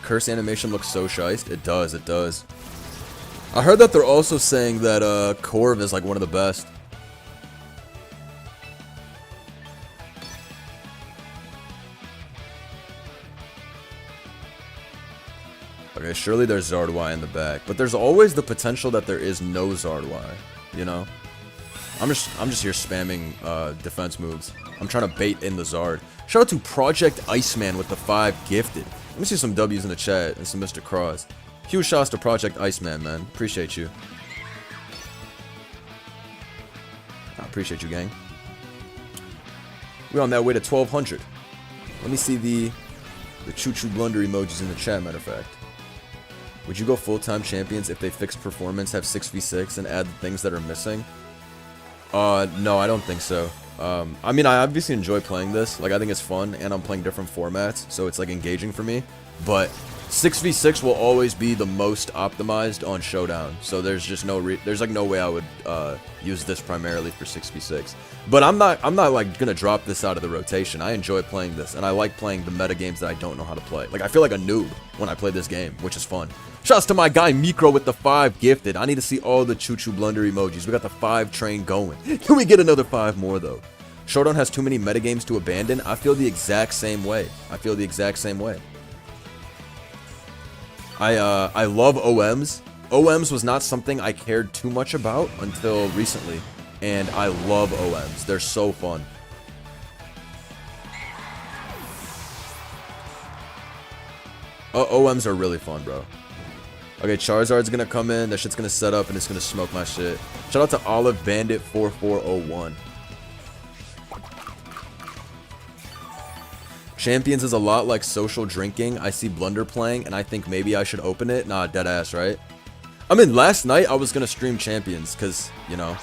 A: Curse animation looks so shiced. It does, it does. I heard that they're also saying that Corv is like one of the best. Okay, surely there's Zard-Y in the back, but there's always the potential that there is no Zard-Y, you know? I'm just here spamming defense moves. I'm trying to bait in the Zard. Shout out to Project Iceman with the 5 gifted. Let me see some W's in the chat and some Mr. Cross. Huge shouts to Project Iceman, man. Appreciate you. I appreciate you, gang. We're on that way to 1200. Let me see the choo-choo blunder emojis in the chat, matter of fact. Would you go full-time champions if they fix performance, have 6v6, and add the things that are missing? No, I don't think so. I mean, I obviously enjoy playing this. Like, I think it's fun, and I'm playing different formats, so it's, like, engaging for me. But 6v6 will always be the most optimized on Showdown. So there's just no way I would use this primarily for 6v6. But I'm not like gonna drop this out of the rotation. I enjoy playing this, and I like playing the meta games that I don't know how to play. Like, I feel like a noob when I play this game, which is fun. Shouts to my guy Mikro with the 5 gifted. I need to see all the choo-choo blunder emojis. We got the 5 train going. Can we get another 5 more though? Showdown has too many metagames to abandon. I feel the exact same way. I love OMs. OMs was not something I cared too much about until recently, and I love OMs. They're so fun. OMs are really fun, bro. Okay, Charizard's gonna come in. That shit's gonna set up and it's gonna smoke my shit. Shout out to Olive Bandit 4401. Champions is a lot like social drinking. I see Blunder playing and I think maybe I should open it. Nah, dead ass, right? I mean, last night I was gonna stream Champions because, you know,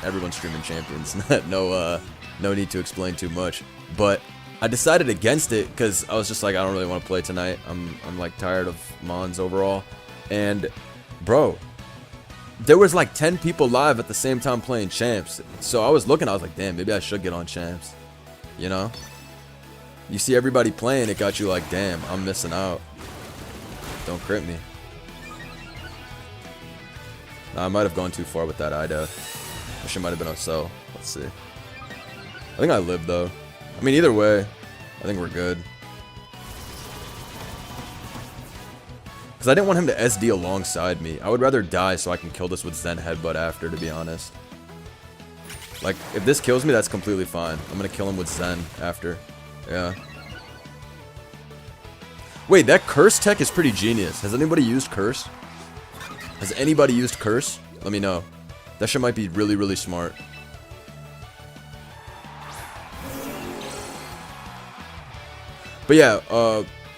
A: everyone's streaming Champions. No need to explain too much. But I decided against it because I was just like, I don't really want to play tonight. I'm like tired of Mons overall. And bro, there was like 10 people live at the same time playing Champs. So I was looking, I was like, damn, maybe I should get on Champs. You know? You see everybody playing, it got you like, damn, I'm missing out. Don't crit me. Nah, I might have gone too far with that IDA. That shit might have been on sell. Let's see. I think I lived though. I mean, either way, I think we're good. Because I didn't want him to SD alongside me. I would rather die so I can kill this with Zen Headbutt after, to be honest. Like, if this kills me, that's completely fine. I'm going to kill him with Zen after. Yeah. Wait, that Curse tech is pretty genius. Has anybody used Curse? Has anybody used Curse? Let me know. That shit might be really, really smart. But yeah,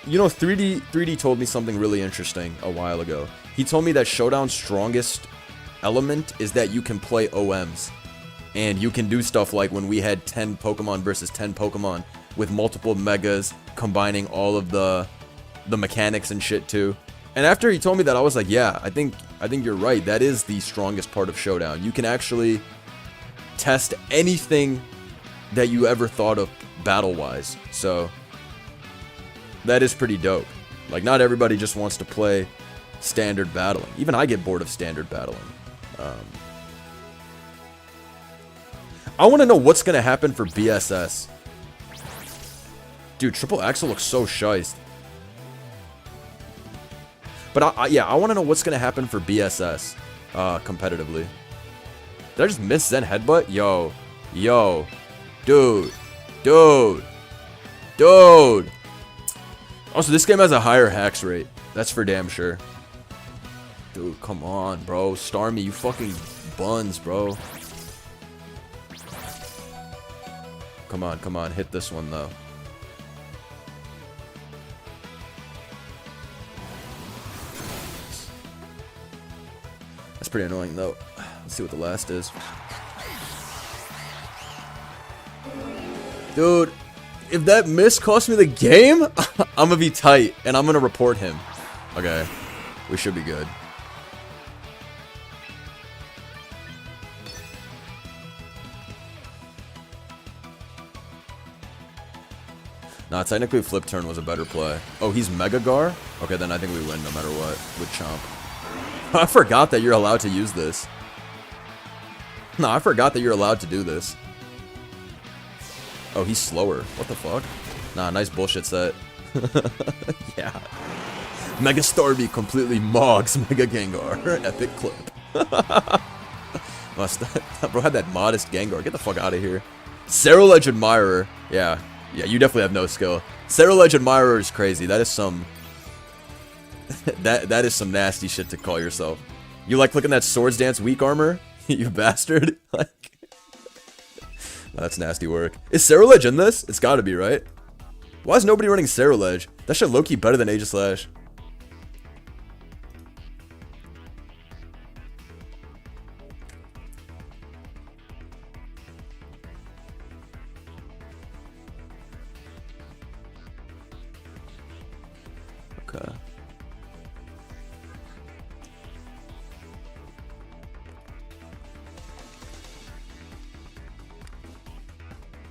A: you know, 3D told me something really interesting a while ago. He told me that Showdown's strongest element is that you can play OMs. And you can do stuff like when we had 10 Pokemon versus 10 Pokemon with multiple Megas, combining all of the mechanics and shit too. And after he told me that, I was like, yeah, I think you're right. That is the strongest part of Showdown. You can actually test anything that you ever thought of battle-wise. So that is pretty dope. Like, not everybody just wants to play standard battling. Even I get bored of standard battling. I want to know what's going to happen for BSS. Dude, Triple Axel looks so shiced. But yeah, I want to know what's going to happen for BSS competitively. Did I just miss Zen Headbutt? Yo. Dude. Also, this game has a higher hacks rate. That's for damn sure. Dude, come on, bro. Starmie, you fucking buns, bro. Come on. Hit this one, though. That's pretty annoying, though. Let's see what the last is. Dude, if that miss cost me the game, I'm gonna be tight, and I'm gonna report him. Okay, we should be good. Nah, technically Flip Turn was a better play. Oh, he's Mega Gar? Okay, then I think we win no matter what with Chomp. I forgot that you're allowed to use this. No, I forgot that you're allowed to do this. Oh, he's slower. What the fuck? Nah, nice bullshit set. Yeah. Mega Starmie completely mogs Mega Gengar. Epic clip. Bro had that modest Gengar. Get the fuck out of here. Cerulege Admirer. Yeah, you definitely have no skill. Cerulege Admirer is crazy. That is some... that is some nasty shit to call yourself. You like clicking that Swords Dance weak armor? You bastard. Like... That's nasty work. Is Cerulege in this? It's gotta be, right? Why is nobody running Cerulege? That shit low-key better than Aegislash. Okay.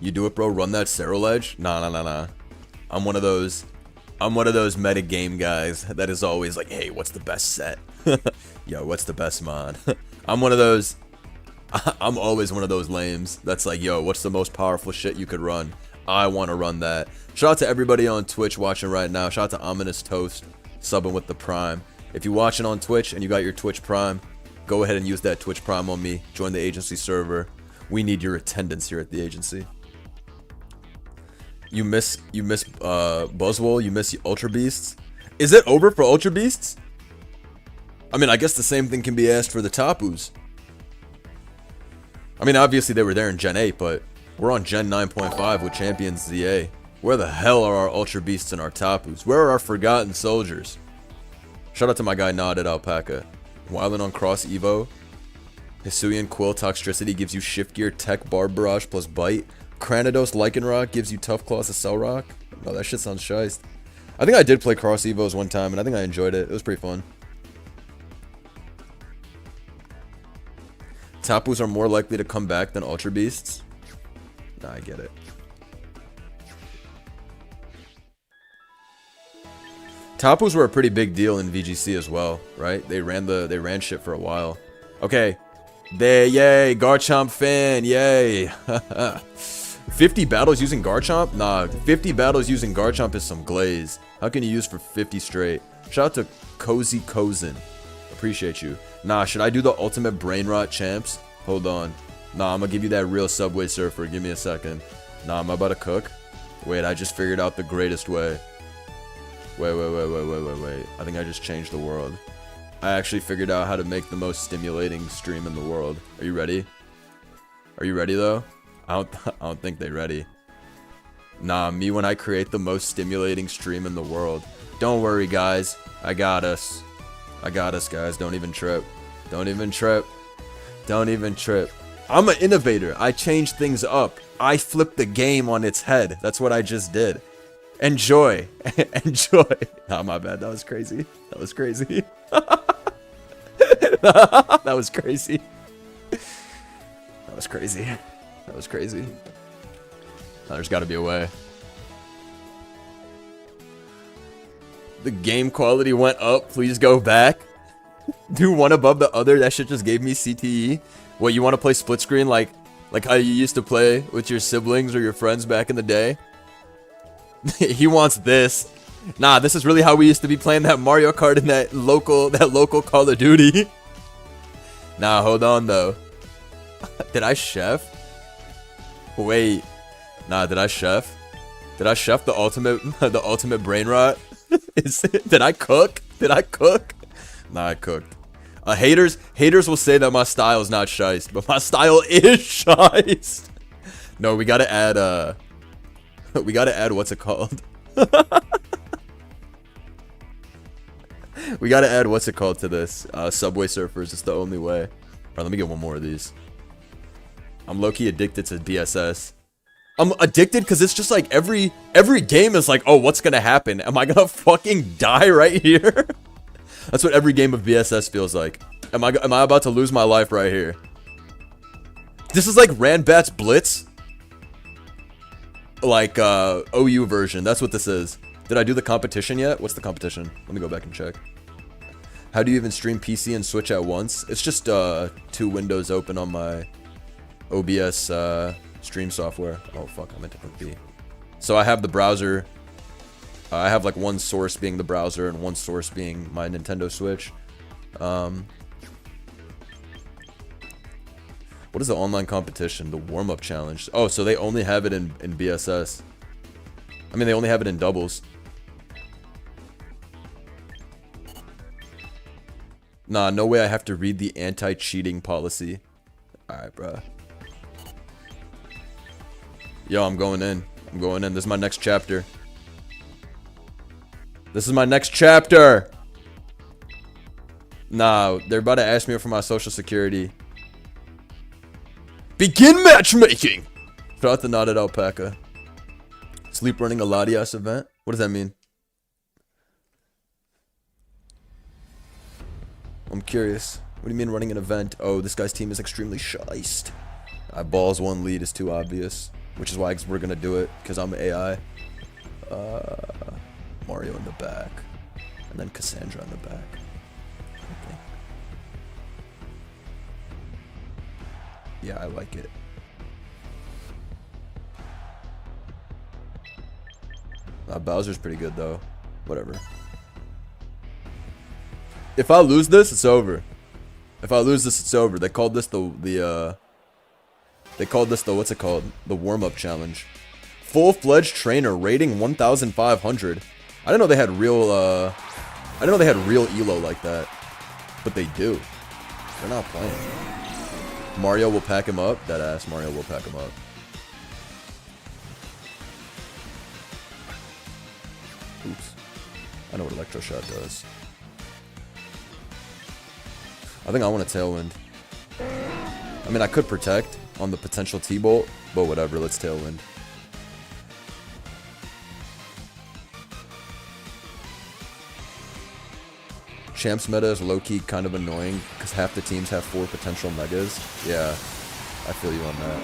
A: You do it, bro. Run that Cerulege. Nah. I'm one of those meta game guys that is always like, hey, what's the best set? Yo, what's the best mod? I'm one of those. I'm always one of those lames that's like, yo, what's the most powerful shit you could run? I want to run that. Shout out to everybody on Twitch watching right now. Shout out to Ominous Toast subbing with the Prime. If you're watching on Twitch and you got your Twitch Prime, go ahead and use that Twitch Prime on me. Join the agency server. We need your attendance here at the agency. You miss Buzzwole, you miss Ultra Beasts. Is it over for Ultra Beasts? I mean, I guess the same thing can be asked for the Tapus. I mean, obviously they were there in Gen 8, but we're on Gen 9.5 with Champions ZA. Where the hell are our Ultra Beasts and our Tapus? Where are our Forgotten Soldiers? Shout out to my guy Nodded Alpaca. Wildin' on Cross Evo. Hisuian Quill Toxtricity gives you Shift Gear, Tech, Barb Barrage plus Bite. Cranidos Lycanroc gives you Tough Claws to Cell Rock. Oh, that shit sounds shiced. I think I did play Cross Evos one time, and I think I enjoyed it. It was pretty fun. Tapus are more likely to come back than Ultra Beasts. Nah, I get it. Tapus were a pretty big deal in VGC as well, right? They ran shit for a while. Okay. Yay, Garchomp fan, yay. 50 battles using Garchomp? Nah, 50 battles using Garchomp is some glaze. How can you use for 50 straight? Shout out to Cozy Cozen. Appreciate you. Nah, should I do the ultimate brain rot champs? Hold on. Nah, I'm gonna give you that real Subway Surfer. Give me a second. Nah, am I about to cook? Wait, I just figured out the greatest way. Wait. I think I just changed the world. I actually figured out how to make the most stimulating stream in the world. Are you ready? Are you ready though? I don't think they're ready. Nah, me when I create the most stimulating stream in the world. Don't worry, guys. I got us. I got us, guys. Don't even trip. Don't even trip. Don't even trip. I'm an innovator. I change things up. I flip the game on its head. That's what I just did. Enjoy. Enjoy. Oh, my bad. That was crazy. That was crazy. That was crazy. That was crazy. That was crazy. Oh, there's got to be a way. The game quality went up. Please go back. Do one above the other. That shit just gave me CTE. What, you want to play split screen like how you used to play with your siblings or your friends back in the day? He wants this. Nah, this is really how we used to be playing that Mario Kart in that local Call of Duty. Nah, hold on though. Did I chef? Wait. Nah, did I chef? Did I chef the ultimate brain rot? Did I cook? Did I cook? Nah, I cooked. Haters will say that my style is not shiced, but my style is shiced. No, we gotta add what's it called? We gotta add what's it called to this? Subway Surfers. It's the only way. Alright, let me get one more of these. I'm low-key addicted to BSS. I'm addicted because it's just like every game is like, oh, what's gonna happen? Am I gonna fucking die right here? That's what every game of BSS feels like. Am I about to lose my life right here? This is like Ranbat's Blitz. Like, OU version. That's what this is. Did I do the competition yet? What's the competition? Let me go back and check. How do you even stream PC and Switch at once? It's just, 2 windows open on my OBS, stream software. Oh, fuck. I meant to put B. So I have the browser. I have like one source being the browser and one source being my Nintendo Switch. What is the online competition? The warm-up challenge. Oh, so they only have it in BSS. I mean, they only have it in doubles. Nah, no way I have to read the anti-cheating policy. Alright, bruh. Yo, I'm going in. I'm going in. This is my next chapter. This is my next chapter! Nah, they're about to ask me for my social security. Begin matchmaking! Shout out to Nodded Alpaca. Sleep running a Latias event? What does that mean? I'm curious. What do you mean running an event? Oh, this guy's team is extremely shiced. Balls 1 lead is too obvious. Which is why we're gonna do it, because I'm AI. Mario in the back. And then Cassandra in the back. Okay. Yeah, I like it. Bowser's pretty good though. Whatever. If I lose this, it's over. If I lose this, it's over. They called this they called this the, what's it called? The warm-up challenge. Full-fledged trainer rating 1,500. I didn't know they had real, I didn't know they had real elo like that. But they do. They're not playing. Mario will pack him up. That ass Mario will pack him up. Oops. I know what Electro Shot does. I think I want a Tailwind. I mean, I could Protect on the potential T-Bolt, but whatever, let's Tailwind. Champs meta is low-key kind of annoying because half the teams have 4 potential Megas. Yeah, I feel you on that.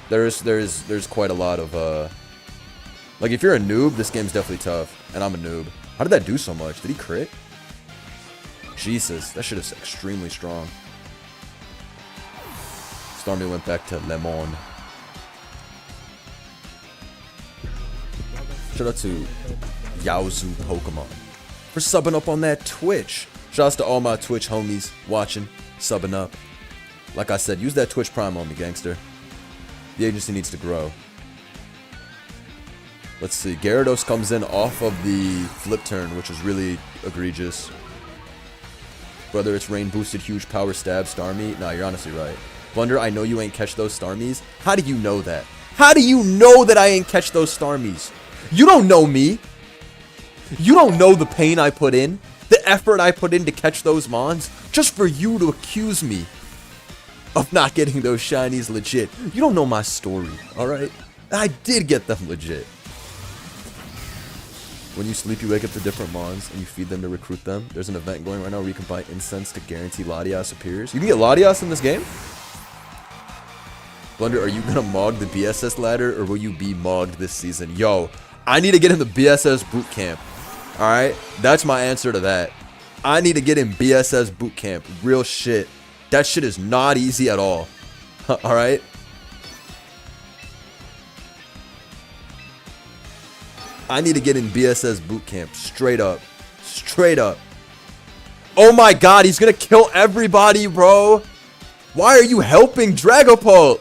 A: There's quite a lot of, like, if you're a noob, this game's definitely tough, and I'm a noob. How did that do so much? Did he crit? Jesus, that shit is extremely strong. Starmie went back to Lemon. Shout out to Yaozu Pokemon for subbing up on that Twitch. Shouts to all my Twitch homies watching, subbing up. Like I said, use that Twitch Prime on me, gangster. The agency needs to grow. Let's see. Gyarados comes in off of the flip turn, which is really egregious. Brother, it's rain boosted huge power stab. Starmie? Nah, you're honestly right. Blunder, I know you ain't catch those Starmies. How do you know that? How do you know that I ain't catch those Starmies? You don't know me. You don't know the pain I put in. The effort I put in to catch those Mons. Just for you to accuse me of not getting those shinies legit. You don't know my story, alright? I did get them legit. When you sleep, you wake up to different Mons, and you feed them to recruit them. There's an event going right now where you can buy incense to guarantee Latias appears. You can get Latias in this game? Blunder, are you gonna mog the BSS ladder, or will you be mogged this season? Yo, I need to get in the BSS boot camp. Alright? That's my answer to that. I need to get in BSS boot camp. Real shit. That shit is not easy at all. Alright? I need to get in BSS boot camp. Straight up. Straight up. Oh my god, he's gonna kill everybody, bro. Why are you helping Dragapult?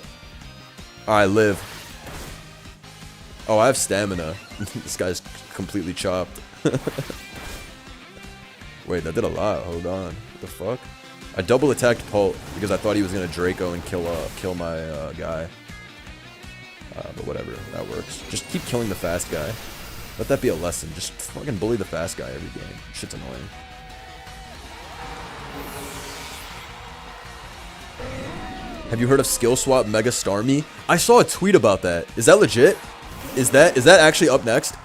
A: Alright, live. Oh, I have stamina. This guy's completely chopped. Wait, that did a lot. Hold on. What the fuck? I double attacked Pult because I thought he was gonna Draco and kill my guy. But whatever, that works. Just keep killing the fast guy. Let that be a lesson. Just fucking bully the fast guy every game. Shit's annoying. Have you heard of Skill Swap Mega Starmie? I saw a tweet about that. Is that legit? Is that actually up next?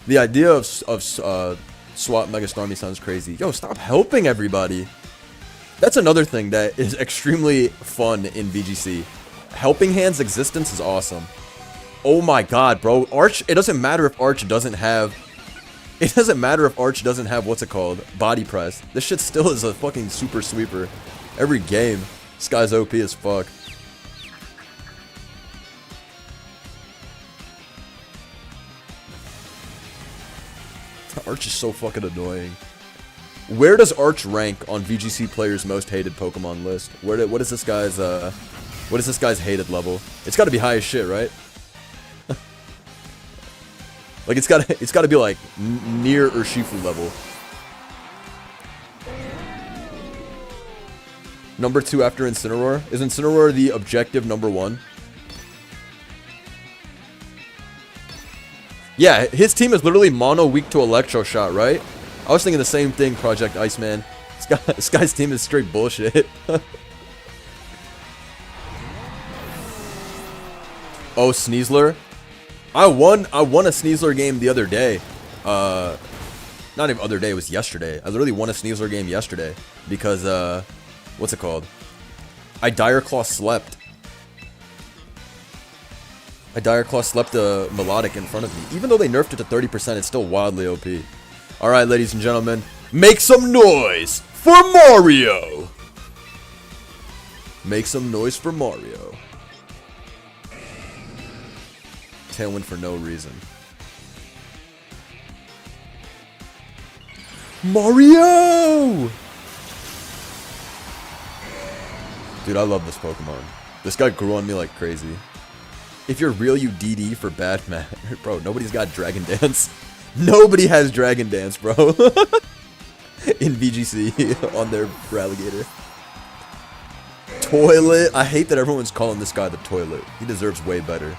A: The idea of Swap Mega Starmie sounds crazy. Yo, stop helping everybody. That's another thing that is extremely fun in VGC. Helping Hand's existence is awesome. Oh my god, bro. Arch, it doesn't matter if Arch doesn't have... It doesn't matter if Arch doesn't have, what's it called? Body Press. This shit still is a fucking super sweeper. Every game. This guy's OP as fuck. Arch is so fucking annoying. Where does Arch rank on VGC players' most hated Pokemon list? What is this guy's hated level? It's got to be high as shit, right? Like it's got to be like near Urshifu level. Number 2 after Incineroar? Is Incineroar the objective number 1? Yeah, his team is literally mono weak to Electro Shot, right? I was thinking the same thing, Project Iceman. This guy's team is straight bullshit. Oh, Sneasler. I won a Sneasler game the other day. Not even other day, it was yesterday. I literally won a Sneasler game yesterday because what's it called? I Dire Claw slept. A Dire Claw slept a Melodic in front of me. Even though they nerfed it to 30%, it's still wildly OP. Alright, ladies and gentlemen. Make some noise for Mario! Make some noise for Mario. Tailwind for no reason. Mario! Dude, I love this Pokemon. This guy grew on me like crazy. If you're real, you DD for bad man. Bro, nobody's got Dragon Dance. Nobody has Dragon Dance, bro. In VGC on their Alligator. Toilet. I hate that everyone's calling this guy the toilet. He deserves way better.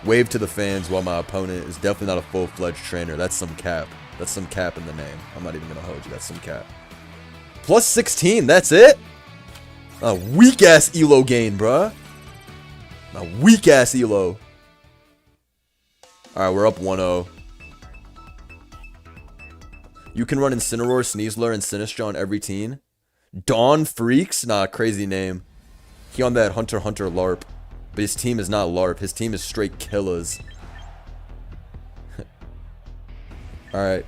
A: Wave to the fans while my opponent is definitely not a full-fledged trainer. That's some cap. That's some cap in the name. I'm not even gonna hold you. That's some cap. Plus 16. That's it? A weak-ass elo gain, bruh. A weak-ass elo. Alright, we're up 1-0. You can run Incineroar, Sneasler, and Sinistcha on every team. Dawn Freaks? Nah, crazy name. He on that Hunter x Hunter LARP. But his team is not LARP. His team is straight killers. Alright.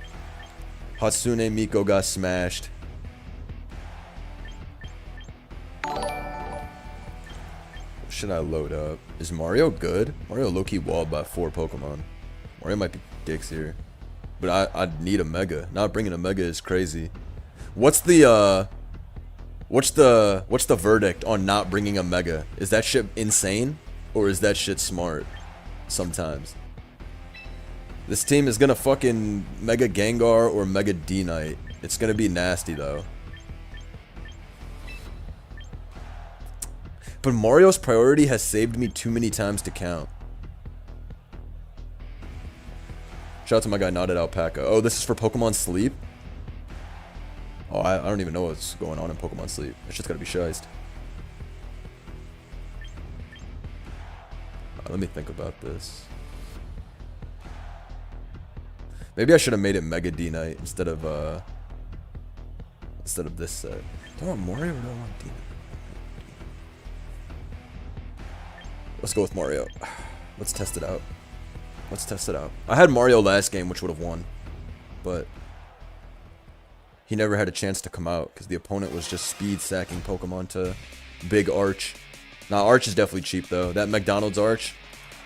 A: Hatsune Miku got smashed. What should I load up? Is Mario good? Mario low-key walled by 4 Pokemon. Mario might be dicks here. But I'd need a Mega. Not bringing a Mega is crazy. What's the verdict on not bringing a Mega? Is that shit insane? Or is that shit smart? Sometimes. This team is gonna fucking Mega Gengar or Mega D-Knight. It's gonna be nasty though. But Mario's priority has saved me too many times to count. Shout out to my guy Knotted Alpaca. Oh, this is for Pokemon Sleep? Oh, I don't even know what's going on in Pokemon Sleep. That shit's gotta be shiced. Let me think about this. Maybe I should have made it Mega D-Knight instead of this set. Do I want Mario or do I want D-Knight? Let's go with Mario. Let's test it out. Let's test it out. I had Mario last game, which would have won. But he never had a chance to come out because the opponent was just speed sacking Pokemon to Big Arch. Now, Arch is definitely cheap, though. That McDonald's Arch,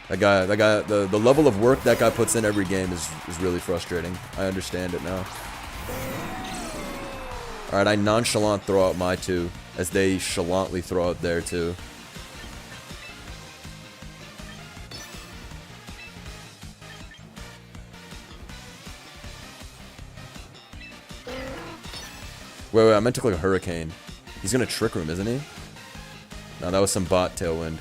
A: that guy, the level of work that guy puts in every game is really frustrating. I understand it now. Alright, I nonchalant throw out my 2, as they chalantly throw out their 2. Wait, I meant to click a Hurricane. He's gonna Trick Room, isn't he? No, that was some bot Tailwind.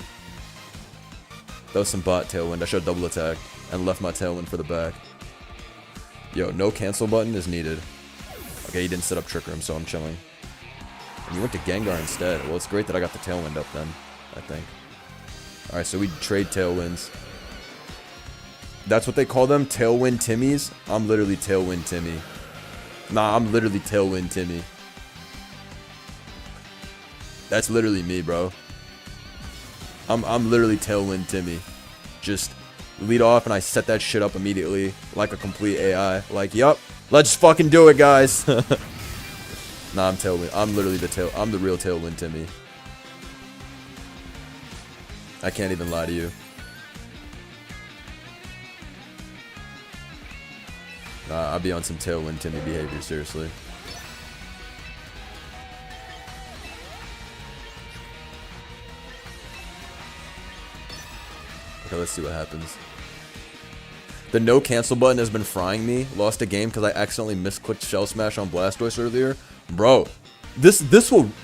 A: That was some bot Tailwind. I should have double attacked and left my Tailwind for the back. Yo, no cancel button is needed. Okay, he didn't set up Trick Room, so I'm chilling. And you went to Gengar instead. Well, it's great that I got the Tailwind up then, I think. Alright, so we trade Tailwinds. That's what they call them? Tailwind Timmies? I'm literally Tailwind Timmy. Nah, I'm literally Tailwind Timmy. That's literally me, bro. I'm literally Tailwind Timmy. Just lead off and I set that shit up immediately like a complete AI. Like, yup, let's fucking do it, guys. Nah, I'm Tailwind. I'm literally I'm the real Tailwind Timmy. I can't even lie to you. Nah, I'll be on some Tailwind Timmy behavior, seriously. Okay, let's see what happens. The no cancel button has been frying me. Lost a game because I accidentally misclicked Shell Smash on Blastoise earlier. Bro,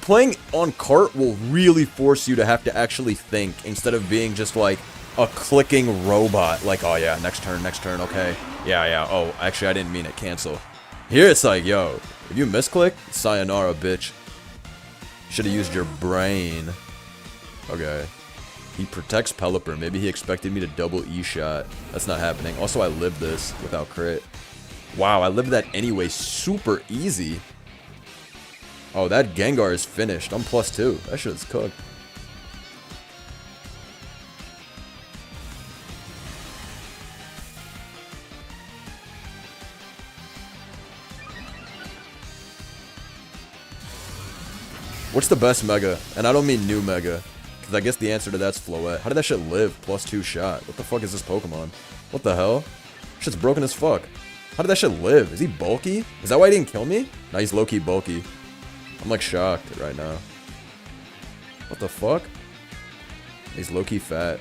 A: playing on cart will really force you to have to actually think instead of being just like a clicking robot. Like, oh yeah, next turn, okay. Yeah, oh, actually I didn't mean it, cancel. Here it's like, yo, if you misclick, sayonara, bitch. Should have used your brain. Okay. He protects Pelipper. Maybe he expected me to double E-shot. That's not happening. Also, I lived this without crit. Wow, I lived that anyway. Super easy. Oh, that Gengar is finished. I'm +2. That shit's cooked. What's the best Mega? And I don't mean new Mega. Because I guess the answer to that's Floette. How did that shit live? +2 shot. What the fuck is this Pokemon? What the hell? Shit's broken as fuck. How did that shit live? Is he bulky? Is that why he didn't kill me? Nah, he's low-key bulky. I'm like shocked right now. What the fuck? He's low-key fat.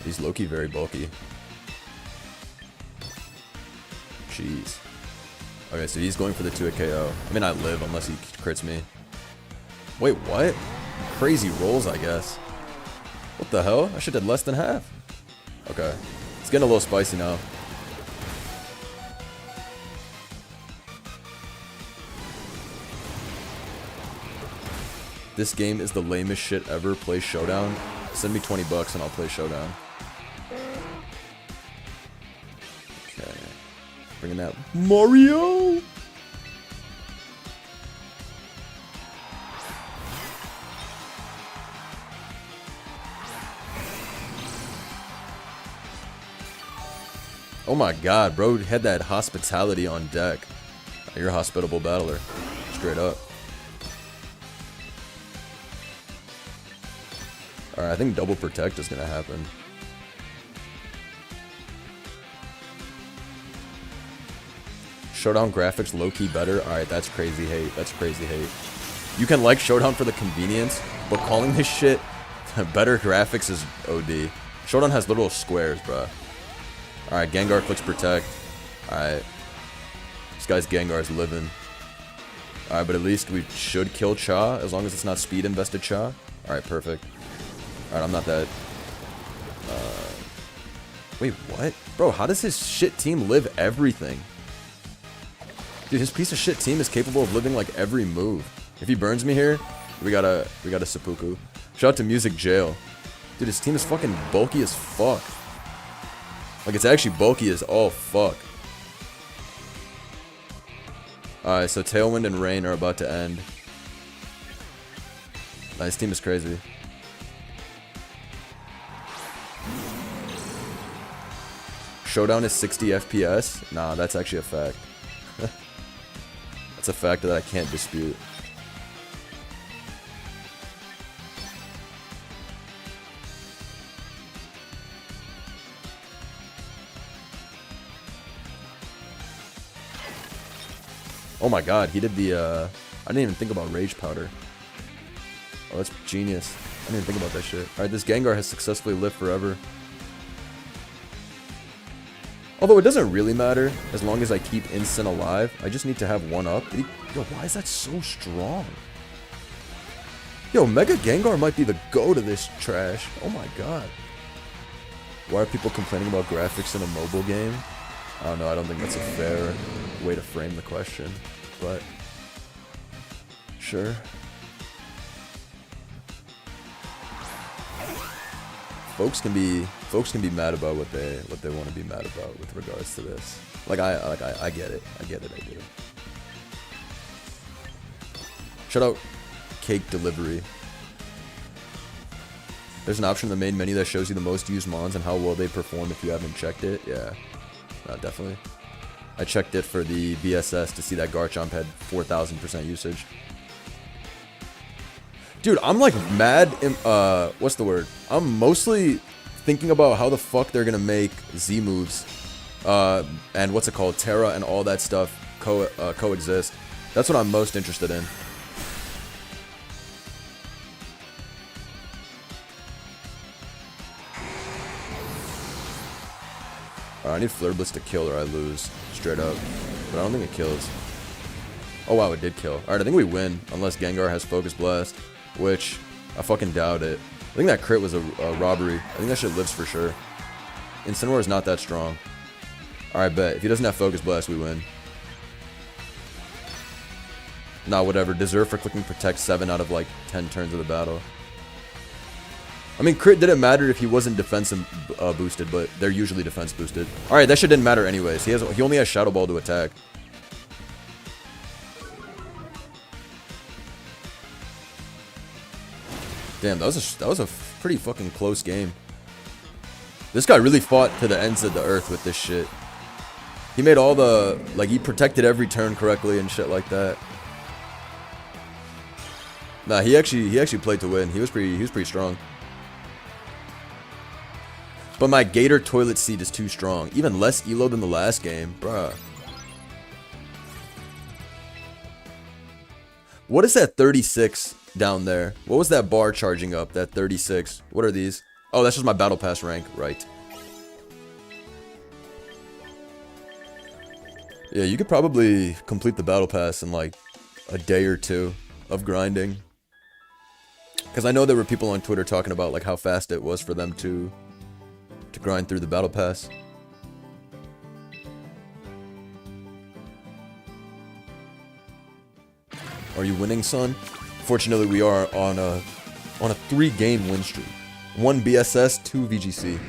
A: He's low-key very bulky. Jeez. Okay, so he's going for the 2-hit KO. I mean, I live unless he crits me. Wait, what? Crazy rolls, I guess. What the hell? I should have less than half. Okay. It's getting a little spicy now. This game is the lamest shit ever. Play Showdown. Send me 20 bucks and I'll play Showdown. Okay. Bringing that Mario. Oh my god, bro had that hospitality on deck. You're a hospitable battler. Straight up. Alright, I think double protect is gonna happen. Showdown graphics low-key better. Alright, that's crazy hate. That's crazy hate. You can like Showdown for the convenience, but calling this shit better graphics is OD. Showdown has little squares, bruh. Alright, Gengar clicks protect. Alright. This guy's Gengar's living. Alright, but at least we should kill Cha, as long as it's not speed invested Cha. Alright, perfect. Alright, I'm not that... Wait, what? Bro, how does his shit team live everything? Dude, his piece of shit team is capable of living like every move. If he burns me here, we got a seppuku. Shout out to Music Jail. Dude, his team is fucking bulky as fuck. Like, it's actually bulky as all fuck. Alright, so Tailwind and Rain are about to end. His team is crazy. Showdown is 60 FPS? Nah, that's actually a fact. That's a fact that I can't dispute. Oh my god, he did the, I didn't even think about Rage Powder. Oh, that's genius. I didn't even think about that shit. Alright, this Gengar has successfully lived forever. Although it doesn't really matter, as long as I keep Instant alive. I just need to have one up. Yo, why is that so strong? Yo, Mega Gengar might be the GOAT of this trash. Oh my god. Why are people complaining about graphics in a mobile game? I don't know, I don't think that's a fair way to frame the question, but sure. Folks can be mad about what they want to be mad about with regards to this. Like I get it. I do. Shout out Cake Delivery. There's an option in the main menu that shows you the most used mons and how well they perform if you haven't checked it. Yeah. Definitely. I checked it for the BSS to see that Garchomp had 4,000% usage. Dude, I'm like mad. What's the word? I'm mostly thinking about how the fuck they're gonna make Z moves, and what's it called, Terra and all that stuff coexist. That's what I'm most interested in. I need Flare Blitz to kill or I lose, straight up. But I don't think it kills. Oh wow, it did kill. Alright, I think we win, unless Gengar has Focus Blast, which I fucking doubt it. I think that crit was a robbery. I think that shit lives for sure. Incineroar is not that strong. Alright, bet. If he doesn't have Focus Blast, we win. Nah, whatever. Deserve for clicking Protect 7 out of like 10 turns of the battle. I mean, crit didn't matter if he wasn't defense boosted, but they're usually defense boosted. Alright, that shit didn't matter anyways. He only has Shadow Ball to attack. Damn, that was a pretty fucking close game. This guy really fought to the ends of the earth with this shit. He made all the, like, he protected every turn correctly and shit like that. Nah, he actually played to win. He was pretty strong. But my Gator toilet seat is too strong. Even less elo than the last game, bruh. What is that 36 down there? What was that bar charging up? That 36. What are these? Oh, that's just my battle pass rank, right? Yeah, you could probably complete the battle pass in like a day or two of grinding. Because I know there were people on Twitter talking about like how fast it was for them to grind through the battle pass. Are you winning, son? Fortunately, we are on a 3-game win streak. 1 BSS, 2 VGC.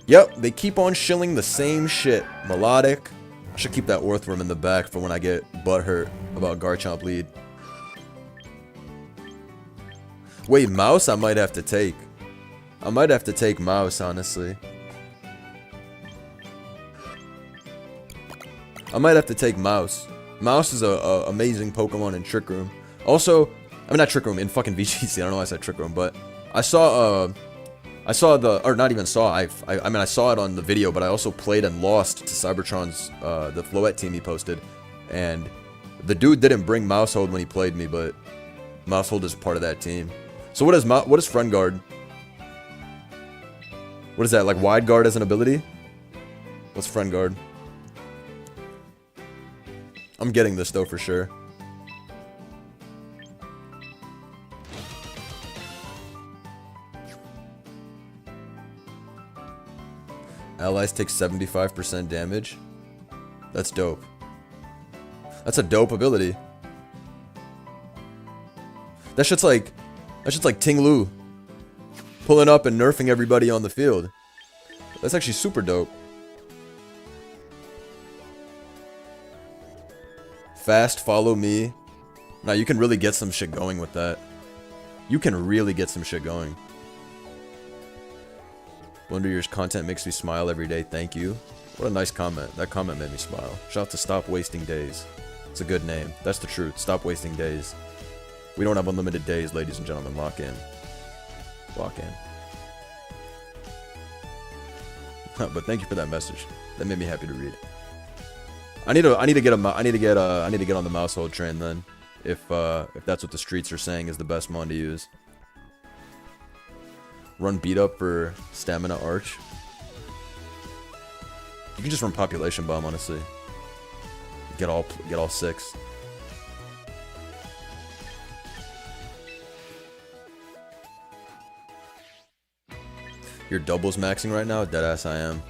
A: Yep, they keep on shilling the same shit. Melodic. I should keep that Orthworm in the back for when I get butthurt about Garchomp lead. Wait, Mouse I might have to take. I might have to take Mouse, honestly. I might have to take Mouse. Mouse is a amazing Pokemon in Trick Room. Also, I mean not Trick Room, in fucking VGC. I don't know why I said Trick Room, but I saw the, or not even saw, I mean I saw it on the video, but I also played and lost to Cybertron's, the Floette team he posted. And the dude didn't bring Mousehold when he played me, but Mousehold is part of that team. So what is Friend Guard? What is that, like Wide Guard as an ability? What's Friend Guard? I'm getting this though for sure. Allies take 75% damage. That's dope. That's a dope ability. That shit's like Ting Lu pulling up and nerfing everybody on the field. That's actually super dope. Fast, follow me. Now you can really get some shit going with that. You can really get some shit going. Wonder Year's content makes me smile every day. Thank you. What a nice comment. That comment made me smile. Shout out to Stop Wasting Days. It's a good name. That's the truth. Stop wasting days. We don't have unlimited days, ladies and gentlemen. Lock in. Lock in. But thank you for that message. That made me happy to read. I need to get on the Mousehold train then. If that's what the streets are saying is the best mon to use. Run beat up for Stamina Arch. You can just run Population Bomb, honestly. Get all 6. You're doubles maxing right now? Deadass I am.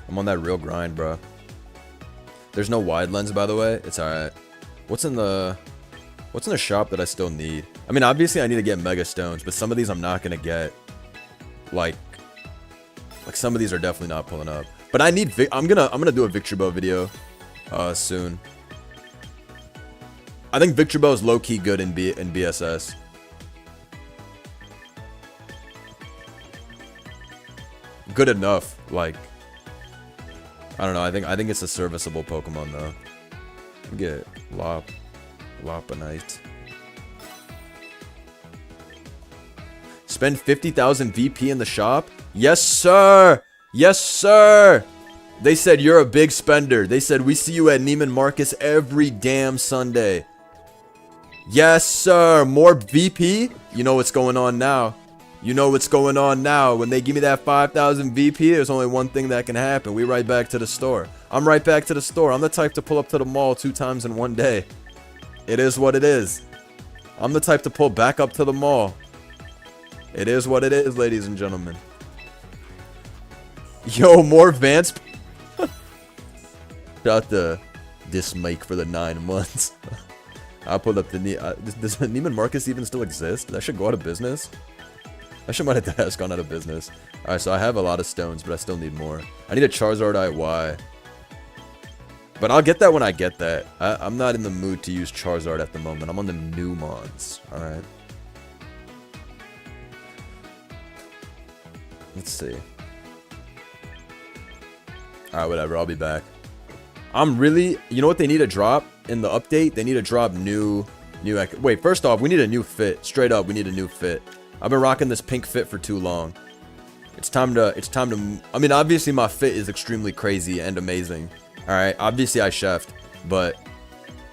A: I'm on that real grind, bro. There's no wide lens, by the way. It's alright. What's in the shop that I still need? I mean, obviously I need to get Mega Stones, but some of these I'm not gonna get. Like some of these are definitely not pulling up. But I need I'm gonna do a Victorbo video soon. I think Victorbo is low-key good in BSS. Good enough, like, I don't know. I think it's a serviceable Pokemon though. Get Lopunite. Spend 50,000 VP in the shop? Yes, sir. Yes, sir. They said you're a big spender. They said we see you at Neiman Marcus every damn Sunday. Yes, sir. More VP? You know what's going on now. You know what's going on now. When they give me that 5,000 VP, there's only one thing that can happen. We right back to the store. I'm right back to the store. I'm the type to pull up to the mall 2 times in one day. It is what it is. I'm the type to pull back up to the mall. It is what it is, ladies and gentlemen. Yo, more Vance. Shout out to this mic for the 9 months. I pulled up the does Neiman Marcus even still exist? That should go out of business. That shit might have gone out of business. Alright, so I have a lot of stones, but I still need more. I need a Charizard IY. But I'll get that when I get that. I'm not in the mood to use Charizard at the moment. I'm on the new mons. Alright. Let's see. Alright, whatever. I'll be back. I'm really... You know what they need to drop in the update? They need to drop new Wait, first off, we need a new fit. Straight up, we need a new fit. I've been rocking this pink fit for too long. It's time to, I mean, obviously my fit is extremely crazy and amazing. Alright, obviously I chefed, but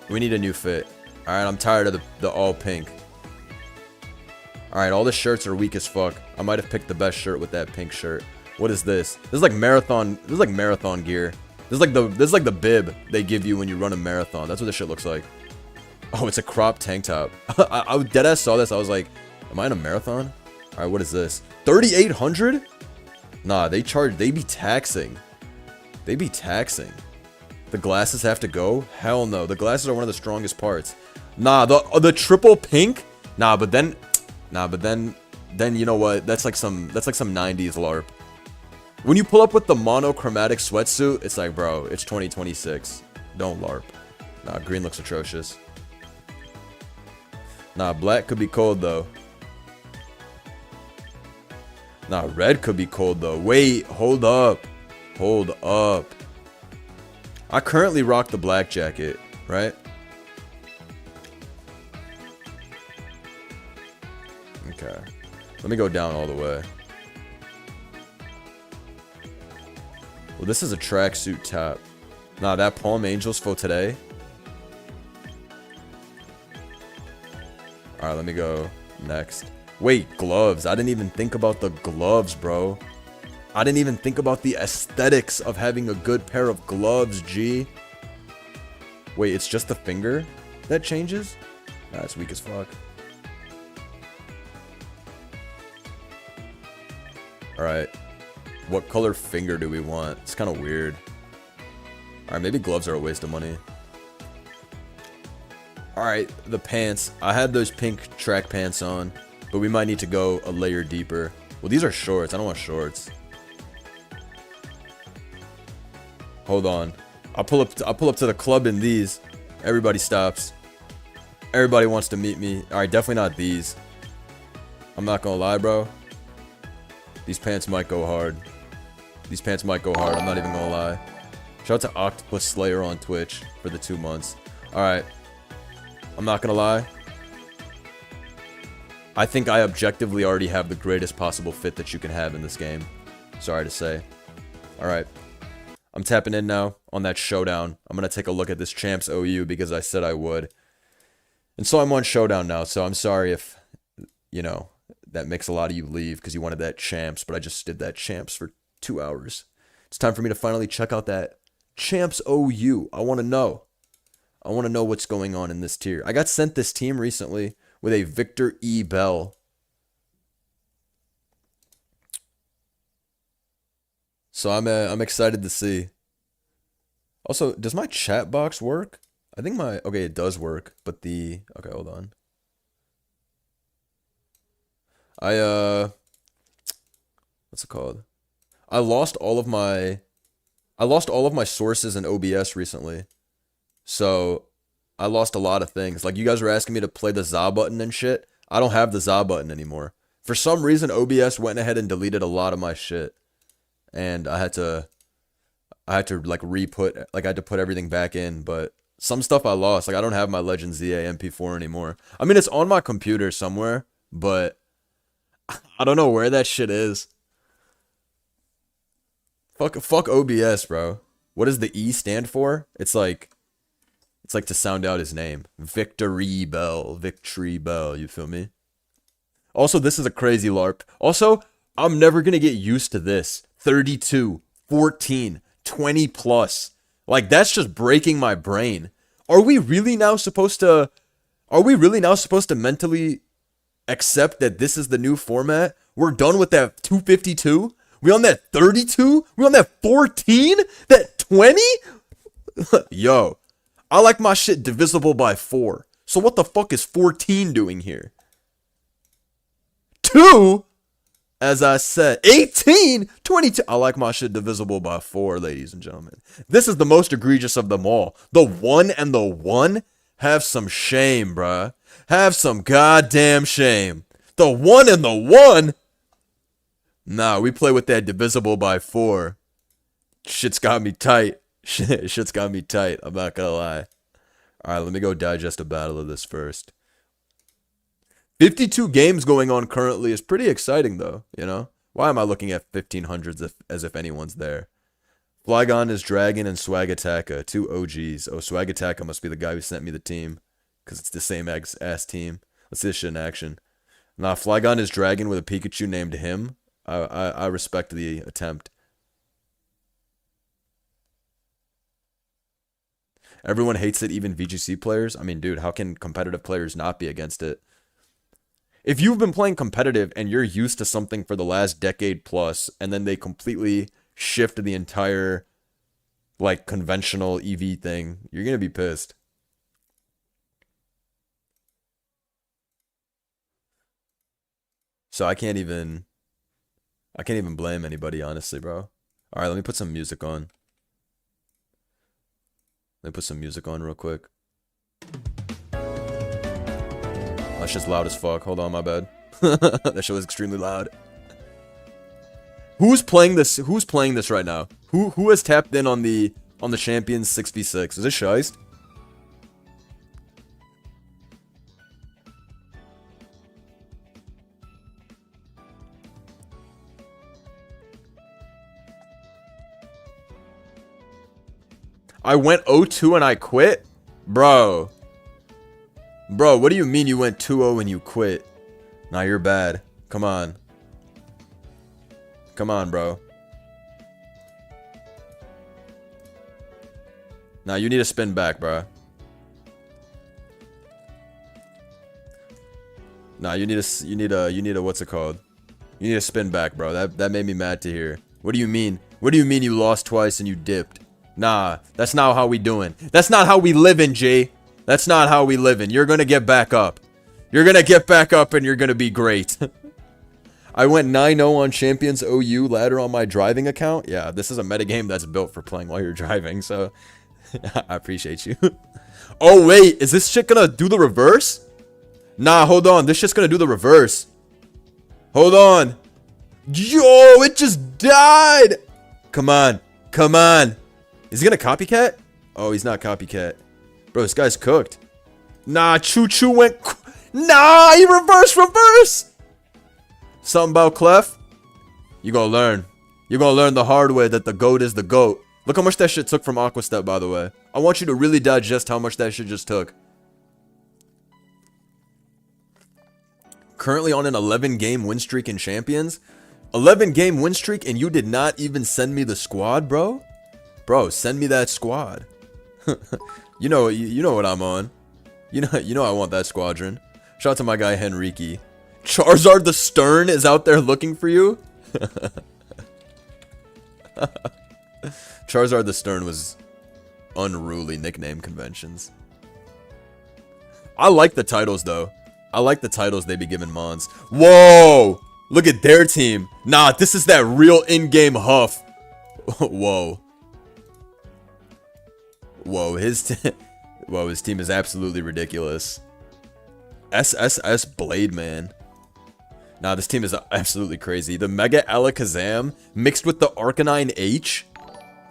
A: we need a new fit. Alright, I'm tired of the all pink. Alright, all the shirts are weak as fuck. I might have picked the best shirt with that pink shirt. What is this? This is like marathon gear. This is like the bib they give you when you run a marathon. That's what this shit looks like. Oh, it's a crop tank top. I deadass saw this. I was like, am I in a marathon? Alright, what is this? 3,800? Nah, they be taxing. They be taxing. The glasses have to go? Hell no. The glasses are one of the strongest parts. Nah, the triple pink? Nah, but then you know what? That's like some 90s LARP. When you pull up with the monochromatic sweatsuit, it's like, bro, it's 2026. Don't LARP. Nah, green looks atrocious. Nah, black could be cold though. Nah, red could be cold though. Wait, hold up. Hold up. I currently rock the black jacket, right? Okay. Let me go down all the way. Well, this is a tracksuit top. Nah, that Palm Angels for today. Alright, let me go next. Wait, gloves. I didn't even think about the gloves, bro. I didn't even think about the aesthetics of having a good pair of gloves, G. Wait, it's just the finger that changes? Nah, it's weak as fuck. Alright. What color finger do we want? It's kind of weird. Alright, maybe gloves are a waste of money. Alright, the pants. I had those pink track pants on, but we might need to go a layer deeper. Well, these are shorts. I don't want shorts. Hold on. I'll pull up to the club in these. Everybody stops. Everybody wants to meet me. Alright, definitely not these. I'm not gonna lie, bro. These pants might go hard. These pants might go hard. I'm not even gonna lie. Shout out to Octopus Slayer on Twitch for the 2 months. Alright. I'm not gonna lie. I think I objectively already have the greatest possible fit that you can have in this game. Sorry to say. Alright. I'm tapping in now on that Showdown. I'm gonna take a look at this Champs OU because I said I would. And so I'm on Showdown now, so I'm sorry if, you know, that makes a lot of you leave because you wanted that Champs, but I just did that Champs for 2 hours. It's time for me to finally check out that Champs OU. I want to know. I want to know what's going on in this tier. I got sent this team recently with a Victor E. Bell. So I'm excited to see. Also, does my chat box work? I think okay, it does work, but okay, hold on. What's it called? I lost all of my sources in OBS recently. So, I lost a lot of things. Like, you guys were asking me to play the ZA button and shit. I don't have the ZA button anymore. For some reason, OBS went ahead and deleted a lot of my shit. And I had to like I had to put everything back in, but some stuff I lost. Like, I don't have my Legend ZA MP4 anymore. I mean, it's on my computer somewhere, but I don't know where that shit is. Fuck OBS, bro. What does the E stand for? It's like to sound out his name. Victory Bell. You feel me? Also, this is a crazy LARP. Also, I'm never gonna get used to this. 32, 14, 20 plus. Like, that's just breaking my brain. Are we really now supposed to mentally accept that this is the new format? We're done with that 252? We on that 32? We on that 14? That 20? Yo, I like my shit divisible by 4. So what the fuck is 14 doing here? 2? As I said, 18, 22. I like my shit divisible by 4, ladies and gentlemen. This is the most egregious of them all. The 1 and the 1? Have some shame, bruh. Have some goddamn shame. The 1 and the 1? Nah, we play with that divisible by 4. Shit's got me tight. Shit's got me tight. I'm not gonna lie. Alright, let me go digest a battle of this first. 52 games going on currently is pretty exciting, though, you know? Why am I looking at 1500s as if anyone's there? Flygon is Dragon and Swagataka, two OGs. Oh, Swagataka must be the guy who sent me the team, because it's the same ass team. Let's see this shit in action. Nah, Flygon is Dragon with a Pikachu named him. I respect the attempt. Everyone hates it, even VGC players. I mean, dude, how can competitive players not be against it? If you've been playing competitive and you're used to something for the last decade plus, and then they completely shift the entire, like, conventional EV thing, you're gonna be pissed. So I can't even blame anybody, honestly, bro. All right, let me put some music on. Let me put some music on real quick. That's just loud as fuck. Hold on, my bad. That shit was extremely loud. Who's playing this? Who's playing this right now? Who has tapped in on the Champions 6v6? Is it Shiest? I went 0-2 and I quit? Bro. Bro, what do you mean you went 2-0 and you quit? Nah, you're bad. Come on. Come on, bro. Nah, you need to spin back, bro. Nah, you need a what's it called? You need to spin back, bro. That made me mad to hear. What do you mean? What do you mean you lost twice and you dipped? Nah, that's not how we doing. That's not how we living, G. That's not how we living. You're gonna get back up. You're gonna get back up and you're gonna be great. I went 9-0 on Champions OU ladder on my driving account. Yeah, this is a metagame that's built for playing while you're driving, so I appreciate you. Oh, wait, is this shit gonna do the reverse? Nah, hold on. This shit's gonna do the reverse. Hold on. Yo, it just died. Come on. Come on. Is he gonna copycat? Oh, he's not copycat. Bro, this guy's cooked. Nah, Choo Choo went... Nah, he reverse. Something about Clef? You gonna learn. You're gonna learn the hard way that the GOAT is the GOAT. Look how much that shit took from Aqua Step, by the way. I want you to really digest how much that shit just took. Currently on an 11-game win streak in Champions. 11-game win streak and you did not even send me the squad, bro? Bro, send me that squad. you know what I'm on. You know I want that squadron. Shout out to my guy Henrique. Charizard the Stern is out there looking for you. Charizard the Stern was unruly nickname conventions. I like the titles though. I like the titles they be giving Mons. Whoa! Look at their team. Nah, this is that real in-game huff. Whoa. Whoa, his team is absolutely ridiculous. SSS Blade Man. Nah, this team is absolutely crazy. The Mega Alakazam mixed with the Arcanine H.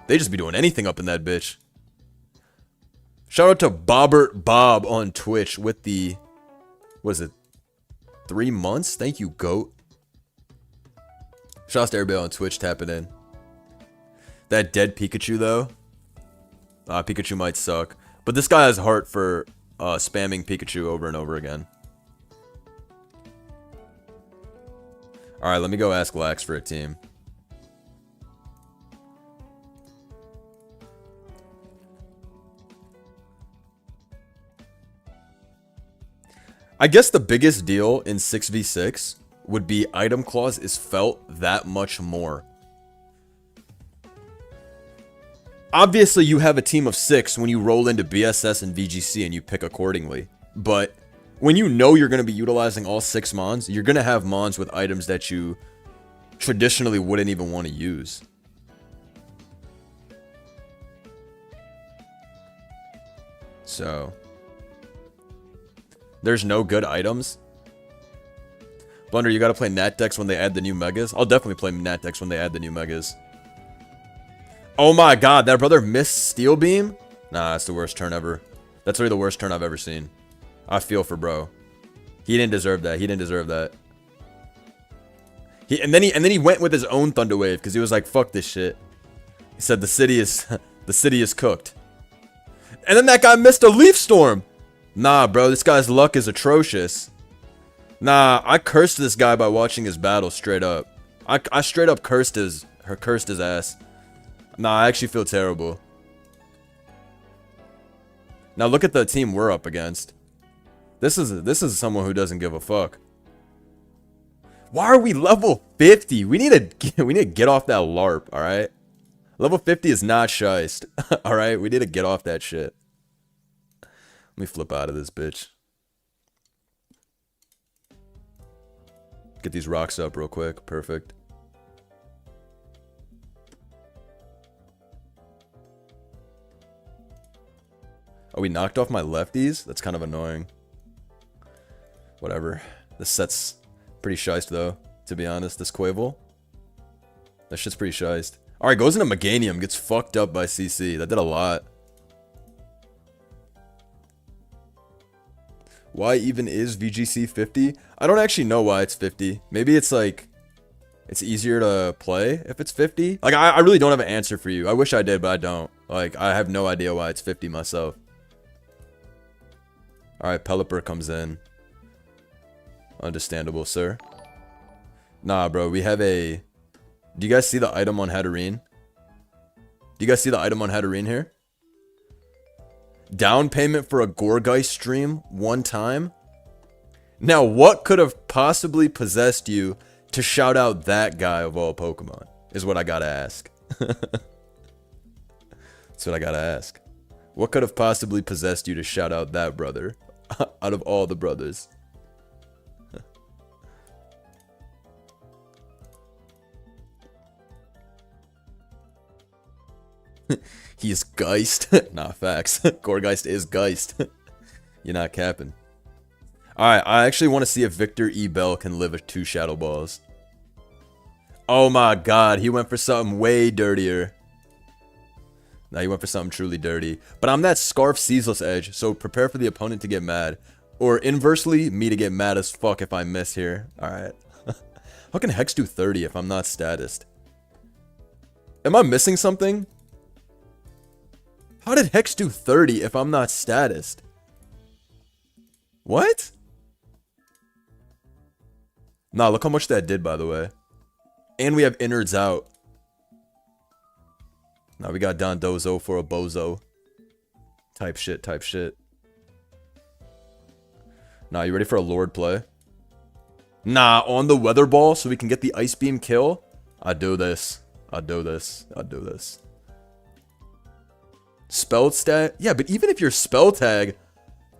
A: They just be doing anything up in that bitch. Shout out to Bobbert Bob on Twitch with the... What is it? 3 months? Thank you, GOAT. Shout out to everybody on Twitch tapping in. That dead Pikachu, though. Pikachu might suck. But this guy has heart for spamming Pikachu over and over again. Alright, let me go ask Lax for a team. I guess the biggest deal in 6v6 would be item clause is felt that much more. Obviously, you have a team of 6 when you roll into BSS and VGC and you pick accordingly. But when you know you're going to be utilizing all 6 Mons, you're going to have Mons with items that you traditionally wouldn't even want to use. So, there's no good items. Blunder, you got to play Nat decks when they add the new Megas. I'll definitely play Nat decks when they add the new Megas. Oh my god, that brother missed Steel Beam? Nah, that's the worst turn ever. That's really the worst turn I've ever seen. I feel for bro. He didn't deserve that. He didn't deserve that. And then he went with his own Thunder Wave because he was like, fuck this shit. He said the city is cooked. And then that guy missed a Leaf Storm. Nah, bro, this guy's luck is atrocious. Nah, I cursed this guy by watching his battle straight up. I straight up cursed his ass. Nah, I actually feel terrible. Now look at the team we're up against. This is someone who doesn't give a fuck. Why are we level 50? We need to get off that LARP, all right? Level 50 is not shiced. All right, we need to get off that shit. Let me flip out of this bitch. Get these rocks up real quick. Perfect. Oh, we knocked off my lefties? That's kind of annoying. Whatever. This set's pretty shiced, though, to be honest. This Quavel. That shit's pretty shiced. Alright, goes into Meganium. Gets fucked up by CC. That did a lot. Why even is VGC 50? I don't actually know why it's 50. Maybe it's like... it's easier to play if it's 50. Like, I really don't have an answer for you. I wish I did, but I don't. Like, I have no idea why it's 50 myself. Alright, Pelipper comes in. Understandable, sir. Nah, bro, we have a... do you guys see the item on Hatterene? Do you guys see the item on Hatterene here? Down payment for a Gourgeist stream one time? Now, what could have possibly possessed you to shout out that guy of all Pokemon? Is what I gotta ask. That's what I gotta ask. What could have possibly possessed you to shout out that brother? Out of all the brothers. He's Geist. Nah, facts. Gourgeist is Geist. You're not capping. Alright, I actually want to see if Victor E. Bell can live 2 Shadow Balls. Oh my god, he went for something way dirtier. Nah, he went for something truly dirty. But I'm that Scarf Ceaseless Edge, so prepare for the opponent to get mad. Or inversely, me to get mad as fuck if I miss here. Alright. How can Hex do 30 if I'm not statused? Am I missing something? How did Hex do 30 if I'm not statused? What? Nah, look how much that did, by the way. And we have Innards out. Now we got Dondozo for a bozo. Type shit, type shit. Nah, you ready for a Lord play? Nah, on the Weather Ball so we can get the Ice Beam kill? I do this. I do this. I do this. Spell stat? Yeah, but even if your spell tag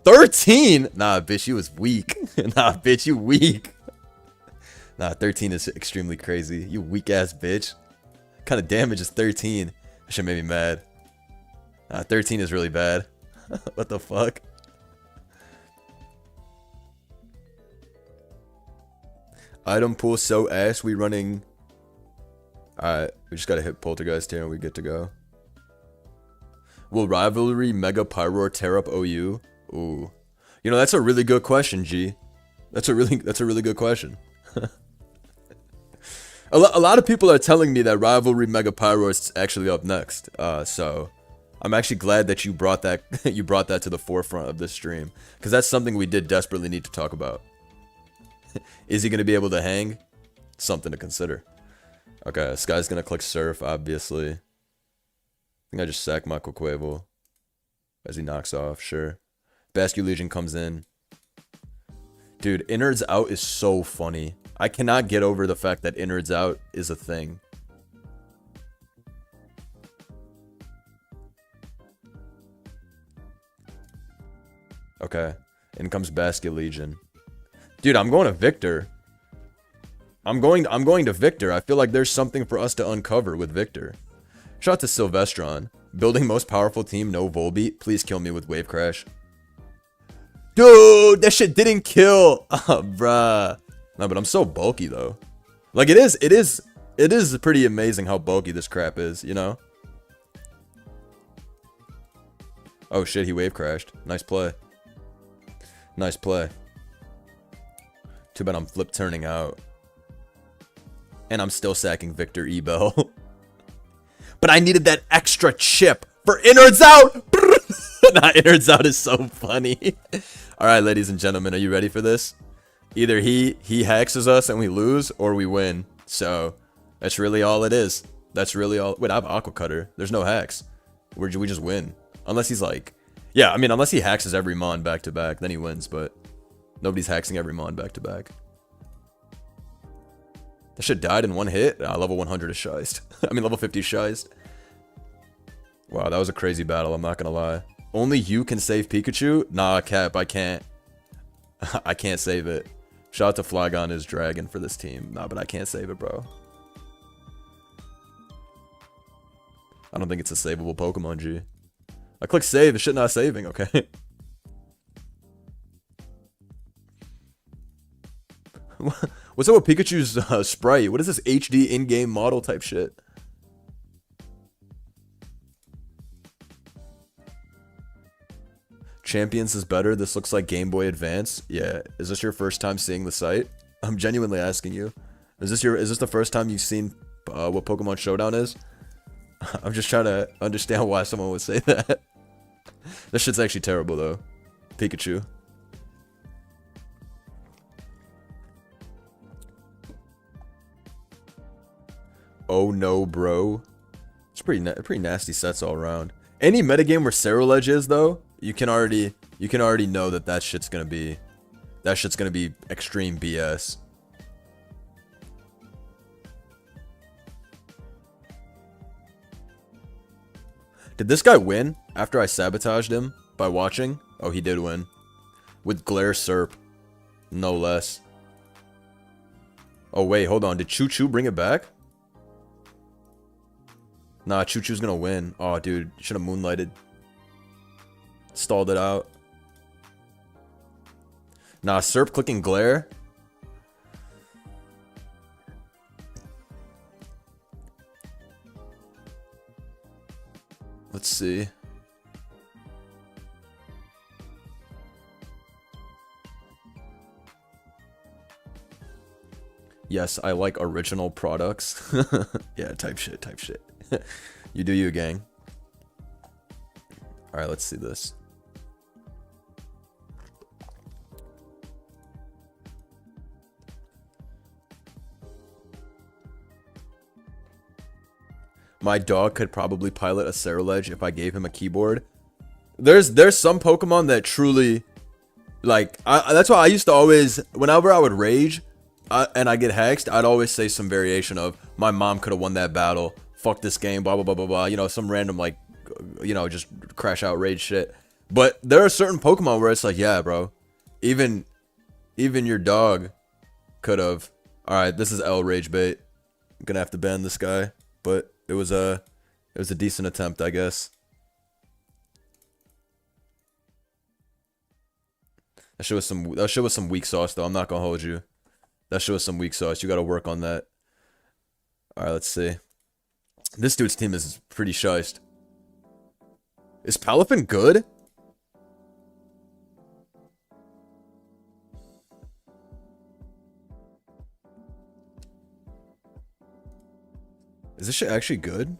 A: 13? Nah, bitch, you was weak. Nah, bitch, you weak. Nah, 13 is extremely crazy. You weak ass bitch. What kind of damage is 13? That shit made me mad. Nah, 13 is really bad. What the fuck? Item pool so ass, we running. Alright, we just gotta hit Poltergeist here and we good to go. Will Rivalry Mega Pyroar tear up OU? Ooh. You know, that's a really good question, G. That's a really good question. A lot of people are telling me that Rivalry Mega Pyroar is actually up next. So I'm actually glad that you brought that you brought that to the forefront of this stream, because that's something we did desperately need to talk about. Is he going to be able to hang? Something to consider. Okay, this guy's going to click Surf, obviously. I think I just sack Michael Quavel as he knocks off, sure. Basculegion comes in. Dude, Innards out is so funny. I cannot get over the fact that Innards out is a thing. Okay, in comes Basculegion. Dude, I'm going to Victor. I'm going to Victor. I feel like there's something for us to uncover with Victor. Shout out to Sylvestron. Building most powerful team, no Volbeat. Please kill me with Wave Crash. Dude, that shit didn't kill. Oh, bruh. No, but I'm so bulky though. Like it is pretty amazing how bulky this crap is, you know? Oh shit, he Wave Crashed. Nice play. Nice play. Too bad I'm flip turning out. And I'm still sacking Victor Ebel. But I needed that extra chip for innards out. Nah, innards out is so funny. Alright, ladies and gentlemen, are you ready for this? Either he hexes us and we lose, or we win. So, that's really all it is. That's really all. Wait, I have Aqua Cutter. There's no hacks. We just win. Unless he's like... Yeah, I mean, unless he hexes every Mon back to back, then he wins, but... Nobody's hexing every Mon back to back. That shit died in one hit? Level 100 is shized. I mean, level 50 is shized. Wow, that was a crazy battle, I'm not gonna lie. Only you can save Pikachu? Nah, Cap, I can't. I can't save it. Shout out to Flygon is Dragon for this team. Nah, but I can't save it, bro. I don't think it's a savable Pokemon, G. I click save, the shit not saving, okay? What's up with Pikachu's sprite? What is this HD in-game model type shit? Champions is better. This looks like Game Boy Advance. Yeah. Is this your first time seeing the site? I'm genuinely asking you. Is this the first time you've seen what Pokemon Showdown is? I'm just trying to understand why someone would say that. This shit's actually terrible though. Pikachu. Oh no, bro. It's pretty nasty sets all around. Any metagame where Ceruledge is though, you can already know that shit's gonna be extreme BS. Did this guy win after I sabotaged him by watching? Oh, he did win. With Glare Serp. No less. Oh wait, hold on. Did Choo Choo bring it back? Nah, Choo Choo's gonna win. Oh, dude. Should have moonlighted. Stalled it out. Nah, Serp clicking Glare. Let's see. Yes, I like original products. Yeah, type shit. You do you, gang. Alright, let's see this. My dog could probably pilot a Ceruledge if I gave him a keyboard. There's some Pokemon that truly, like, that's why I used to always, whenever I would rage and I get hexed, I'd always say some variation of, my mom could have won that battle, fuck this game, blah, blah, blah, blah, blah, you know, some random, like, you know, just crash out rage shit. But there are certain Pokemon where it's like, yeah, bro, even your dog could have. Alright, this is L rage bait. I'm gonna have to ban this guy, but it was a decent attempt, I guess. That shit was some weak sauce though. I'm not gonna hold you. That shit was some weak sauce. You gotta work on that. Alright, let's see. This dude's team is pretty shiced. Is Palafin good? Is this shit actually good?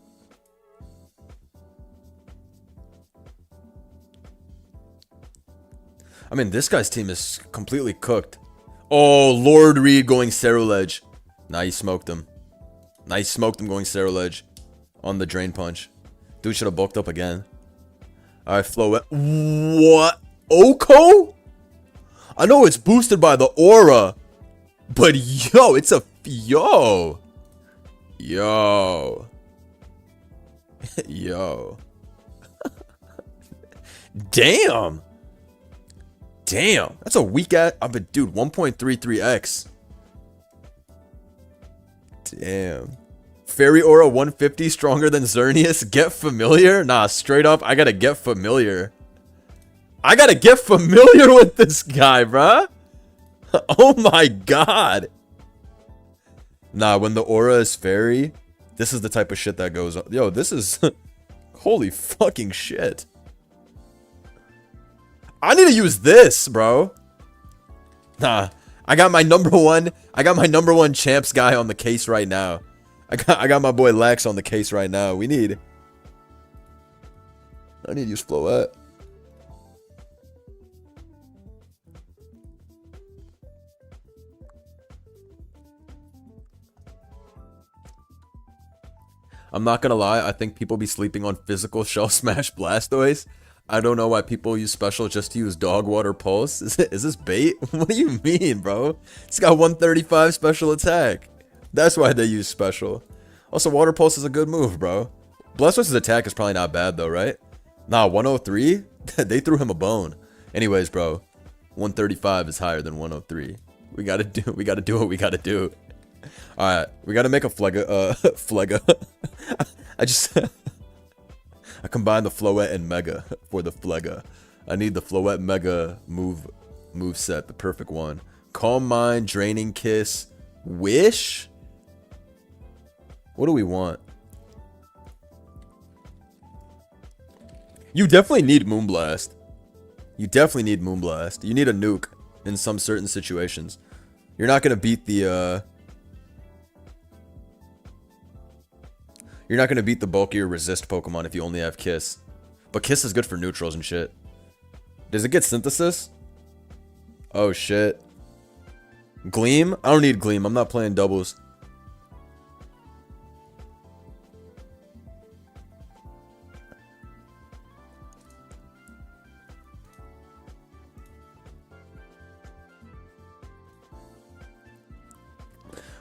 A: I mean, this guy's team is completely cooked. Oh, Lord Reed going Ceruledge. Nah, he smoked him. Nah, he smoked him going Ceruledge on the Drain Punch. Dude should have bulked up again. Alright, Flow. What? Oko? I know it's boosted by the aura. But yo, it's a... Yo. Yo. Yo. Damn. Damn. That's a weak ass. But dude, 1.33x. Damn. Fairy Aura 150 stronger than Xerneas. Get familiar? Nah, straight up, I gotta get familiar. I gotta get familiar with this guy, bruh. Oh my god. Nah, when the aura is fairy, this is the type of shit that goes on. Yo, this is... Holy fucking shit. I need to use this, bro. Nah, I got my number one champs guy on the case right now. I got my boy Lex on the case right now. I need to use Floette. I'm not gonna lie, I think people be sleeping on physical Shell Smash Blastoise. I don't know why people use special just to use Dog Water Pulse. Is this bait? What do you mean, bro? It's got 135 special attack. That's why they use special. Also, Water Pulse is a good move, bro. Blastoise's attack is probably not bad though, right? Nah, 103? They threw him a bone. Anyways, bro, 135 is higher than 103. We gotta do what we gotta do. Alright, we gotta make a Flega. I combined the Floette and Mega for the Flega. I need the Floette Mega move set, the perfect one. Calm Mind, Draining Kiss, Wish? What do we want? You definitely need Moonblast. You definitely need Moonblast. You need a nuke in some certain situations. You're not gonna beat the You're not gonna beat the bulkier resist Pokemon if you only have Kiss. But Kiss is good for neutrals and shit. Does it get Synthesis? Oh shit. Gleam? I don't need Gleam. I'm not playing doubles.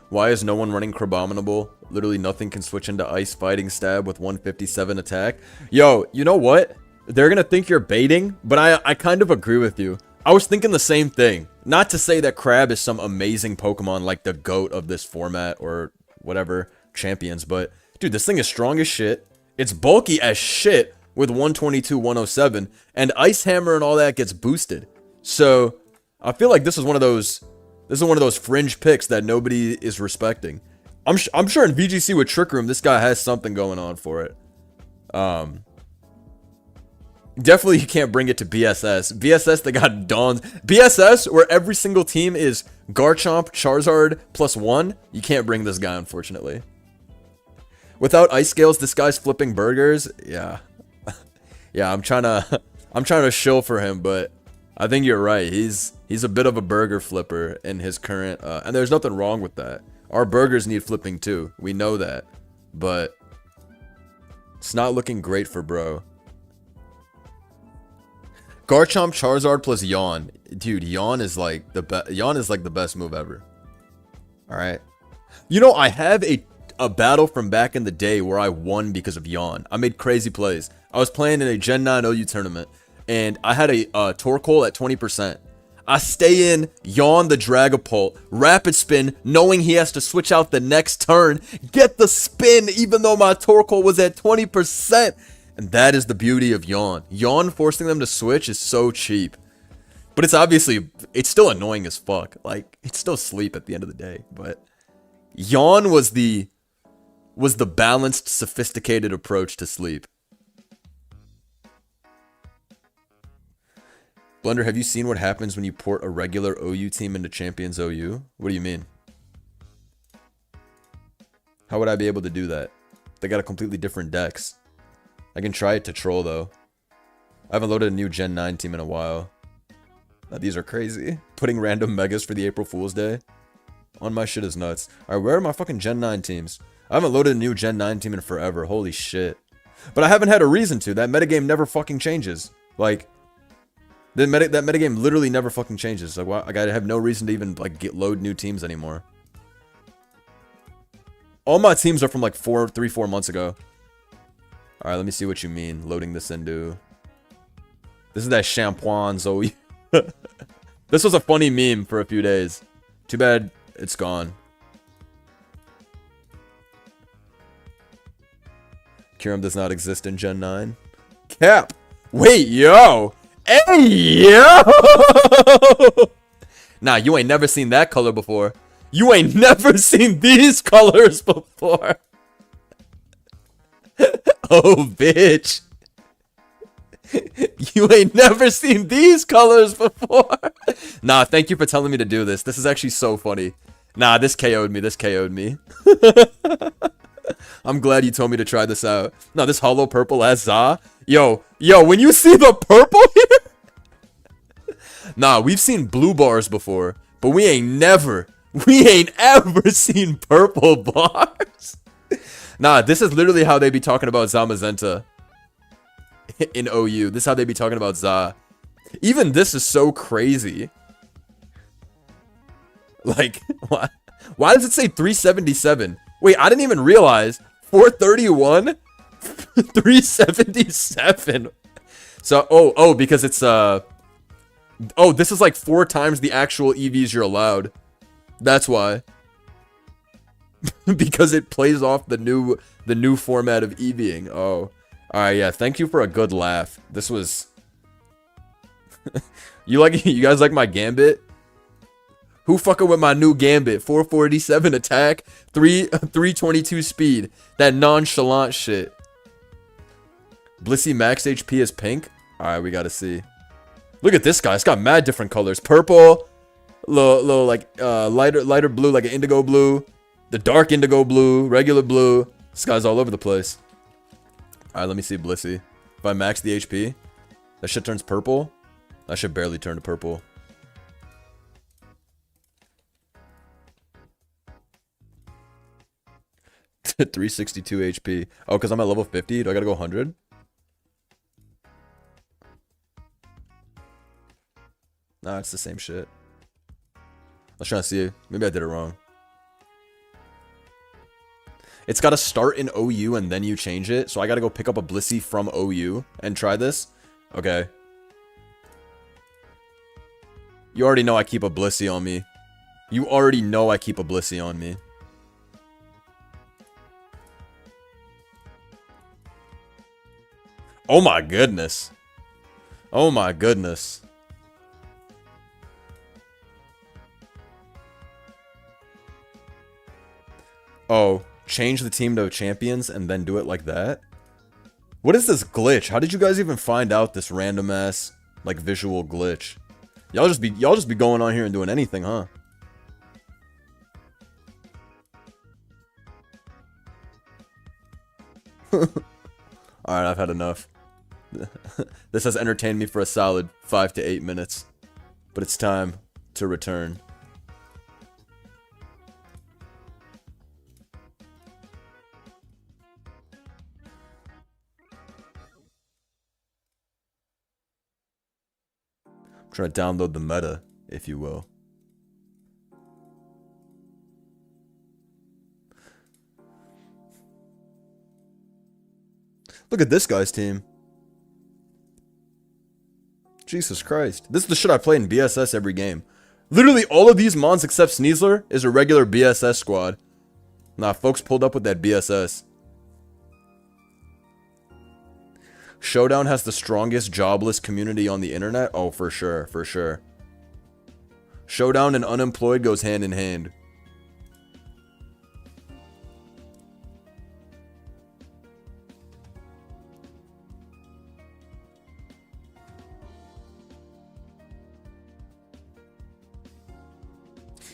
A: Why is no one running Crabominable? Literally nothing can switch into Ice Fighting Stab with 157 attack. Yo, you know what? They're gonna think you're baiting, but I kind of agree with you. I was thinking the same thing. Not to say that Crab is some amazing Pokemon like the GOAT of this format or whatever, champions, but dude, this thing is strong as shit. It's bulky as shit with 122, 107, and Ice Hammer and all that gets boosted. So, I feel like this is one of those fringe picks that nobody is respecting. I'm sure in VGC with Trick Room, this guy has something going on for it. Definitely you can't bring it to BSS. BSS, they got Dawns. BSS, where every single team is Garchomp, Charizard, +1. You can't bring this guy, unfortunately. Without Ice Scales, this guy's flipping burgers. Yeah. Yeah, I'm trying to shill for him, but I think you're right. He's a bit of a burger flipper in his current, and there's nothing wrong with that. Our burgers need flipping too. We know that, but it's not looking great for bro. Garchomp, Charizard plus Yawn, dude. Yawn is like the best. Yawn is like the best move ever. All right, you know I have a battle from back in the day where I won because of Yawn. I made crazy plays. I was playing in a Gen 9 OU tournament, and I had a Torkoal at 20%. I stay in, Yawn the Dragapult, Rapid Spin, knowing he has to switch out the next turn, get the spin even though my Torkoal was at 20%. And that is the beauty of Yawn. Yawn forcing them to switch is so cheap. But it's still annoying as fuck. Like, it's still sleep at the end of the day. But Yawn was the balanced, sophisticated approach to sleep. Blender, have you seen what happens when you port a regular OU team into Champions OU? What do you mean? How would I be able to do that? They got a completely different decks. I can try it to troll though. I haven't loaded a new Gen 9 team in a while. These are crazy. Putting random megas for the April Fool's Day on my shit is nuts. Alright, where are my fucking Gen 9 teams? I haven't loaded a new Gen 9 team in forever. Holy shit. But I haven't had a reason to. That metagame never fucking changes. Like, that metagame literally never fucking changes. Like, I gotta have no reason to even like load new teams anymore. All my teams are from like 4 months ago. All right, let me see what you mean. Loading this into. This is that Shampoing Zoe. This was a funny meme for a few days. Too bad it's gone. Kyurem does not exist in Gen 9. Cap. Wait, yo. Hey, yo. Nah, you ain't never seen that color before. You ain't never seen these colors before. Oh, bitch. You ain't never seen these colors before. Nah, thank you for telling me to do this. This is actually so funny. Nah, this KO'd me. This KO'd me. I'm glad you told me to try this out. No, this hollow purple as Za. Yo, when you see the purple here. Nah, we've seen blue bars before, but we ain't ever seen purple bars. Nah, this is literally how they be talking about Zamazenta in OU. This is how they be talking about Za. Even this is so crazy. Like, why does it say 377? Wait, I didn't even realize. 431? 377. So, oh, because it's, oh, this is like 4 times the actual EVs you're allowed. That's why. Because it plays off the new format of EVing. Oh. Alright, yeah, thank you for a good laugh. This was... you guys like my Gambit? Who fucking with my new Gambit? 447 attack, 322 speed. That nonchalant shit. Blissey max HP is pink? Alright, we gotta see. Look at this guy. It's got mad different colors. Purple, little like lighter blue, like an indigo blue. The dark indigo blue, regular blue. This guy's all over the place. Alright, let me see Blissey. If I max the HP, that shit turns purple. That should barely turn to purple. $362 HP. Oh, because I'm at level 50. Do I gotta go 100? Nah, it's the same shit. I was trying to see. Maybe I did it wrong. It's got to start in OU and then you change it. So I got to go pick up a Blissey from OU and try this. Okay. You already know I keep a Blissey on me. You already know I keep a Blissey on me. Oh my goodness. Oh my goodness. Oh, change the team to champions and then do it like that? What is this glitch? How did you guys even find out this random ass like visual glitch? Y'all just be going on here and doing anything, huh? Alright, I've had enough. This has entertained me for a solid 5 to 8 minutes. But it's time to return. I'm trying to download the meta, if you will. Look at this guy's team. Jesus Christ. This is the shit I play in BSS every game. Literally all of these mons except Sneasler is a regular BSS squad. Nah, folks pulled up with that BSS. Showdown has the strongest jobless community on the internet? Oh, for sure, for sure. Showdown and unemployed goes hand in hand.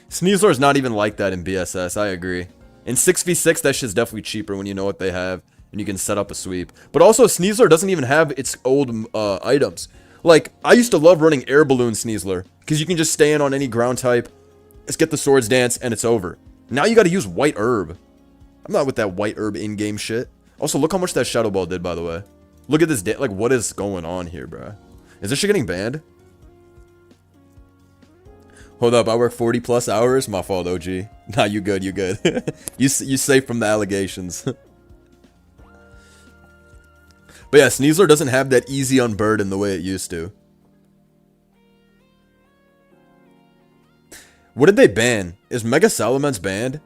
A: Sneasler is not even like that in BSS, I agree. In 6v6, that shit's definitely cheaper when you know what they have, and you can set up a sweep. But also, Sneasler doesn't even have its old items. Like, I used to love running Air Balloon Sneasler, because you can just stay in on any ground type, just get the Swords Dance, and it's over. Now you gotta use White Herb. I'm not with that White Herb in-game shit. Also, look how much that Shadow Ball did, by the way. Look at this, like, what is going on here, bruh? Is this shit getting banned? Hold up, I work 40 plus hours? My fault, OG. Nah, you good, you good. you safe from the allegations. But yeah, Sneasler doesn't have that easy unburden the way it used to. What did they ban? Is Mega Salamence banned?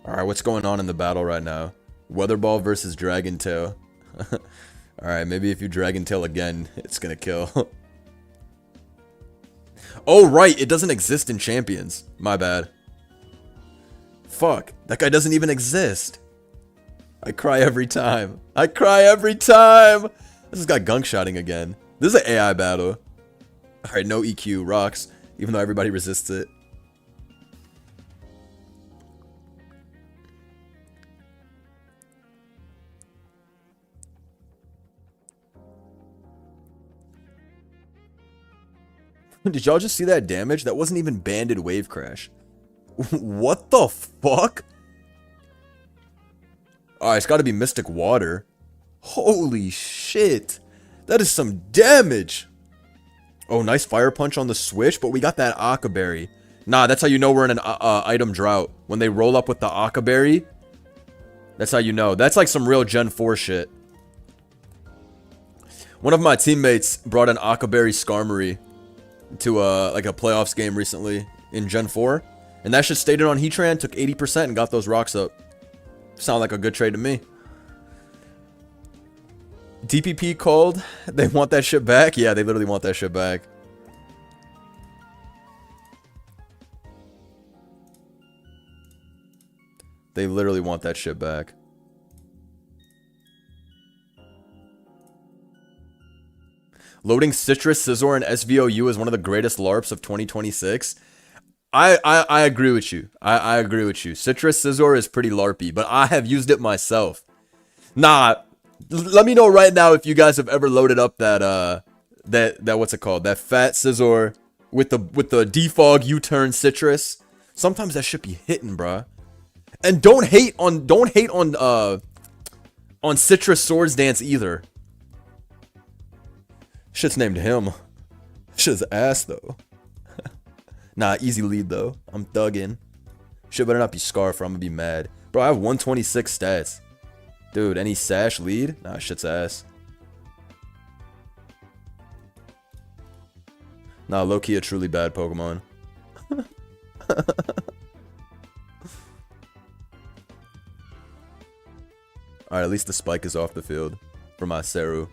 A: Alright, what's going on in the battle right now? Weather Ball versus Dragon Tail. Alright, maybe if you Dragon Tail again, it's gonna kill. Oh, right, it doesn't exist in Champions. My bad. Fuck, that guy doesn't even exist. I cry every time. I cry every time. This has got gunk shotting again. This is an AI battle. Alright, no EQ, rocks, even though everybody resists it. Did y'all just see that damage? That wasn't even banded wave crash. What the fuck? Alright, it's gotta be Mystic Water. Holy shit. That is some damage. Oh, nice Fire Punch on the switch, but we got that Aka Berry. Nah, that's how you know we're in an item drought. When they roll up with the Aka Berry, that's how you know. That's like some real Gen 4 shit. One of my teammates brought an Aka Berry Skarmory to like a playoffs game recently in Gen 4. And that shit stayed in on Heatran, took 80% and got those rocks up. Sound like a good trade to me. DPP called. They want that shit back? Yeah, they literally want that shit back. They literally want that shit back. Loading Citrus, Scizor, and SVOU is one of the greatest LARPs of 2026. I agree with you. I agree with you. Citrus, Scizor is pretty LARPy, but I have used it myself. Nah, let me know right now if you guys have ever loaded up that what's it called? That fat Scizor with the defog U-turn Citrus. Sometimes that shit be hitting, bruh. And don't hate on Citrus Swords Dance either. Shit's named him. Shit's ass though. Nah, easy lead though. I'm thugging. Shit better not be Scarf or I'm gonna be mad. Bro, I have 126 stats. Dude, any Sash lead? Nah, shit's ass. Nah, low-key a truly bad Pokemon. Alright, at least the spike is off the field for my Seru.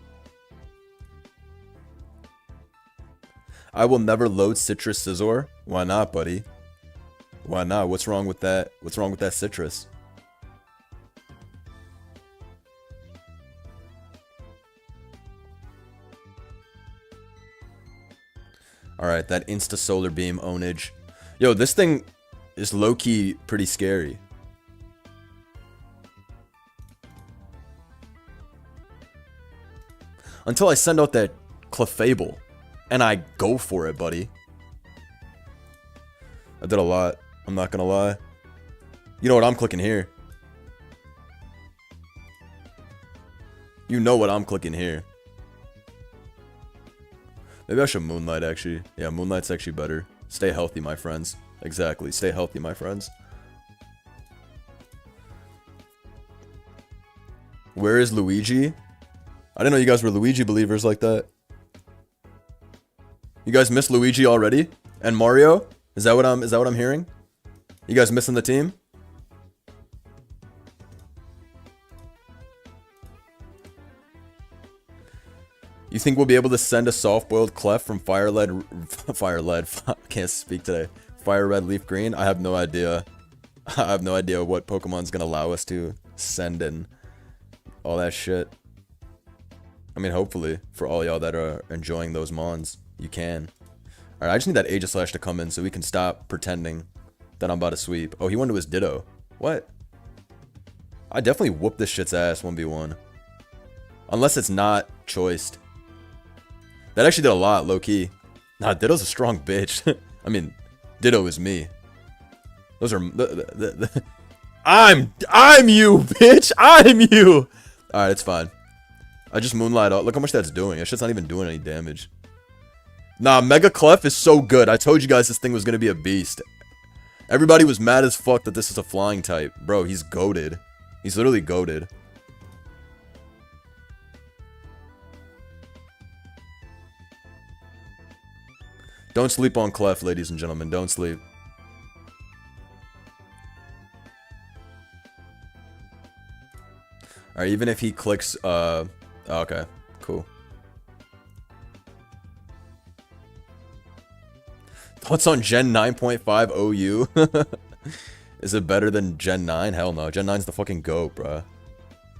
A: I will never load Citrus Scizor. Why not, buddy? Why not? What's wrong with that? What's wrong with that Citrus? Alright, that Insta-Solar Beam ownage. Yo, this thing is low-key pretty scary. Until I send out that Clefable. And I go for it, buddy. I did a lot. I'm not gonna lie. You know what I'm clicking here. You know what I'm clicking here. Maybe I should Moonlight, actually. Yeah, Moonlight's actually better. Stay healthy, my friends. Exactly. Stay healthy, my friends. Where is Luigi? I didn't know you guys were Luigi believers like that. You guys miss Luigi already? And Mario? Is that what I'm hearing? You guys missing the team? You think we'll be able to send a soft-boiled Clef from Fire Red, can't speak today. Fire Red, Leaf Green? I have no idea. I have no idea what Pokemon's gonna allow us to send and all that shit. I mean, hopefully, for all y'all that are enjoying those mons, you can. Alright, I just need that Aegislash to come in so we can stop pretending that I'm about to sweep. Oh, he went to his Ditto. What? I definitely whoop this shit's ass 1v1. Unless it's not choiced. That actually did a lot, low-key. Nah, Ditto's a strong bitch. I mean, Ditto is me. Those are... I'm you, bitch! I'm you! Alright, it's fine. I just Moonlight out. Look how much that's doing. That shit's not even doing any damage. Nah, Mega Clef is so good. I told you guys this thing was gonna be a beast. Everybody was mad as fuck that this is a flying type. Bro, he's goated. He's literally goated. Don't sleep on Clef, ladies and gentlemen. Don't sleep. Alright, even if he clicks, oh, okay, cool. Thoughts on Gen 9.5 OU? Is it better than Gen 9? Hell no. Gen 9's the fucking GOAT, bruh.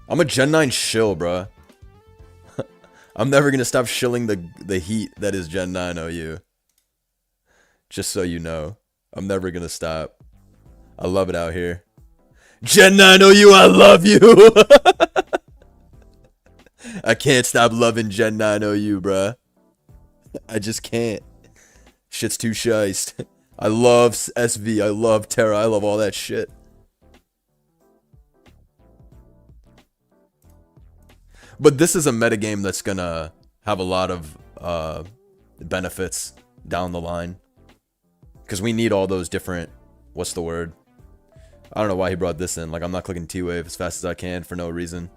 A: I'm a Gen 9 shill, bruh. I'm never gonna stop shilling the heat that is Gen 9 OU. Just so you know. I'm never gonna stop. I love it out here. Gen 9 OU, I love you! I can't stop loving Gen 9 OU, bruh. I just can't. Shit's too shiced. I love SV, I love Terra, I love all that shit. But this is a metagame that's gonna have a lot of benefits down the line. Because we need all those different... What's the word? I don't know why he brought this in. Like, I'm not clicking T-Wave as fast as I can for no reason.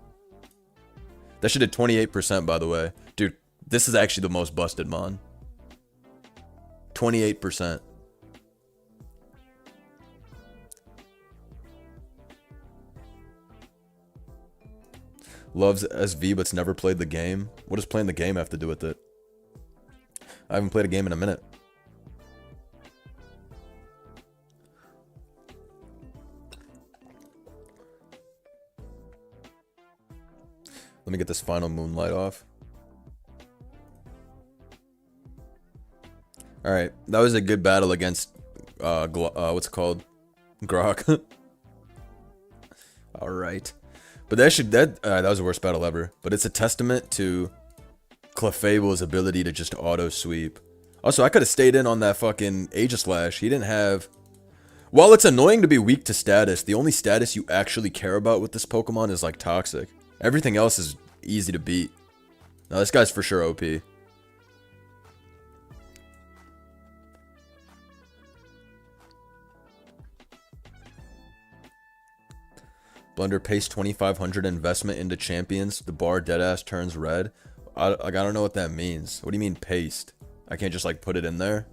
A: That shit did 28%, by the way. Dude, this is actually the most busted mon. 28%. Loves SV but's never played the game. What does playing the game have to do with it? I haven't played a game in a minute. Let me get this final moonlight off. Alright, that was a good battle against, what's it called? Grok. Alright. But that was the worst battle ever. But it's a testament to Clefable's ability to just auto-sweep. Also, I could have stayed in on that fucking Aegislash. He didn't have... While it's annoying to be weak to status, the only status you actually care about with this Pokemon is, like, Toxic. Everything else is easy to beat. Now, this guy's for sure OP. Blender paste 2,500 investment into champions. The bar deadass turns red. I don't know what that means. What do you mean paste? I can't just like put it in there?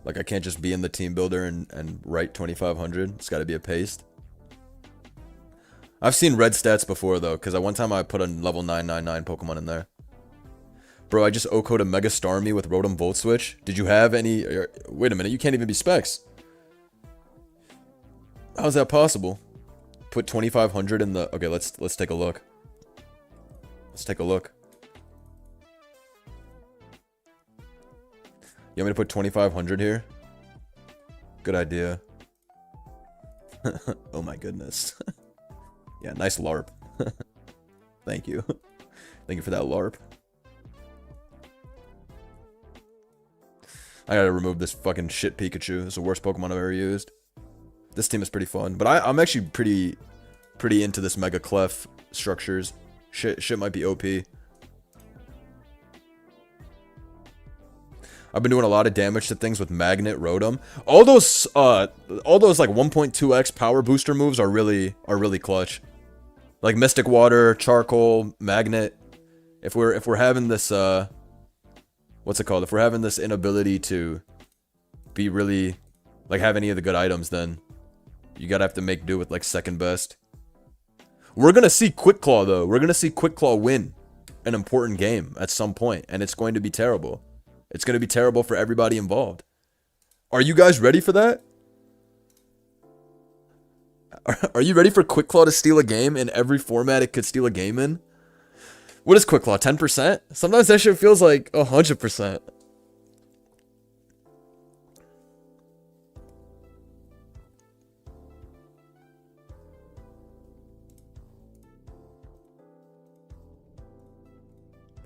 A: Like I can't just be in the team builder and write 2,500. It's got to be a paste. I've seen red stats before though, because at one time I put a level 999 Pokemon in there. Bro, I just OHKO'd a Mega Starmie with Rotom Volt Switch. Did you have any... Wait a minute, you can't even be Specs. How's that possible? Put 2,500 in the... Okay, let's take a look. Let's take a look. You want me to put 2,500 here? Good idea. Oh my goodness. Yeah, nice LARP. Thank you. Thank you for that LARP. I gotta remove this fucking shit Pikachu. It's the worst Pokemon I've ever used. This team is pretty fun. But I'm actually pretty into this Mega Clef structures. Shit might be OP. I've been doing a lot of damage to things with Magnet, Rotom. All those like 1.2x power booster moves are really clutch. Like Mystic Water, Charcoal, Magnet. If we're having this what's it called? If we're having this inability to be really, like, have any of the good items, then you gotta have to make do with, like, second best. We're gonna see Quick Claw, though. We're gonna see Quick Claw win an important game at some point, and it's going to be terrible. It's gonna be terrible for everybody involved. Are you guys ready for that? Are you ready for Quick Claw to steal a game in every format it could steal a game in? What is Quick Claw? 10%? Sometimes that shit feels like 100%.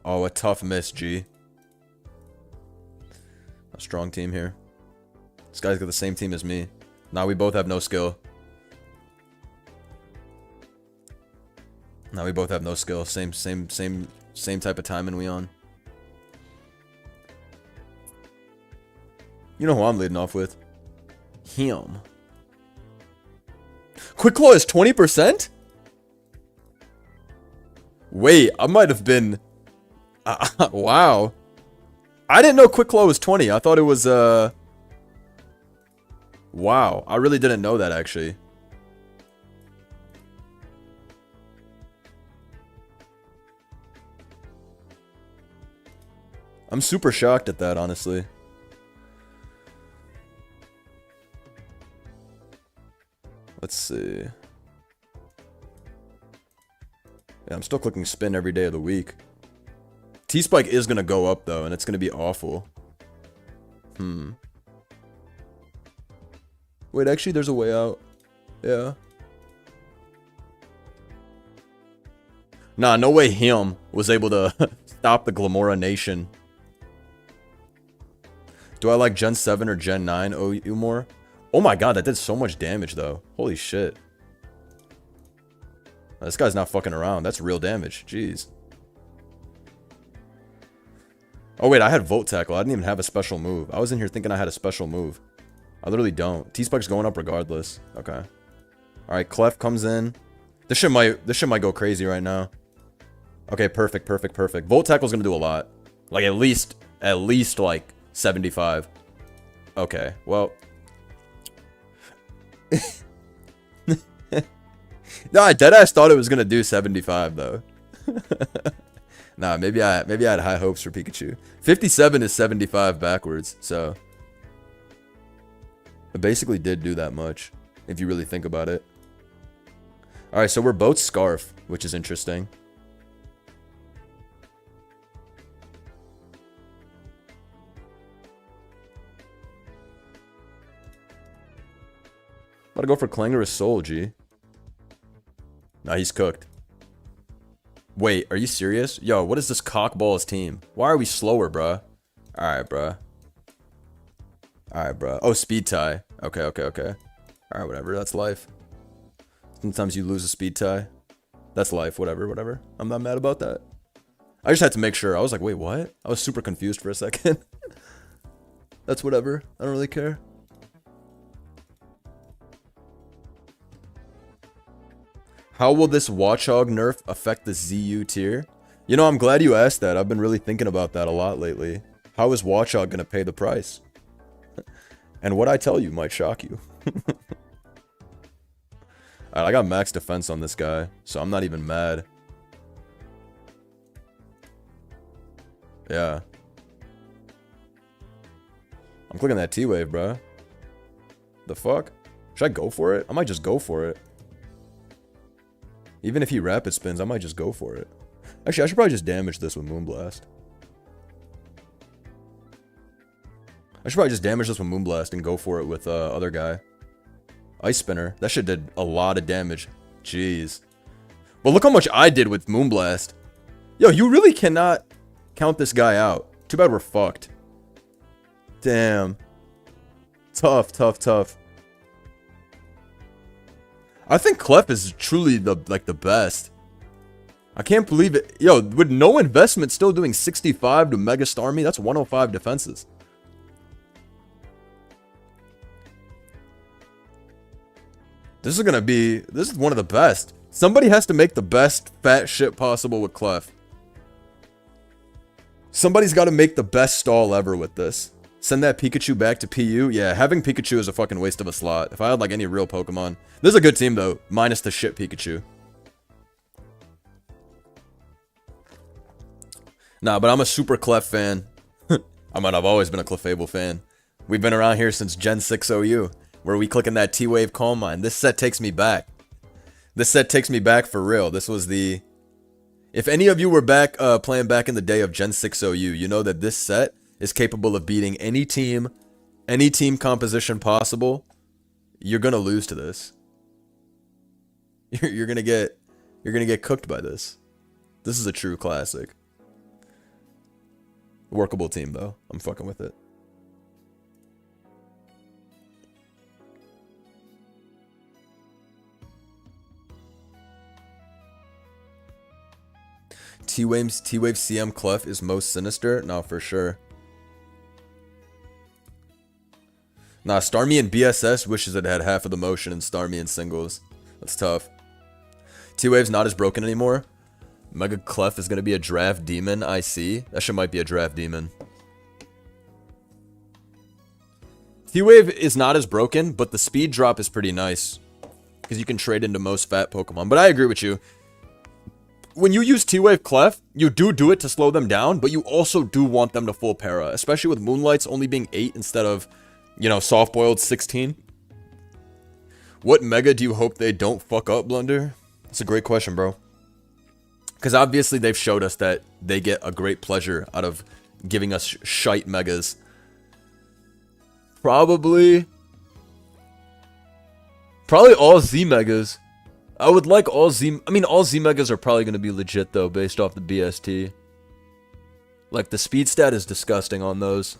A: Oh, a tough miss, G. A strong team here. This guy's got the same team as me. Now we both have no skill. Now we both have no skill. Same type of timing we on. You know who I'm leading off with? Him. Quick Claw is 20%? Wait, I might have been... wow. I didn't know Quick Claw was 20. I thought it was, Wow, I really didn't know that, actually. I'm super shocked at that, honestly. Let's see. Yeah, I'm still clicking spin every day of the week. T-Spike is going to go up, though, and it's going to be awful. Wait, actually, there's a way out. Yeah. Nah, no way him was able to stop the Glamora Nation. Do I like Gen 7 or Gen 9 OU more? Oh my god, that did so much damage, though. Holy shit. This guy's not fucking around. That's real damage. Jeez. Oh, wait, I had Volt Tackle. I didn't even have a special move. I was in here thinking I had a special move. I literally don't. T-Spike's going up regardless. Okay. Alright, Clef comes in. This shit might go crazy right now. Okay, perfect, perfect, perfect. Volt Tackle's gonna do a lot. Like, at least, like, 75. Okay, well. No, I deadass thought it was gonna do 75, though. Nah, maybe I had high hopes for Pikachu. 57 is 75 backwards, so it basically did do that much, if you really think about it. Alright, so we're both Scarf, which is interesting. About to go for Clangorous Soul, G. Nah, he's cooked. Wait, are you serious? Yo, what is this cockballs team? Why are we slower, bruh? Alright, bruh. Alright, bruh. Oh, speed tie. Okay, okay, okay. Alright, whatever. That's life. Sometimes you lose a speed tie. That's life. Whatever, whatever. I'm not mad about that. I just had to make sure. I was like, wait, what? I was super confused for a second. That's whatever. I don't really care. How will this Watchog nerf affect the ZU tier? You know, I'm glad you asked that. I've been really thinking about that a lot lately. How is Watchog gonna pay the price? And what I tell you might shock you. Alright, I got max defense on this guy, so I'm not even mad. Yeah. I'm clicking that T-Wave, bro. The fuck? Should I go for it? I might just go for it. Even if he rapid spins, I might just go for it. Actually, I should probably just damage this with Moonblast. I should probably just damage this with Moonblast and go for it with other guy. Ice Spinner. That shit did a lot of damage. Jeez. But look how much I did with Moonblast. Yo, you really cannot count this guy out. Too bad we're fucked. Damn. Tough, tough, tough. I think Clef is truly the best. I can't believe it. Yo, with no investment still doing 65 to Mega Starmie, that's 105 defenses. This is one of the best. Somebody has to make the best fat shit possible with Clef. Somebody's got to make the best stall ever with this. Send that Pikachu back to PU? Yeah, having Pikachu is a fucking waste of a slot. If I had, like, any real Pokemon. This is a good team, though. Minus the shit Pikachu. Nah, but I'm a super Clef fan. I mean, I've always been a Clefable fan. We've been around here since Gen 6 OU. Where we clicking that T-Wave Calm Mind. This set takes me back. This set takes me back for real. This was the... If any of you were back playing back in the day of Gen 6 OU, you know that this set is capable of beating any team composition possible. You're gonna lose to this. You're gonna get cooked by this. This is a true classic. Workable team though. I'm fucking with it. T-Wave CM Clef is most sinister? No, for sure. Nah, Starmie and BSS wishes it had half of the motion in Starmie and singles. That's tough. T-Wave's not as broken anymore. Mega Clef is gonna be a draft demon, I see. That shit might be a draft demon. T-Wave is not as broken, but the speed drop is pretty nice. Because you can trade into most fat Pokemon. But I agree with you. When you use T-Wave Clef, you do it to slow them down, but you also do want them to full para. Especially with Moonlight's only being 8 instead of, you know, soft-boiled 16. What mega do you hope they don't fuck up, Blunder? That's a great question, bro. Because obviously they've showed us that they get a great pleasure out of giving us shite megas. Probably all Z megas. I would like all Z... I mean, all Z megas are probably going to be legit, though, based off the BST. Like, the speed stat is disgusting on those.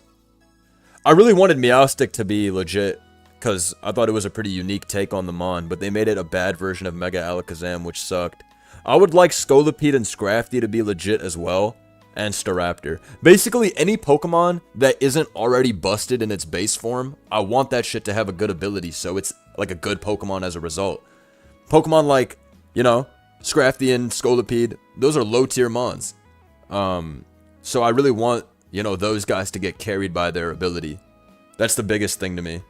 A: I really wanted Meowstic to be legit, because I thought it was a pretty unique take on the Mon, but they made it a bad version of Mega Alakazam, which sucked. I would like Scolipede and Scrafty to be legit as well, and Staraptor. Basically, any Pokemon that isn't already busted in its base form, I want that shit to have a good ability, so it's like a good Pokemon as a result. Pokemon like, you know, Scrafty and Scolipede, those are low-tier Mons. So I really want, you know, those guys to get carried by their ability. That's the biggest thing to me.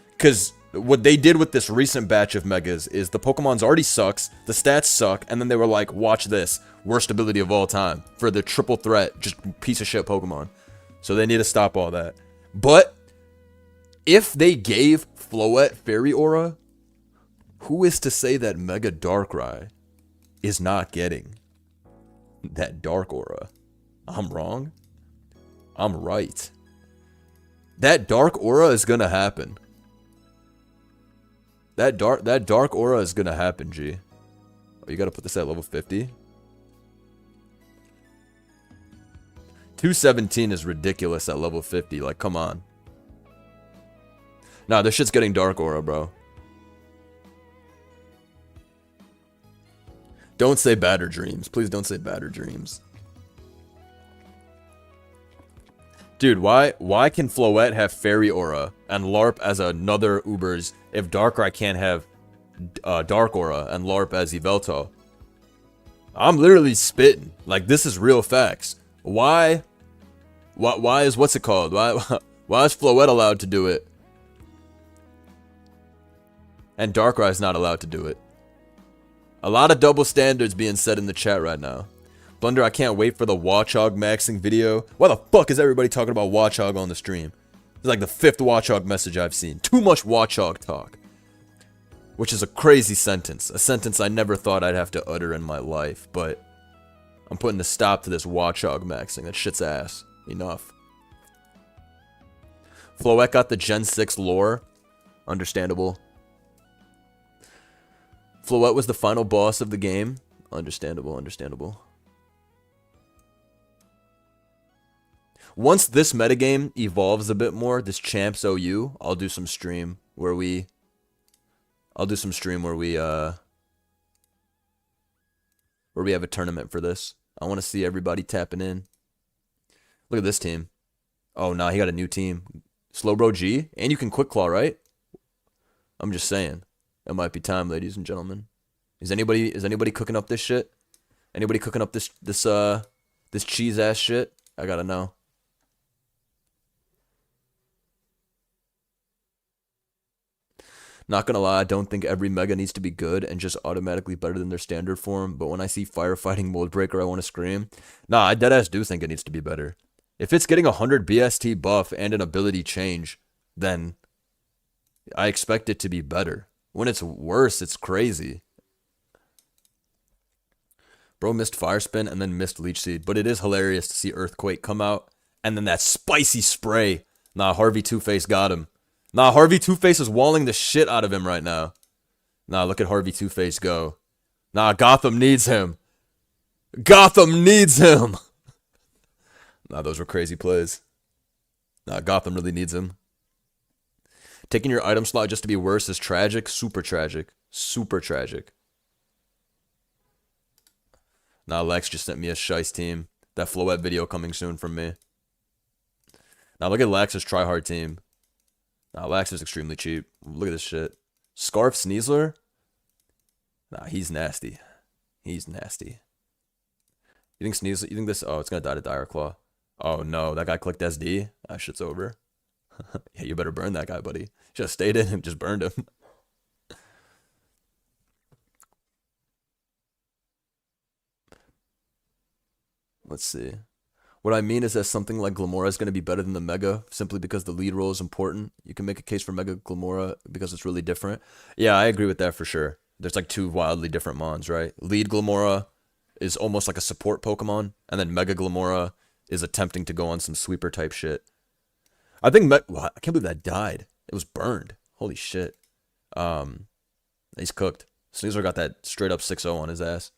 A: Because what they did with this recent batch of Megas is the Pokemon's already sucks, the stats suck, and then they were like, watch this, worst ability of all time for the triple threat, just piece of shit Pokemon. So they need to stop all that. But if they gave Floette Fairy Aura, who is to say that Mega Darkrai is not getting that Dark Aura? I'm wrong. I'm right. That Dark Aura is gonna happen. That dark Aura is gonna happen, G. Oh, you gotta put this at level 50? 217 is ridiculous at level 50. Like, come on. Nah, this shit's getting Dark Aura, bro. Don't say Batter Dreams. Please don't say Batter Dreams. Dude, why can Floette have Fairy Aura and LARP as another Ubers if Darkrai can't have Dark Aura and LARP as Yveltal? I'm literally spitting. Like, this is real facts. Why is, what's it called? Why is Floette allowed to do it? And Darkrai's not allowed to do it. A lot of double standards being said in the chat right now. Blunder, I can't wait for the Watchog maxing video. Why the fuck is everybody talking about Watchog on the stream? It's like the 5th Watchog message I've seen. Too much Watchog talk. Which is a crazy sentence. A sentence I never thought I'd have to utter in my life. But I'm putting a stop to this Watchog maxing. That shit's ass. Enough. Floette got the Gen 6 lore. Understandable. Floette was the final boss of the game. Understandable, understandable. Once this metagame evolves a bit more, this Champs OU, I'll do some stream where we have a tournament for this. I want to see everybody tapping in. Look at this team. Oh, nah, he got a new team. Slowbro G, and you can Quick Claw, right? I'm just saying. It might be time, ladies and gentlemen. Is anybody cooking up this shit? Anybody cooking up this cheese ass shit? I gotta know. Not gonna lie, I don't think every Mega needs to be good and just automatically better than their standard form, but when I see Firefighting Mold Breaker, I want to scream. Nah, I deadass do think it needs to be better. If it's getting 100 BST buff and an ability change, then I expect it to be better. When it's worse, it's crazy. Bro missed Fire Spin and then missed Leech Seed, but it is hilarious to see Earthquake come out and then that spicy spray. Nah, Harvey Two-Face got him. Nah, Harvey Two-Face is walling the shit out of him right now. Nah, look at Harvey Two-Face go. Nah, Gotham needs him. Gotham needs him. Nah, those were crazy plays. Nah, Gotham really needs him. Taking your item slot just to be worse is tragic. Super tragic. Super tragic. Nah, Lex just sent me a shice team. That Floette video coming soon from me. Now look at Lex's tryhard team. Nah, Lex is extremely cheap. Look at this shit. Scarf Sneasler? Nah, he's nasty. He's nasty. You think Sneasler? You think this? Oh, it's gonna die to Dire Claw. Oh no, that guy clicked SD. That shit's over. Yeah, you better burn that guy, buddy. Just stayed in and just burned him. Let's see. What I mean is that something like Glamora is going to be better than the Mega simply because the lead role is important. You can make a case for Mega Glamora because it's really different. Yeah, I agree with that for sure. There's like two wildly different mons, right? Lead Glamora is almost like a support Pokemon, and then Mega Glamora is attempting to go on some sweeper type shit. I think I can't believe that died. It was burned. Holy shit. He's cooked. Sneasler got that straight up 6-0 on his ass.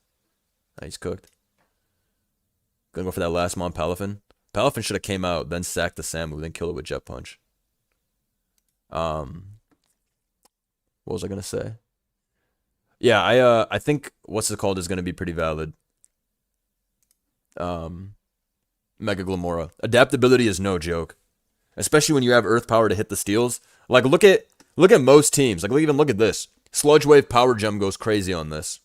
A: He's cooked. Gonna go for that last mon Palafin. Palafin should have came out, then sacked the Samu, then killed it with Jet Punch. What was I gonna say? Yeah, I think what's it called is gonna be pretty valid. Mega Glamora. Adaptability is no joke. Especially when you have Earth Power to hit the steals. Like look at most teams. Like even look at this. Sludge Wave Power Gem goes crazy on this.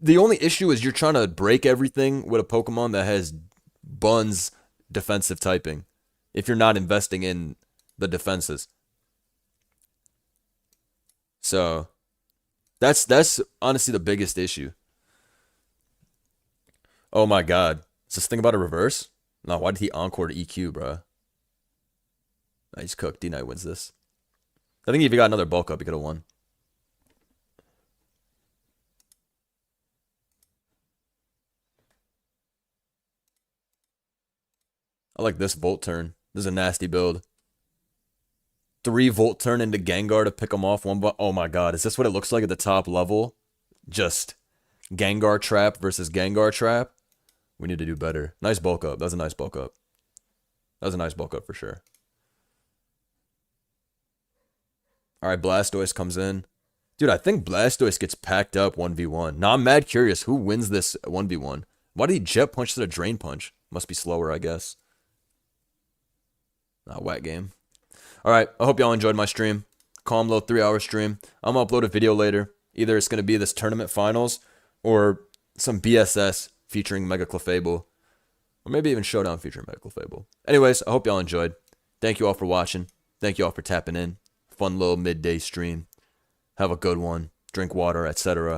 A: The only issue is you're trying to break everything with a Pokemon that has buns defensive typing. If you're not investing in the defenses. So that's honestly the biggest issue. Oh my god. Is this thing about a reverse? No, why did he encore to EQ, bro? He's cooked. D-Knight wins this. I think if he got another bulk up, he could have won. I like this Volt Turn. This is a nasty build. 3 Volt Turn into Gengar to pick him off. Oh my god, is this what it looks like at the top level? Just Gengar Trap versus Gengar Trap? We need to do better. Nice bulk up. That was a nice bulk up. That was a nice bulk up for sure. Alright, Blastoise comes in. Dude, I think Blastoise gets packed up 1v1. Now I'm mad curious who wins this 1v1. Why did he Jet Punch to the Drain Punch? Must be slower, I guess. Not whack game. Alright, I hope y'all enjoyed my stream. Calm little 3-hour stream. I'm gonna upload a video later. Either it's gonna be this tournament finals or some BSS featuring Mega Clefable. Or maybe even Showdown featuring Mega Clefable. Anyways, I hope y'all enjoyed. Thank you all for watching. Thank you all for tapping in. Fun little midday stream. Have a good one. Drink water, etc.